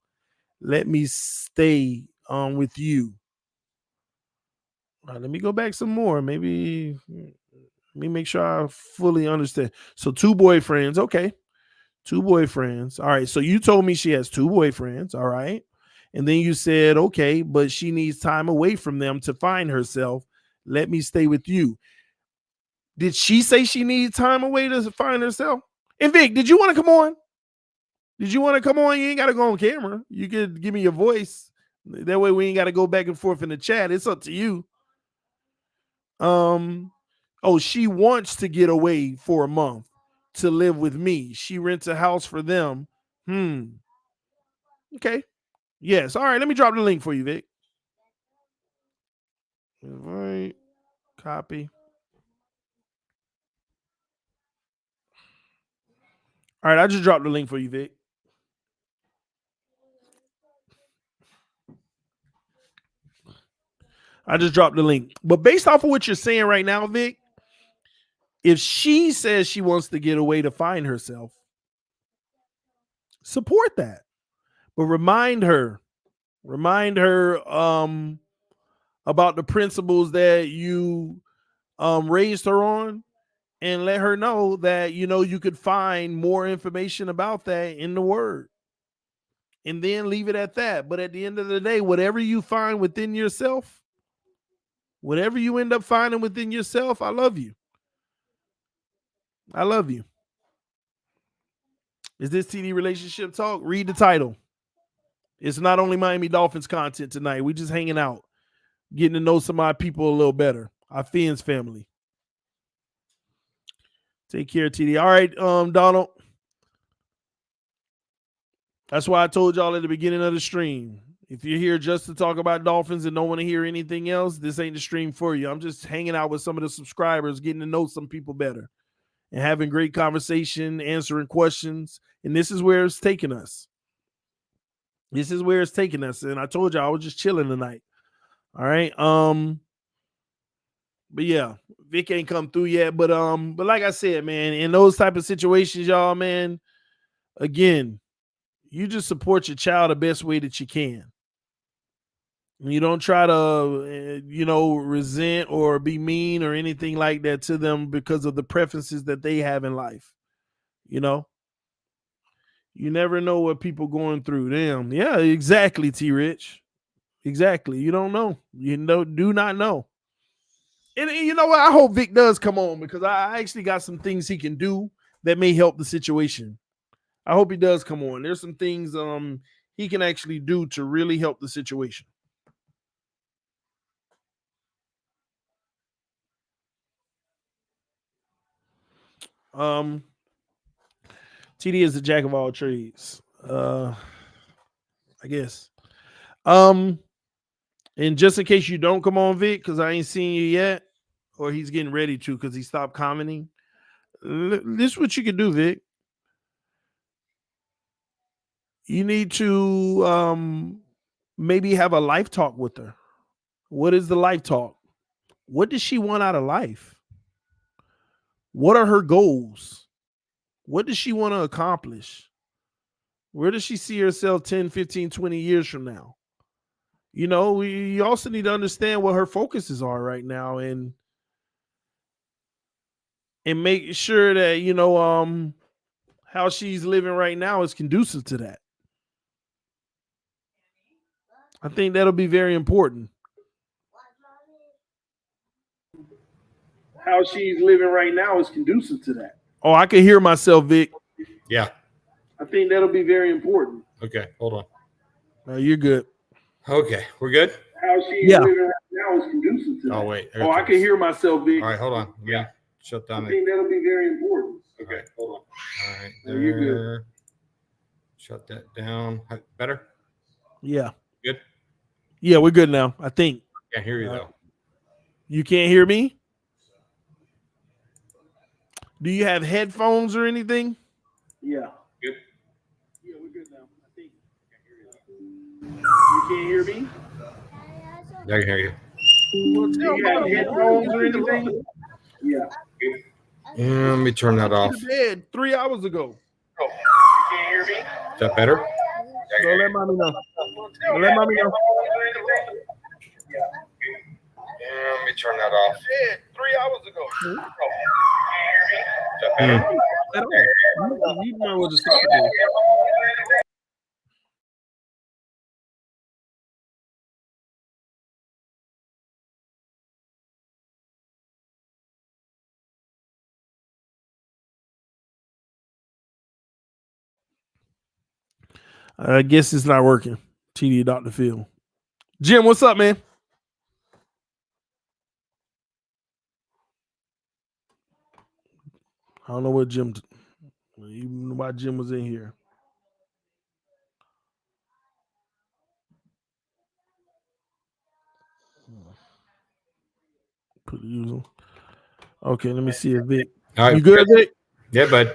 Let me stay with you. Let me go back some more. Maybe let me make sure I fully understand. So 2 boyfriends. Okay. 2 boyfriends. All right. So you told me she has 2 boyfriends. All right. And then you said, okay, but she needs time away from them to find herself. Let me stay with you. Did she say she needs time away to find herself? And Vic, did you want to come on? Did you want to come on? You ain't got to go on camera. You could give me your voice. That way we ain't got to go back and forth in the chat. It's up to you. She wants to get away for a month to live with me. She rents a house for them. Okay. Yes. All right. Let me drop the link for you, Vic. All right. Copy. All right. I just dropped the link for you, Vic. I just dropped the link. But based off of what you're saying right now, Vic, if she says she wants to get away to find herself, support that. But remind her about the principles that you raised her on, and let her know that you could find more information about that in the word, and then leave it at that. But at the end of the day, whatever you find within yourself, whatever you end up finding within yourself, I love you. I love you. Is this TD Relationship Talk? Read the title. It's not only Miami Dolphins content tonight. We just hanging out, getting to know some of our people a little better. Our Phins family. Take care, TD. All right, Donald. That's why I told y'all at the beginning of the stream. If you're here just to talk about Dolphins and don't want to hear anything else, this ain't the stream for you. I'm just hanging out with some of the subscribers, getting to know some people better, and having great conversation, answering questions. And this is where it's taking us. This is where it's taking us. And I told y'all I was just chilling tonight. All right. But yeah, Vic ain't come through yet. But like I said, man, in those type of situations, y'all, man, again, you just support your child the best way that you can. You don't try to, resent or be mean or anything like that to them because of the preferences that they have in life. You never know what people going through. Damn. Yeah, exactly, T Rich. Exactly. You don't know. Do not know. And you know what? I hope Vic does come on because I actually got some things he can do that may help the situation. I hope he does come on. There's some things he can actually do to really help the situation. Um, TD is the jack of all trades. I guess. Um, and just in case you don't come on, Vic, because I ain't seen you yet, or he's getting ready to because he stopped commenting. This is what you can do, Vic. You need to maybe have a life talk with her. What is the life talk? What does she want out of life? What are her goals? What does she want to accomplish? Where does she see herself 10, 15, 20 years from now? You know, you also need to understand what her focuses are right now and make sure that, how she's living right now is conducive to that. I think that'll be very important. How she's living right now is conducive to that. Oh, I can hear myself, Vic. Yeah. I think that'll be very important. Okay, hold on. No, you're good. Okay, we're good? How she's living right now is conducive to that. Oh, wait. I can hear myself, Vic. All right, hold on. Yeah. Shut down. I think that'll be very important. Okay, hold on. All right, there. No, you're good. Shut that down. Better? Yeah. Good? Yeah, we're good now, I think. Can't hear you, though. You can't hear me? Do you have headphones or anything? Yeah. Good? Yeah, we're good now. I think. You can't hear me? Yeah, I can hear you. Well, do you have headphones or anything? Yeah. Let me turn that off. Bed 3 hours ago. You can't hear me? Is that better? So let mommy know. Let mommy know. Let me turn that off. Bed 3 hours ago. Is that better? You know what to say. I guess it's not working. TD Dr. Phil. Jim, what's up, man? I don't know what Jim, even why Jim was in here. Put the user. Okay, let me see if Vic. All right, you good, Vic? Yeah, bud.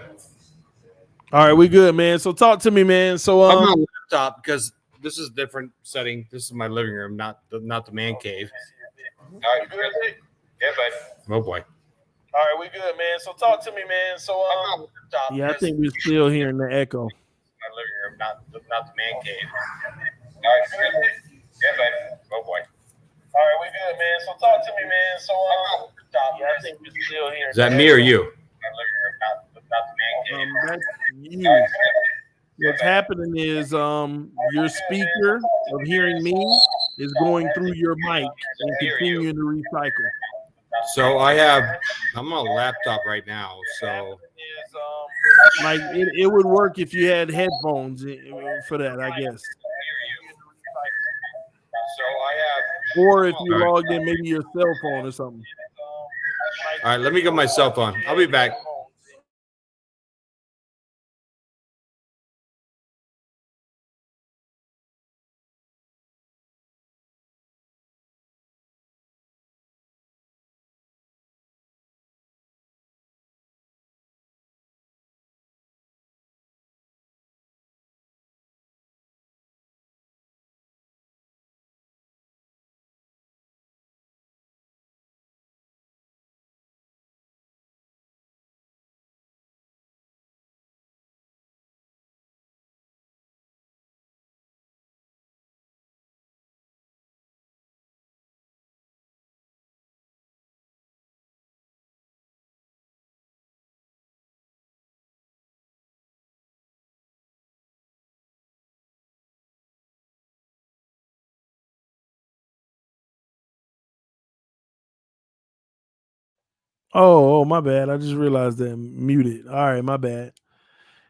All right, we good, man. So talk to me, man. So I'm on laptop because this is a different setting. This is my living room, not the man cave. All right, you good, Vic? Yeah, bud. Oh boy. All right, we good, man. So talk to me, man. So yeah, I think we're still hearing the echo. My living room, not the man cave. All right, you good, Vic? Yeah, bud. Oh boy. All right, we good, man. So talk to me, man. So yeah, I think we're still hearing. Is that me or you? That's you. What's happening is your speaker of hearing me is going through your mic and continuing to recycle. So I'm on a laptop right now. So like it would work if you had headphones for that, I guess. Or if you logged in maybe your cell phone or something. All right, let me get my cell phone. I'll be back. Oh, my bad. I just realized that I'm muted. All right, my bad.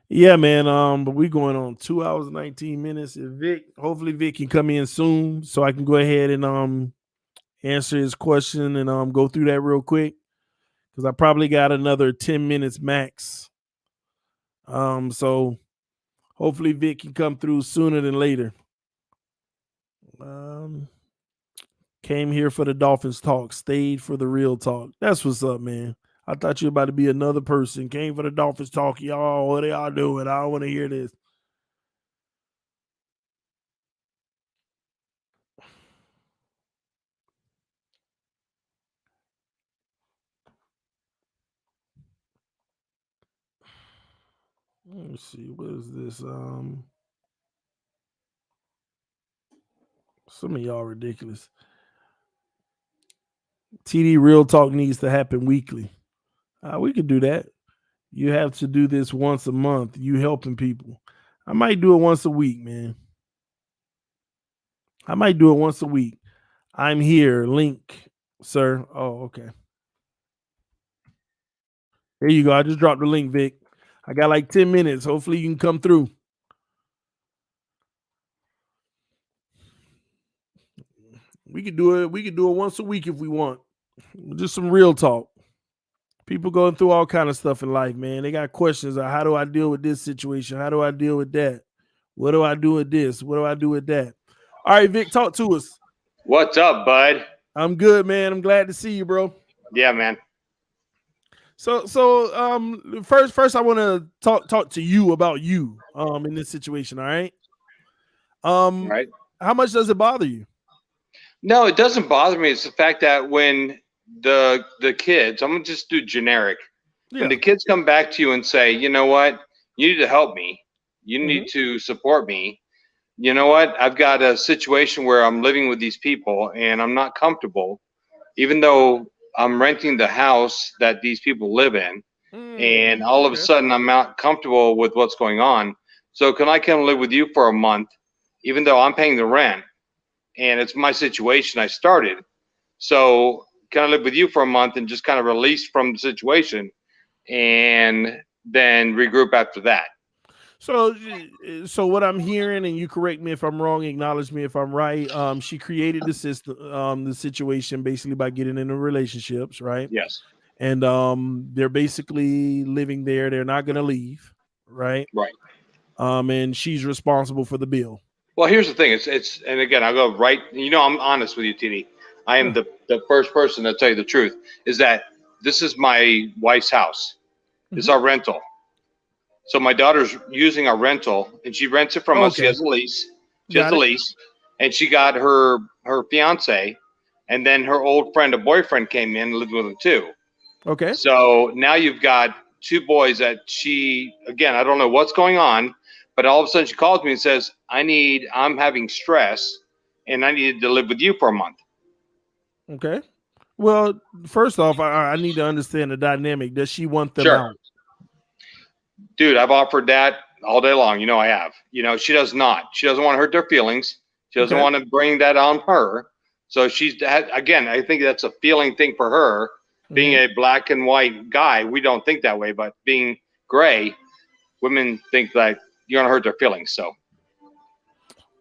Yeah, man. But we going on 2 hours and 19 minutes. If hopefully Vic can come in soon so I can go ahead and answer his question and go through that real quick. Because I probably got another 10 minutes max. So hopefully Vic can come through sooner than later. Came here for the Dolphins talk, stayed for the real talk. That's what's up, man. I thought you were about to be another person. Came for the Dolphins talk. Y'all, what are y'all doing? I don't want to hear this. Let me see. What is this? Some of y'all ridiculous. TD Real Talk needs to happen weekly. We could do that. You have to do this once a month. You helping people. I might do it once a week, man. I might do it once a week. I'm here. Link, sir. Oh, okay. There you go. I just dropped the link, Vic. I got like 10 minutes. Hopefully you can come through. We could do it. We could do it once a week if we want. Just some real talk. People going through all kind of stuff in life, man. They got questions of how do I deal with this situation? How do I deal with that? What do I do with this? What do I do with that? All right, Vic, talk to us. What's up, bud? I'm good, man. I'm glad to see you, bro. Yeah, man. So first I want to talk to you about you in this situation, all right? Right. How much does it bother you? No, it doesn't bother me. It's the fact that when the kids, I'm gonna just do generic. Yeah. When the kids come back to you and say, you know what, you need to help me, you need to support me. You know what? I've got a situation where I'm living with these people and I'm not comfortable, even though I'm renting the house that these people live in. And all of a sudden, I'm not comfortable with what's going on. So, can I come live with you for a month, even though I'm paying the rent and it's my situation I started? So, can I live with you for a month and just kind of release from the situation and then regroup after that? So what I'm hearing, and you correct me if I'm wrong, acknowledge me if I'm right. She created the system, the situation basically by getting into relationships, right? Yes. And they're basically living there. They're not going to leave, right? Right. And she's responsible for the bill. Well, here's the thing. It's and again, I'll go right. You know, I'm honest with you, TD. I am the first person to tell you the truth. Is that this is my wife's house. It's our rental. So my daughter's using our rental, and she rents it from us. She has a lease. She has a lease, and she got her fiance, and then her old friend, a boyfriend, came in and lived with them too. Okay. So now you've got two boys that she, again, I don't know what's going on, but all of a sudden she calls me and says, I'm having stress, and I needed to live with you for a month. Okay. Well, first off, I need to understand the dynamic. Does she want them out? Dude, I've offered that all day long. You know I have. You know, she does not. She doesn't want to hurt their feelings. She doesn't want to bring that on her. So again, I think that's a feeling thing for her. Being a black and white guy, we don't think that way. But being gray, women think that you're going to hurt their feelings. So.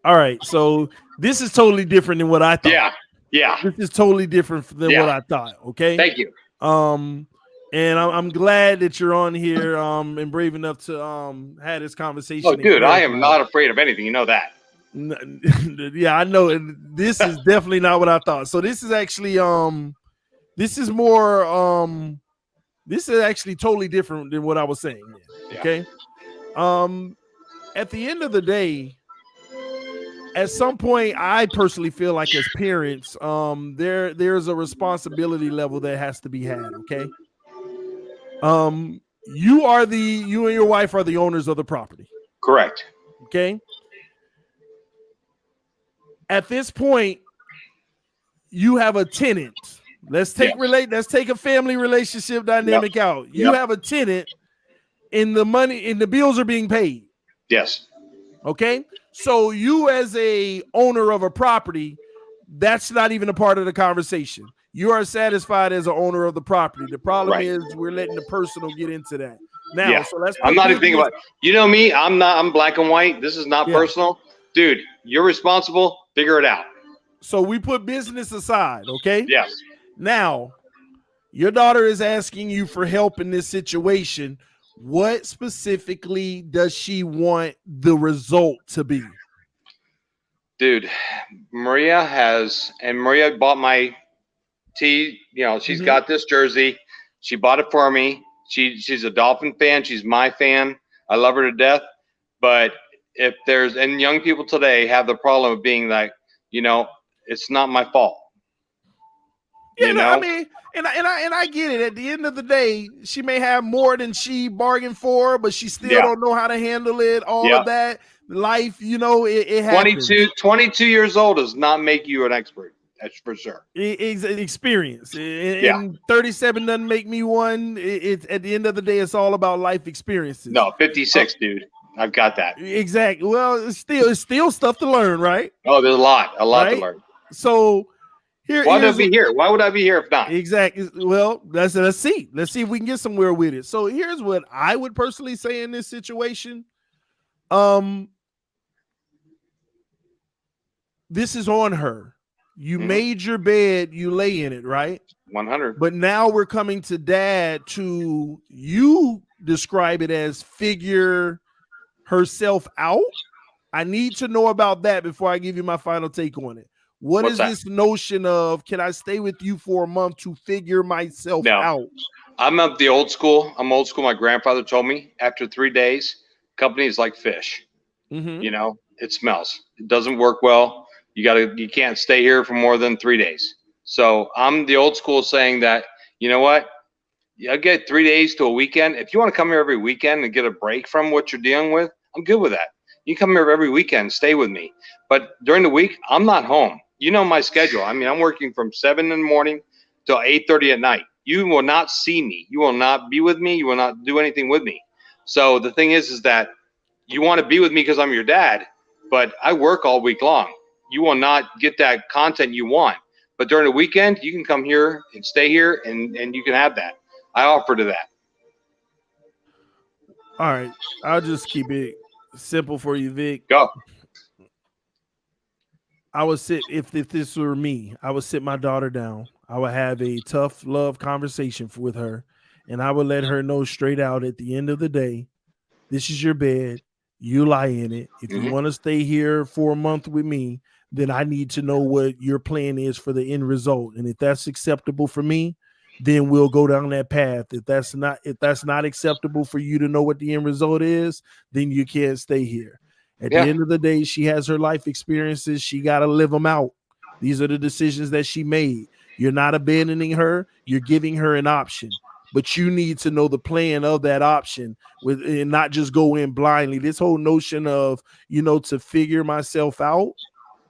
All right. So this is totally different than what I thought. Yeah. This is totally different than what I thought. Okay. Thank you. And I'm glad that you're on here and brave enough to have this conversation. Oh, dude, I am not afraid of anything. You know that. Yeah, I know. And this is definitely not what I thought. So this is actually this is more this is actually totally different than what I was saying. Okay. At the end of the day, at some point, I personally feel like as parents, there's a responsibility level that has to be had. Okay. You and your wife are the owners of the property. Correct. Okay. At this point, you have a tenant. Let's take a family relationship dynamic out. You have a tenant, and the bills are being paid. Yes. Okay. So you as a owner of a property, that's not even a part of the conversation. You are satisfied as an owner of the property. The problem Right. is we're letting the personal get into that. Now, Yeah. so let's I'm put not even thinking business- about it. You know me, I'm black and white. This is not Yeah. personal. Dude, you're responsible. Figure it out. So we put business aside, okay? Yes. Now, your daughter is asking you for help in this situation. What specifically does she want the result to be? Dude, Maria bought my tee. You know, she's got this jersey. She bought it for me. She's a Dolphin fan. She's my fan. I love her to death. But if there's, and young people today have the problem of being like, you know, it's not my fault. Yeah, You no, know? I mean, and I get it. At the end of the day, she may have more than she bargained for, but she still don't know how to handle it. All of that life, you know, it happens. 22 years old does not make you an expert. That's for sure. Experience. And 37 doesn't make me one. It's at the end of the day, it's all about life experiences. No, 56, dude. I've got that. Exactly. Well, it's still stuff to learn, right? Oh, there's a lot to learn. So why would I be here? Why would I be here if not? Exactly. Well, let's see. Let's see if we can get somewhere with it. So here's what I would personally say in this situation. This is on her. You made your bed, you lay in it, right? 100. But now we're coming to dad to you describe it as figure herself out. I need to know about that before I give you my final take on it. What's this notion of can I stay with you for a month to figure myself out? I'm of the old school. I'm old school. My grandfather told me after 3 days, company is like fish. You know, it smells. It doesn't work well. You can't stay here for more than 3 days. So I'm the old school saying that, you know what? I get 3 days to a weekend. If you want to come here every weekend and get a break from what you're dealing with, I'm good with that. You come here every weekend, stay with me. But during the week, I'm not home. You know my schedule. I mean, I'm working from 7 in the morning till 8:30 at night. You will not see me. You will not be with me. You will not do anything with me. So the thing is that you want to be with me because I'm your dad, but I work all week long. You will not get that content you want. But during the weekend, you can come here and stay here, and you can have that. I offer to that. All right. I'll just keep it simple for you, Vic. Go. I would sit, if this were me, I would sit my daughter down. I would have a tough love conversation with her, and I would let her know straight out at the end of the day, this is your bed. You lie in it. If you want to stay here for a month with me, then I need to know what your plan is for the end result. And if that's acceptable for me, then we'll go down that path. If that's not acceptable for you to know what the end result is, then you can't stay here. At the end of the day, she has her life experiences. She got to live them out. These are the decisions that she made. You're not abandoning her. You're giving her an option. But you need to know the plan of that option and not just go in blindly. This whole notion of, to figure myself out,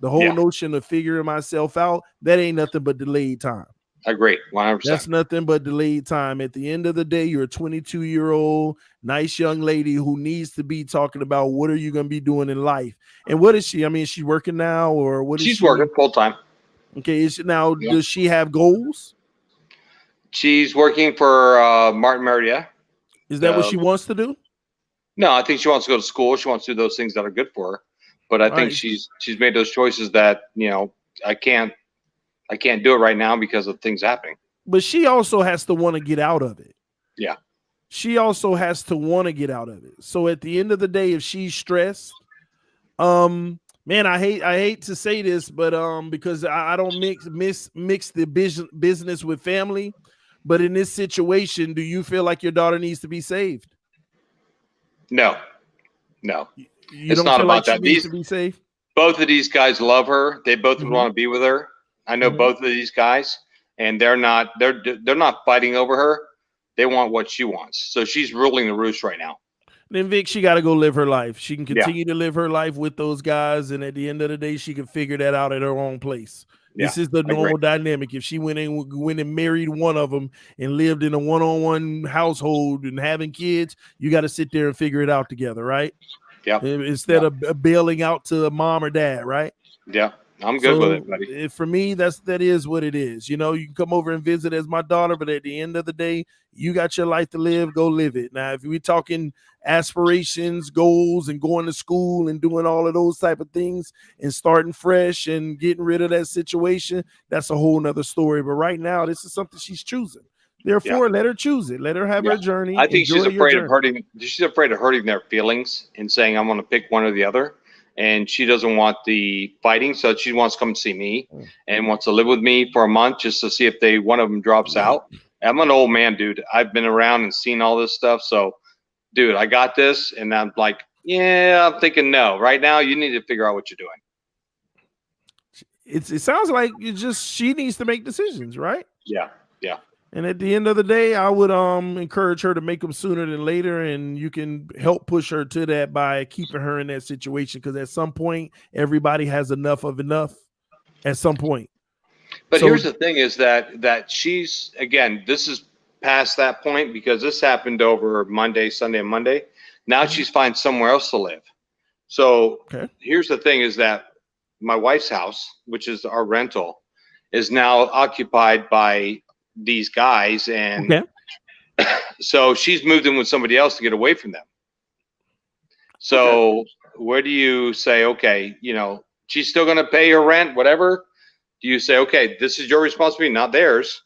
the whole notion of figuring myself out, that ain't nothing but delayed time. I agree. 100%. That's nothing but delayed time. At the end of the day, you're a 22-year-old nice young lady who needs to be talking about what are you going to be doing in life. And what is she? I mean, is she working now or what is she? She's working full time. Okay. Does she have goals? She's working for Martin Marietta. Is that what she wants to do? No, I think she wants to go to school. She wants to do those things that are good for her. But I think she's made those choices that, I can't do it right now because of things happening. But she also has to want to get out of it. Yeah. She also has to want to get out of it. So at the end of the day, if she's stressed, man, I hate to say this, but because I don't mix the business with family. But in this situation, do you feel like your daughter needs to be saved? No. It's not about that. Needs to be saved. Both of these guys love her. They both would want to be with her. I know both of these guys, and they're not fighting over her. They want what she wants. So she's ruling the roost right now. Then Vic, she got to go live her life. She can continue to live her life with those guys, and at the end of the day, she can figure that out at her own place. Yeah, this is the normal dynamic. If she went and married one of them and lived in a one-on-one household and having kids, you got to sit there and figure it out together, right? Yeah. Instead of bailing out to mom or dad, right? Yeah. I'm good with it, buddy. For me, that is what it is. You know, you can come over and visit as my daughter, but at the end of the day, you got your life to live. Go live it. Now, if we're talking aspirations, goals, and going to school and doing all of those type of things and starting fresh and getting rid of that situation, that's a whole nother story. But right now, this is something she's choosing. Therefore, let her choose it. Let her have her journey. I think she's afraid of hurting. She's afraid of hurting their feelings and saying, "I'm going to pick one or the other." And she doesn't want the fighting, so she wants to come see me and wants to live with me for a month just to see if one of them drops out. I'm an old man, dude. I've been around and seen all this stuff. So, dude, I got this. And I'm like, I'm thinking no. Right now, you need to figure out what you're doing. It sounds like she needs to make decisions, right? Yeah. And at the end of the day, I would encourage her to make them sooner than later, and you can help push her to that by keeping her in that situation, because at some point, everybody has enough of enough at some point. But here's the thing is that she's, again, this is past that point because this happened over Sunday and Monday. Now she's finding somewhere else to live. So here's the thing is that my wife's house, which is our rental, is now occupied by these guys, and so she's moved in with somebody else to get away from them. So where do you say, okay, you know, she's still going to pay her rent, whatever? Do you say, okay, this is your responsibility, not theirs?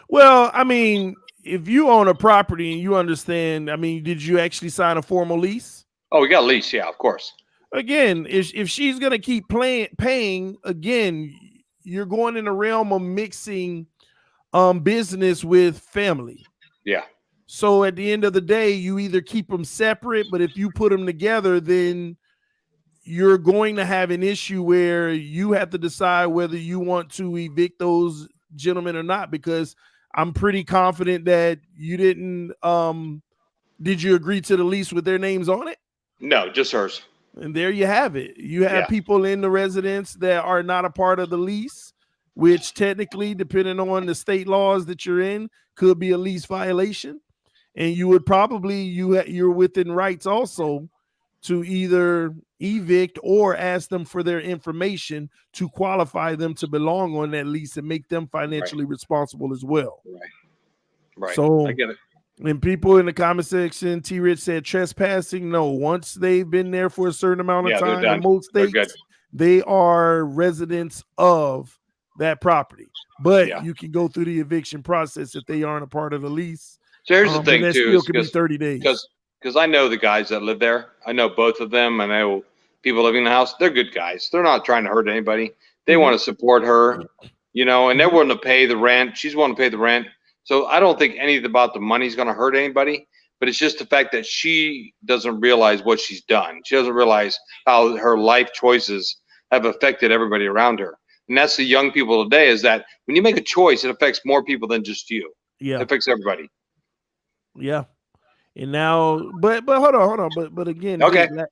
Well, I mean, if you own a property and you understand, I mean, did you actually sign a formal lease? Oh, we got a lease, yeah, of course. Again, if she's going to keep paying, again, you're going in the realm of mixing business with family. Yeah. So at the end of the day, you either keep them separate, but if you put them together, then you're going to have an issue where you have to decide whether you want to evict those gentlemen or not, because I'm pretty confident that you didn't did you agree to the lease with their names on it? No, just hers. And there you have it. You have people in the residence that are not a part of the lease, which technically, depending on the state laws that you're in, could be a lease violation. And you would probably, you're within rights also to either evict or ask them for their information to qualify them to belong on that lease and make them financially responsible as well. Right. So I get it. And people in the comment section, T-Rich said trespassing. No, once they've been there for a certain amount of time, in most states, they are residents of that property. But you can go through the eviction process if they aren't a part of the lease. So here's the thing, too. Still could be 30 days. Because I know the guys that live there. I know both of them. I know people living in the house. They're good guys. They're not trying to hurt anybody. They want to support her, you know, and they're willing to pay the rent. She's willing to pay the rent. So I don't think anything about the money is going to hurt anybody, but it's just the fact that she doesn't realize what she's done. She doesn't realize how her life choices have affected everybody around her. And that's the young people today, is that when you make a choice, it affects more people than just you. Yeah. It affects everybody. Yeah. And now, but hold on. But again,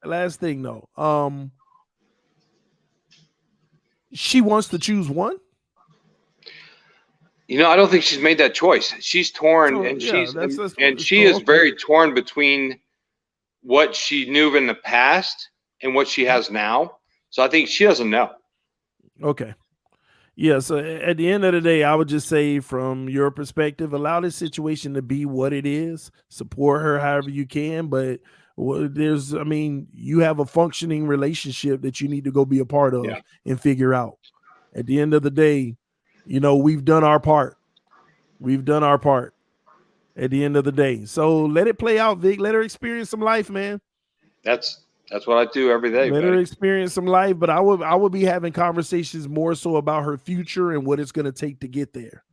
last thing though. She wants to choose one. You know, I don't think she's made that choice. She's torn, and she is very torn between what she knew in the past and what she has now. So I think she doesn't know. Okay. Yeah. So at the end of the day, I would just say, from your perspective, allow this situation to be what it is. Support her however you can, but you have a functioning relationship that you need to go be a part of and figure out. At the end of the day, you know, we've done our part. At the end of the day. So let it play out, Vic. Let her experience some life, man. That's what I do every day. Let her experience some life, but I would be having conversations more so about her future and what it's going to take to get there.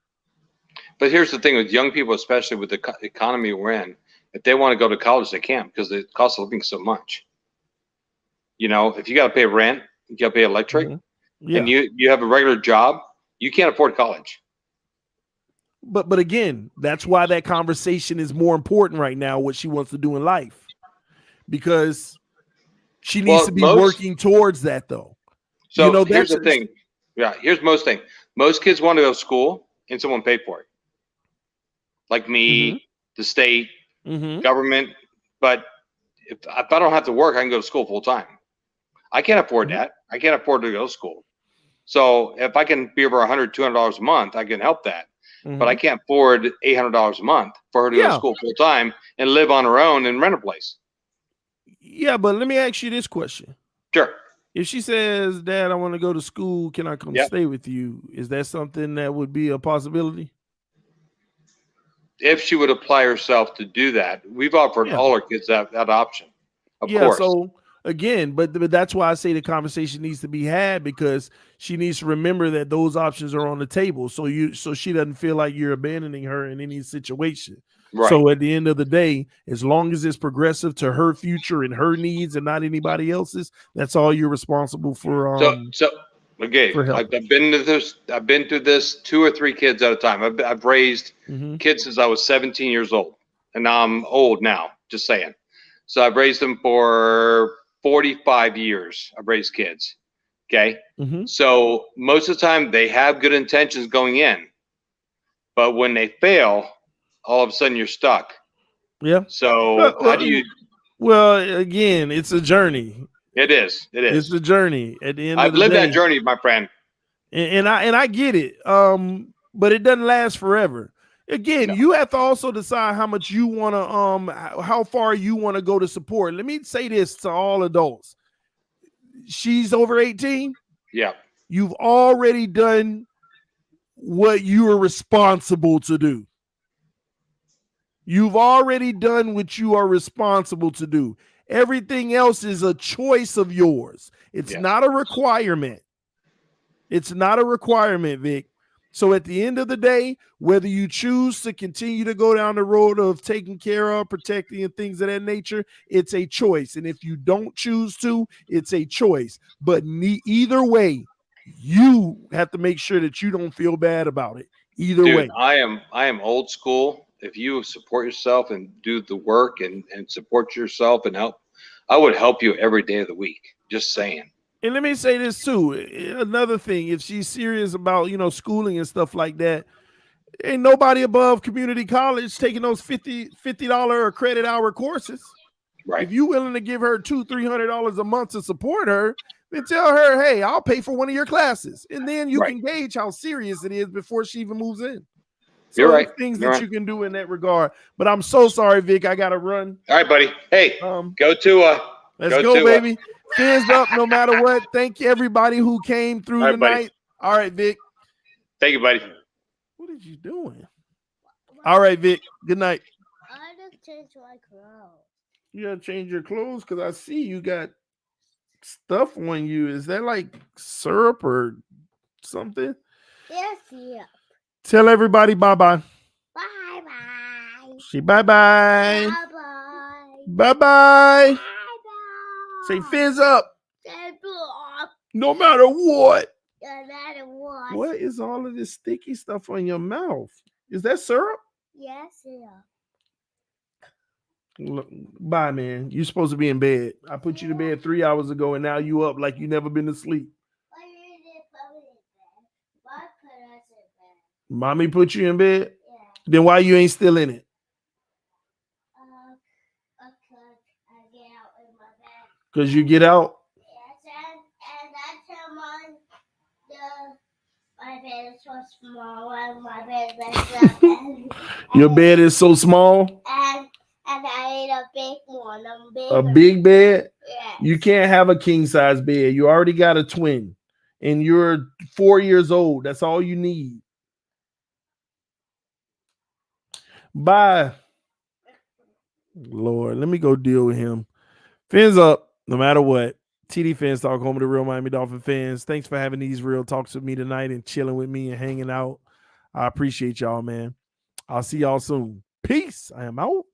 But here's the thing with young people, especially with the economy we're in, if they want to go to college, they can't, because the cost of living is so much. You know, if you got to pay rent, you got to pay electric, and you have a regular job, you can't afford college. But again, that's why that conversation is more important right now, what she wants to do in life, because she needs to be working towards that, though. So, you know, here's the thing. Yeah, here's most thing. Most kids want to go to school and someone paid for it. Like me, the state, government. But if I don't have to work, I can go to school full time. I can't afford that. I can't afford to go to school. So if I can be over $100, $200 a month, I can help that. But I can't afford $800 a month for her to go to school full time and live on her own and rent a place. Yeah, but let me ask you this question. Sure. If she says, Dad, I want to go to school, can I come stay with you? Is that something that would be a possibility? If she would apply herself to do that, we've offered all our kids that option. Of course. So again, but that's why I say the conversation needs to be had, because she needs to remember that those options are on the table. So she doesn't feel like you're abandoning her in any situation. Right. So at the end of the day, as long as it's progressive to her future and her needs and not anybody else's, that's all you're responsible for. Okay, I've been through this 2 or 3 kids at a time. I've raised kids since I was 17 years old, and now I'm old now. Just saying. So I've raised them for 45 years. I've raised kids. Okay. So most of the time they have good intentions going in, but when they fail, all of a sudden you're stuck. Yeah. So how do you? Well, again, it's a journey. It is. It's a journey. At the end I've of the lived day, that journey, my friend. And I get it. But it doesn't last forever. Again, you have to also decide how much you want to how far you want to go to support. Let me say this to all adults. She's over 18. Yeah. You've already done what you are responsible to do. You've already done what you are responsible to do. Everything else is a choice of yours. It's not a requirement. It's not a requirement, Vic. So at the end of the day, whether you choose to continue to go down the road of taking care of, protecting, and things of that nature, it's a choice. And if you don't choose to, it's a choice. But either way, you have to make sure that you don't feel bad about it. Either way. I am old school. If you support yourself and do the work and support yourself and help, I would help you every day of the week. Just saying. And let me say this too. Another thing, if she's serious about, schooling and stuff like that, ain't nobody above community college taking those $50 credit hour courses. Right. If you're willing to give her $200-300 a month to support her, then tell her, hey, I'll pay for one of your classes. And then you can gauge how serious it is before she even moves in. So you're right. Things that you can do in that regard. But I'm so sorry, Vic. I got to run. All right, buddy. Hey, go to let's go, baby. Fins up no matter what. Thank you, everybody who came through tonight. Buddy. All right, Vic. Thank you, buddy. What are you doing? All right, Vic. Good night. I just changed my clothes. You gotta change your clothes because I see you got stuff on you. Is that like syrup or something? Yes, yeah. Tell everybody bye-bye. Bye-bye. Say bye-bye. Bye-bye. Bye-bye. Bye-bye. Say fins up. Say bye. No matter what. No matter what. What is all of this sticky stuff on your mouth? Is that syrup? Yes, yeah. Look, bye, man. You're supposed to be in bed. I put you to bed 3 hours ago, and now you up like you never been to sleep. Mommy put you in bed? Yeah. Then why you ain't still in it? Because I get out in my bed. Because you get out? Yes, and I tell my bed is so small, and my bed is Your bed is so small? And I need a big one. A big bed? Yes. You can't have a king size bed. You already got a twin. And you're 4 years old. That's all you need. Bye. Lord, let me go deal with him. Fins up, no matter what. TD Phinstalk, home of the real Miami Dolphin fans. Thanks for having these real talks with me tonight and chilling with me and hanging out. I appreciate y'all, man. I'll see y'all soon. Peace. I am out.